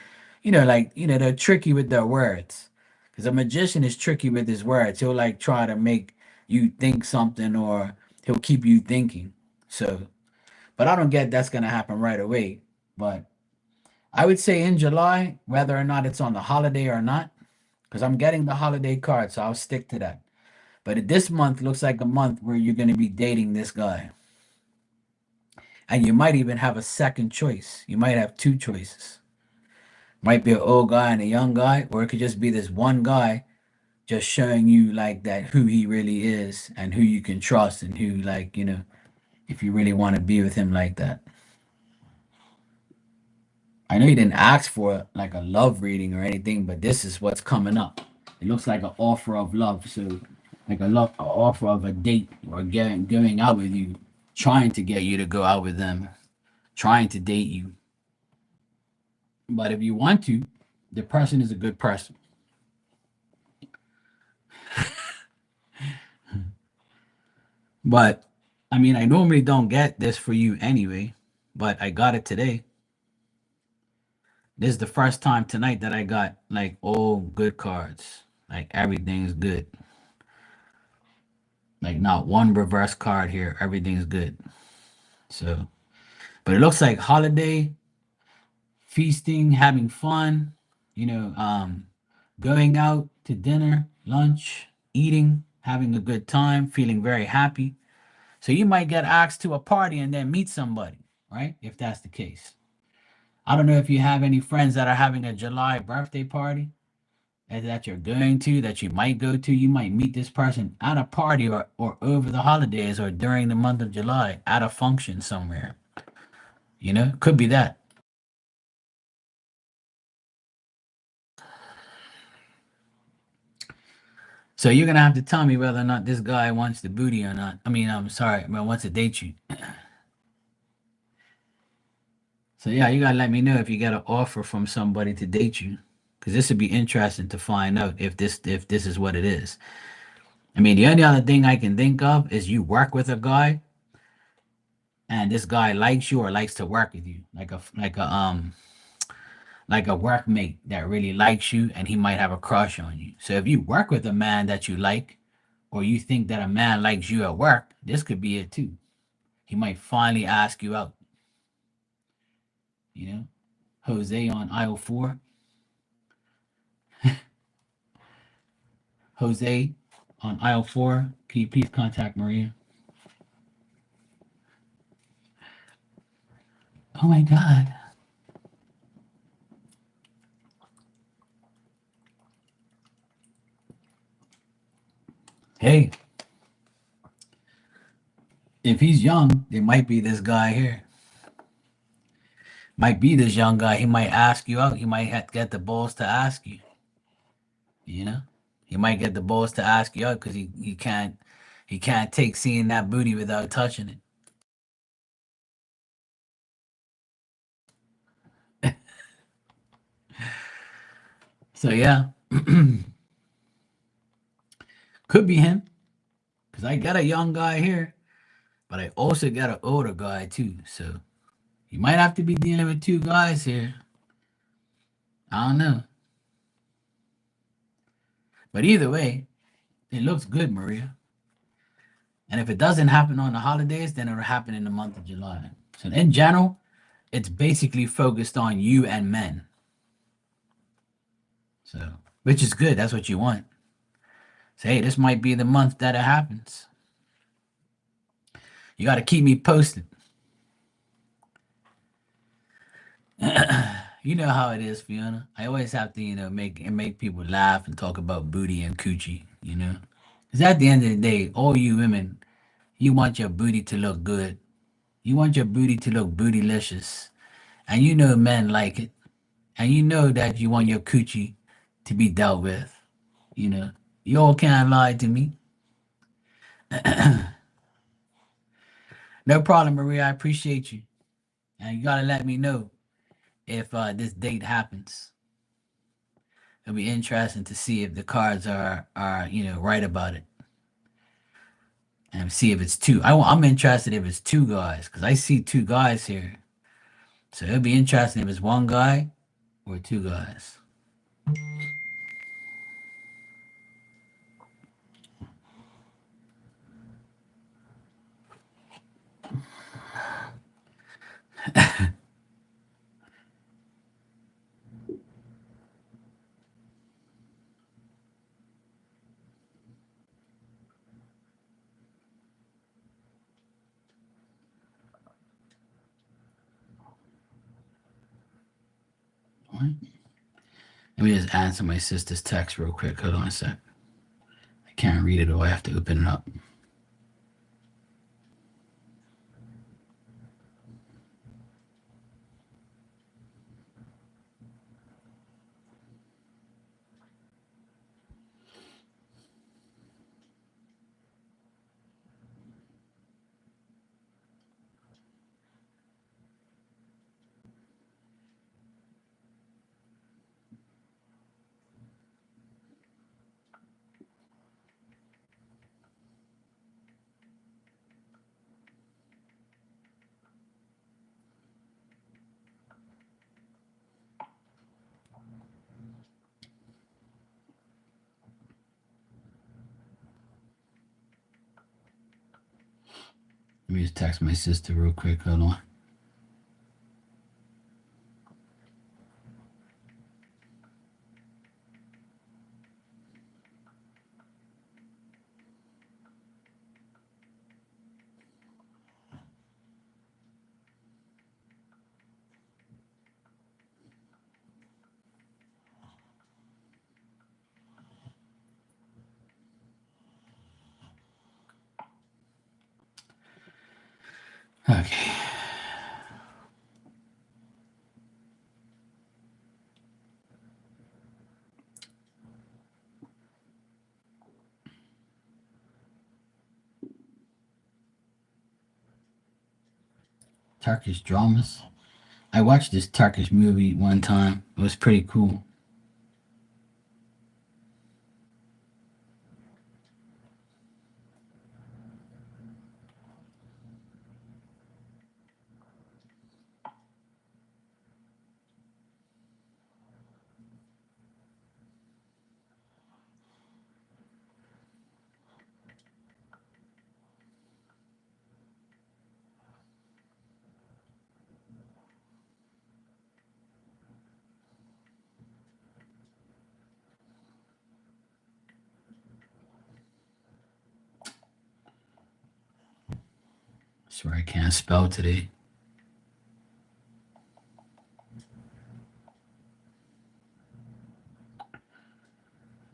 they're tricky with their words. Because a magician is tricky with his words. He'll like try to make you think something, or he'll keep you thinking. So, but I don't get that's going to happen right away. But I would say in July, whether or not it's on the holiday or not, because I'm getting the holiday card, so I'll stick to that. But this month looks like a month where you're going to be dating this guy. And you might even have a second choice. You might have two choices. Might be an old guy and a young guy, or it could just be this one guy just showing you like that who he really is and who you can trust, and who like, if you really want to be with him like that. I know you didn't ask for like a love reading or anything, but this is what's coming up. It looks like an offer of love. So, like an offer of a date or going out with you, trying to get you to go out with them, trying to date you. But if you want to, the person is a good person. But I mean, I normally don't get this for you anyway, but I got it today. This is the first time tonight that I got like all good cards. Like everything's good. Like not one reverse card here. Everything's good. So, but it looks like holiday, feasting, having fun, you know, going out to dinner, lunch, eating, having a good time, feeling very happy. So you might get asked to a party and then meet somebody, right? If that's the case. I don't know if you have any friends that are having a July birthday party that you're going to, that you might go to. You might meet this person at a party or over the holidays or during the month of July at a function somewhere. You know, could be that. So you're gonna have to tell me whether or not this guy wants the booty or not. I mean, I'm sorry, but wants to date you. So yeah, you gotta let me know if you get an offer from somebody to date you, because this would be interesting to find out if this is what it is. I mean, the only other thing I can think of is you work with a guy, and this guy likes you or likes to work with you, like a workmate that really likes you, and he might have a crush on you. So if you work with a man that you like, or you think that a man likes you at work, this could be it too. He might finally ask you out. You know, Jose on aisle 4. Jose on aisle 4. Can you please contact Maria? Oh my God. Hey, if he's young, it might be this guy here. Might be this young guy. He might ask you out. He might have to get the balls to ask you. You know, he might get the balls to ask you out because he can't take seeing that booty without touching it. So yeah, could be him because I got a young guy here, but I also got an older guy too. So you might have to be dealing with two guys here. I don't know, but either way, it looks good, Maria. And if it doesn't happen on the holidays, then it'll happen in the month of July. So in general, it's basically focused on you and men. So, which is good. That's what you want. Say, hey, this might be the month that it happens. You got to keep me posted. You know how it is, Fiona. I always have to, make people laugh and talk about booty and coochie. Because at the end of the day, all you women, you want your booty to look good. You want your booty to look bootylicious, and you know men like it, and you know that you want your coochie to be dealt with. You know, you all can't lie to me. No problem, Maria. I appreciate you, and you gotta let me know if this date happens. It'll be interesting to see if the cards are right about it, and see if it's two. I'm interested if it's two guys because I see two guys here, so it'll be interesting if it's one guy or two guys. All right. Let me just answer my sister's text real quick. Hold on a sec. I can't read it or I have to open it up. Let me just text my sister real quick. Hold on. Okay. Turkish dramas. I watched this Turkish movie one time. It was pretty cool. I swear I can't spell today.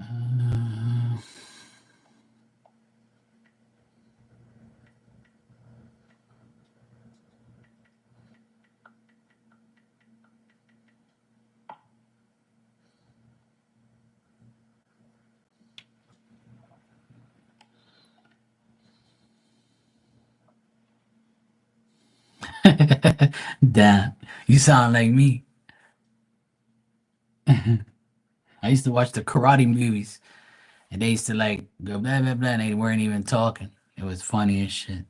Uh, Damn, you sound like me. I used to watch the karate movies, and they used to like go blah blah blah, and they weren't even talking. It was funny as shit.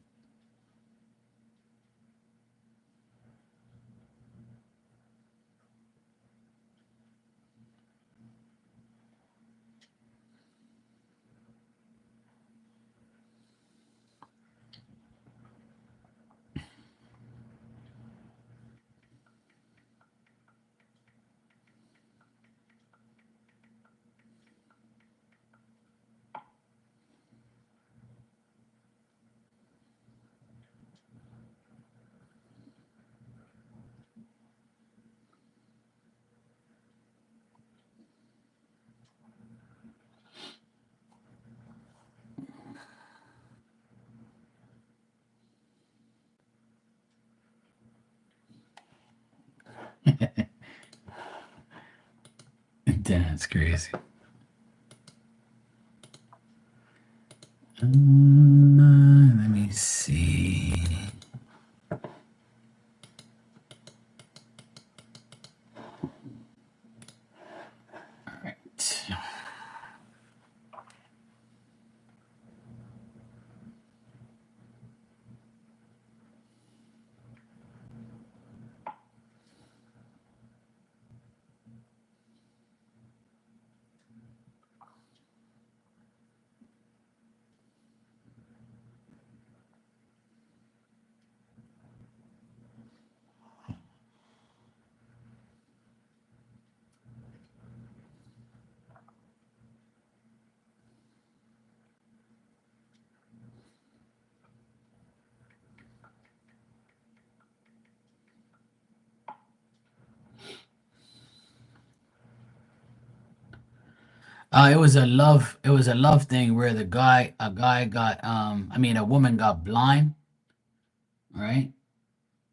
That's crazy. Let me see. All right. It was a love thing where a guy got, I mean, a woman got blind, right?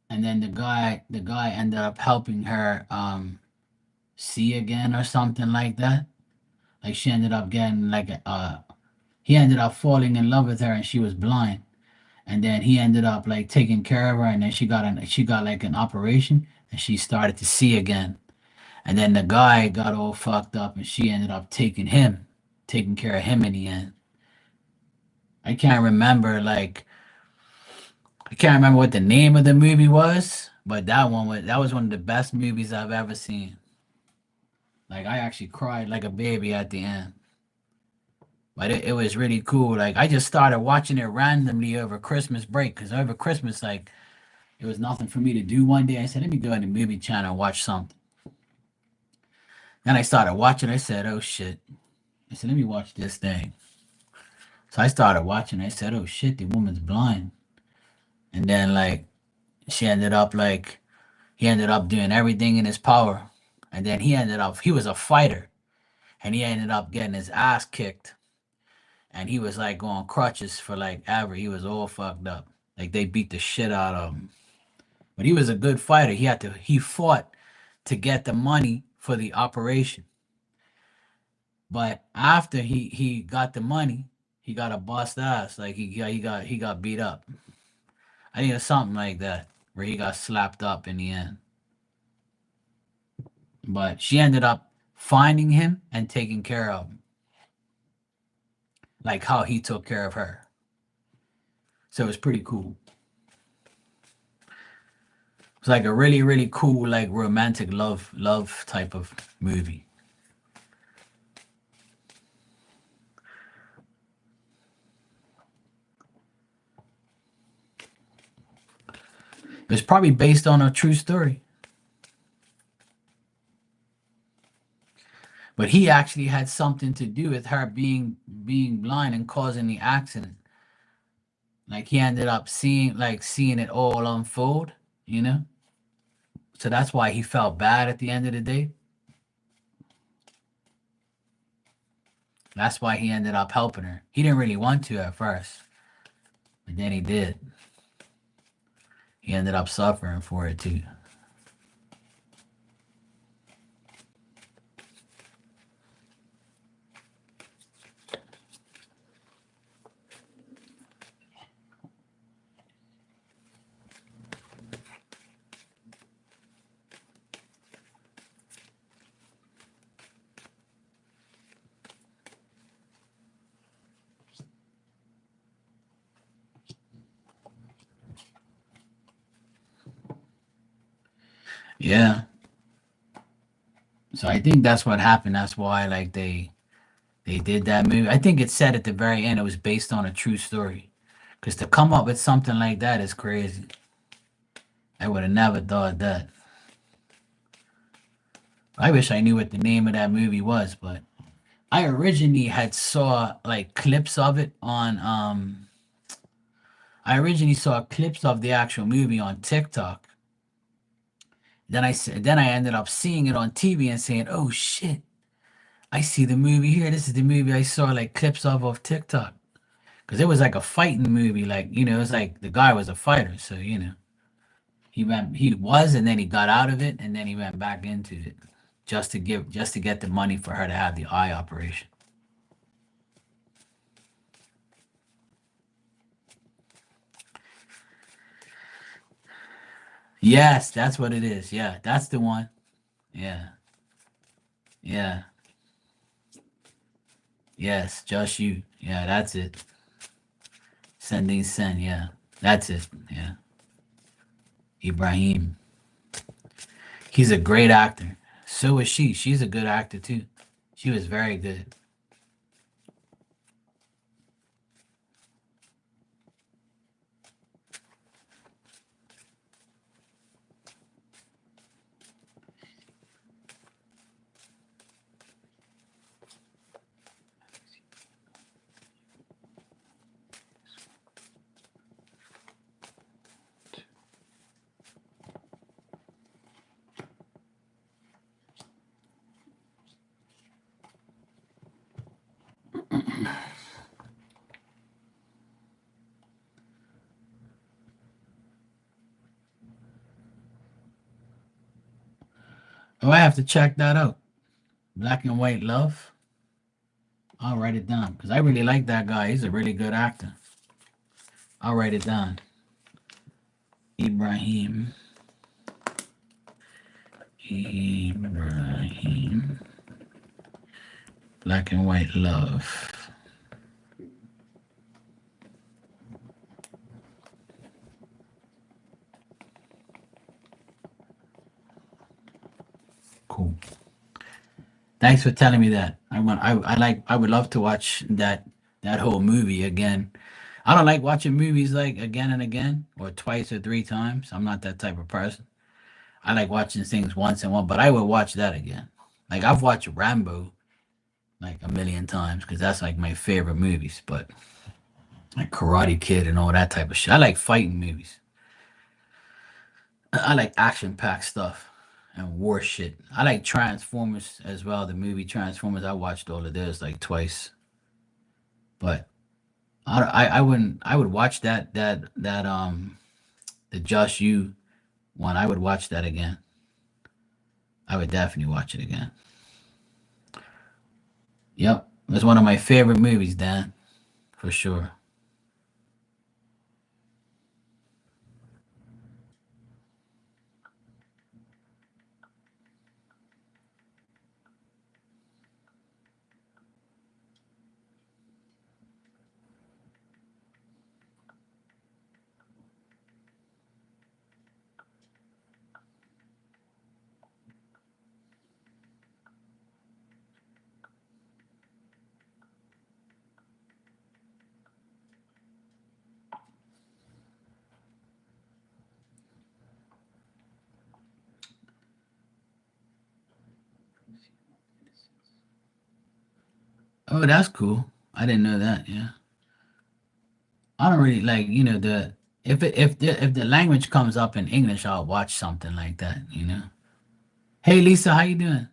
And then the guy ended up helping her, see again or something like that. Like she ended up getting like he ended up falling in love with her, and she was blind. And then he ended up like taking care of her, and then she got like an operation, and she started to see again. And then the guy got all fucked up, and she ended up taking care of him in the end. I can't remember I can't remember what the name of the movie was, but that was one of the best movies I've ever seen. Like I actually cried like a baby at the end. But it was really cool. Like I just started watching it randomly over Christmas break because over Christmas, like it was nothing for me to do one day. I said, let me go on the movie channel and watch something. Then I started watching. I said, oh shit. I said, let me watch this thing. So I started watching. I said, oh shit, the woman's blind. And then like she ended up like he ended up doing everything in his power. And then he was a fighter and he ended up getting his ass kicked. And he was like on crutches for like ever. He was all fucked up. Like they beat the shit out of him. But he was a good fighter. He fought to get the money for the operation. But after he got the money, he got a bust ass. Like he got beat up. I think it's something like that where he got slapped up in the end. But she ended up finding him and taking care of him, like how he took care of her. So it was pretty cool. It's like a really cool like romantic love type of movie. It's probably based on a true story. But he actually had something to do with her being blind and causing the accident. Like he ended up seeing it all unfold, you know? So that's why he felt bad at the end of the day. That's why he ended up helping her. He didn't really want to at first, but then he did. He ended up suffering for it too. Yeah. So I think that's what happened. That's why like they did that movie. I think it said at the very end it was based on a true story. Cause to come up with something like that is crazy. I would have never thought that. I wish I knew what the name of that movie was, but I originally had saw like clips of it on I originally saw clips of the actual movie on TikTok. Then I ended up seeing it on TV and saying, "Oh shit, I see the movie here. This is the movie I saw like clips of TikTok." Because it was like a fighting movie, like it was like the guy was a fighter, so he was, and then he got out of it, and then he went back into it just to get the money for her to have the eye operation. Yes, that's what it is. Yeah, that's the one. Yeah, yeah, yes, just you. Yeah, that's it. Sending send. Yeah, that's it. Yeah, Ibrahim. He's a great actor. So is she. She's a good actor too. She was very good. Oh, I have to check that out. Black and White Love. I'll write it down because I really like that guy. He's a really good actor. I'll write it down. Ibrahim. Ibrahim. Black and White Love. Cool. Thanks for telling me that. I would love to watch that whole movie again. I don't like watching movies like again and again or twice or three times. I'm not that type of person. I like watching things once and one, but I would watch that again. Like I've watched Rambo like a million times because that's like my favorite movies. But like Karate Kid and all that type of shit. I like fighting movies. I like action packed stuff and war shit. I like Transformers as well. The movie Transformers. I watched all of those like twice. But I wouldn't. I would watch that the Just You one. I would watch that again. I would definitely watch it again. Yep, it's one of my favorite movies, Dan, for sure. Oh, that's cool. I didn't know that. Yeah, I don't really like the if the language comes up in English, I'll watch something like that. Hey Lisa, how you doing?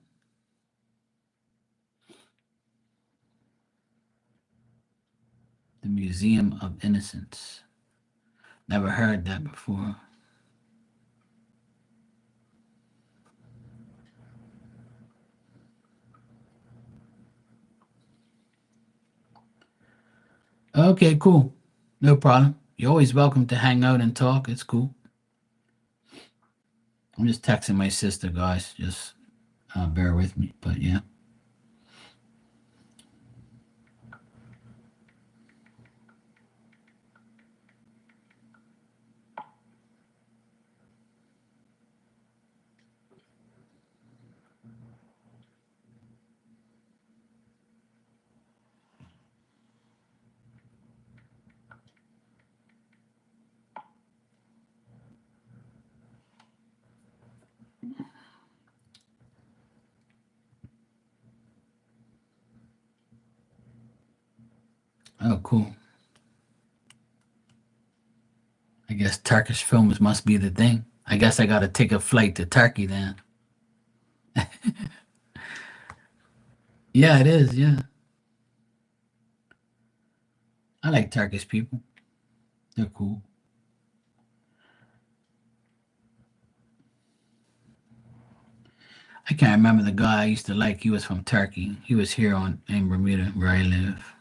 The Museum of Innocence. Never heard that before. Okay, cool. No problem. You're always welcome to hang out and talk. It's cool. I'm just texting my sister, guys. Just bear with me. But yeah. Oh, cool. I guess Turkish films must be the thing. I guess I gotta take a flight to Turkey then. Yeah, it is. Yeah, I like Turkish people. They're cool. I can't remember the guy I used to like. He was from Turkey. He was here in Bermuda where I live.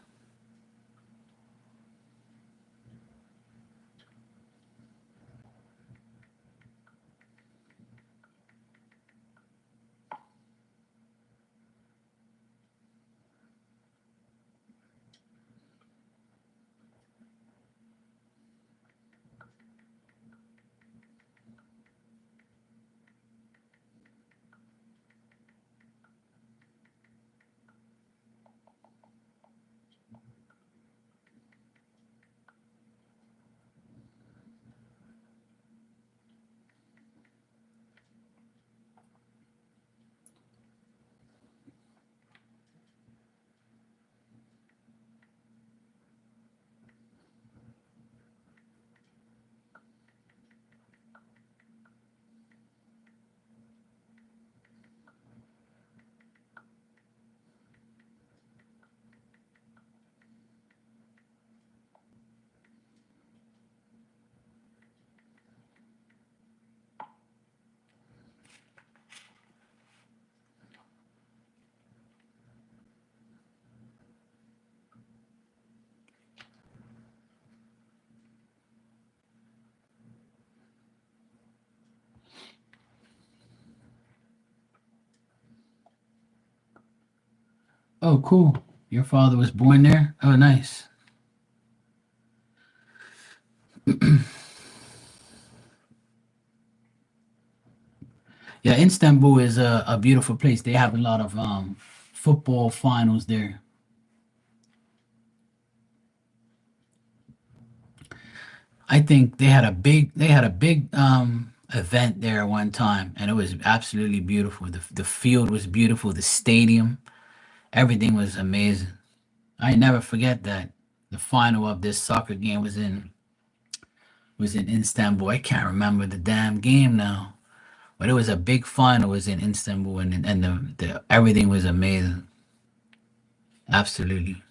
Oh, cool. Your father was born there. Oh, nice. Yeah, Istanbul is a beautiful place. They have a lot of football finals there. I think they had a big event there one time, and it was absolutely beautiful. The field was beautiful, the stadium, everything was amazing. I never forget that the final of this soccer game was in Istanbul. I can't remember the damn game now, but it was a big final. It was in Istanbul, and the everything was amazing. Absolutely,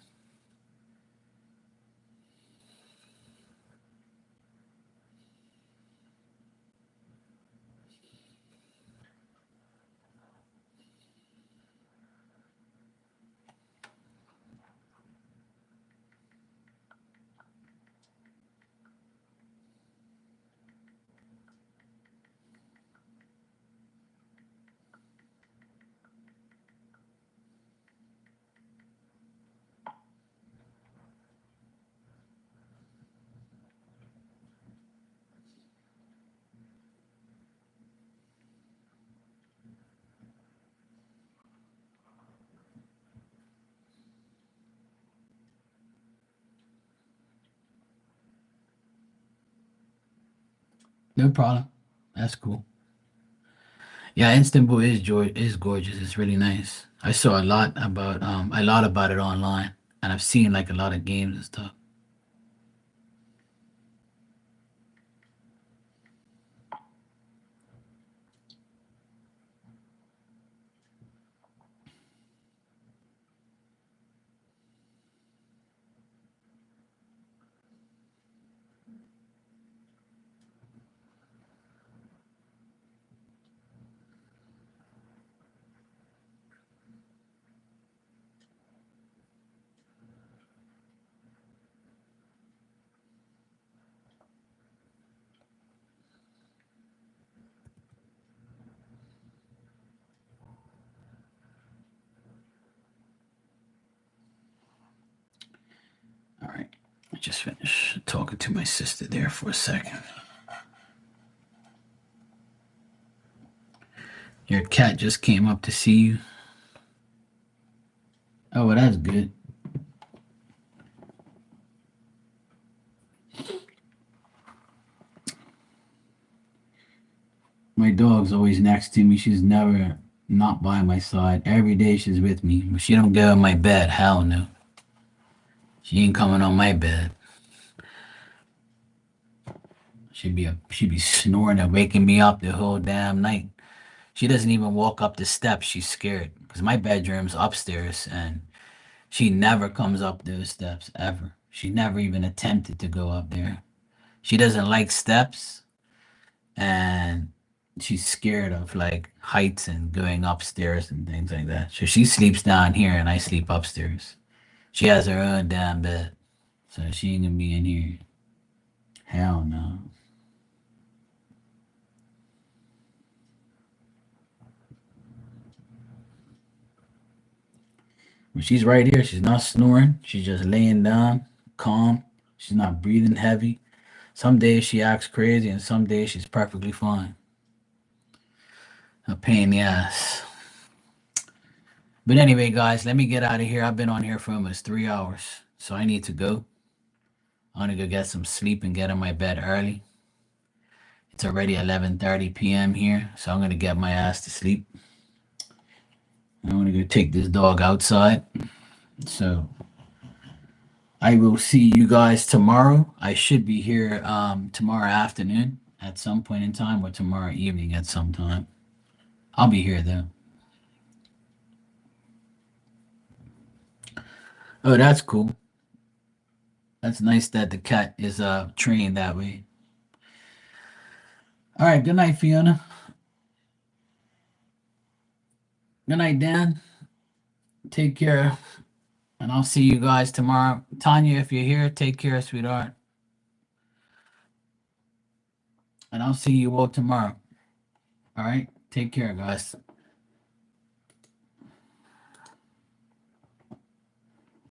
no problem. That's cool. Yeah, Istanbul is gorgeous. It's really nice. I saw a lot about it online, and I've seen like a lot of games and stuff. All right, I just finished talking to my sister there for a second. Your cat just came up to see you. Oh, well, that's good. My dog's always next to me. She's never not by my side. Every day she's with me. But she don't go on my bed. Hell no. She ain't coming on my bed. She'd be snoring and waking me up the whole damn night. She doesn't even walk up the steps. She's scared because my bedroom's upstairs, and she never comes up those steps ever. She never even attempted to go up there. She doesn't like steps, and she's scared of like heights and going upstairs and things like that. So she sleeps down here, and I sleep upstairs. She has her own damn bed, so she ain't gonna be in here. Hell no. But she's right here. She's not snoring. She's just laying down, calm. She's not breathing heavy. Some days she acts crazy, and some days she's perfectly fine. A pain in the ass. But anyway, guys, let me get out of here. I've been on here for almost 3 hours, so I need to go. I want to go get some sleep and get in my bed early. It's already 11:30 p.m. here, so I'm gonna get my ass to sleep. I want to go take this dog outside. So I will see you guys tomorrow. I should be here tomorrow afternoon at some point in time, or tomorrow evening at some time. I'll be here though. Oh, that's cool. That's nice that the cat is trained that way. All right, good night, Fiona. Good night, Dan. Take care, and I'll see you guys tomorrow. Tanya, if you're here, take care, sweetheart, and I'll see you all tomorrow. All right, take care, guys.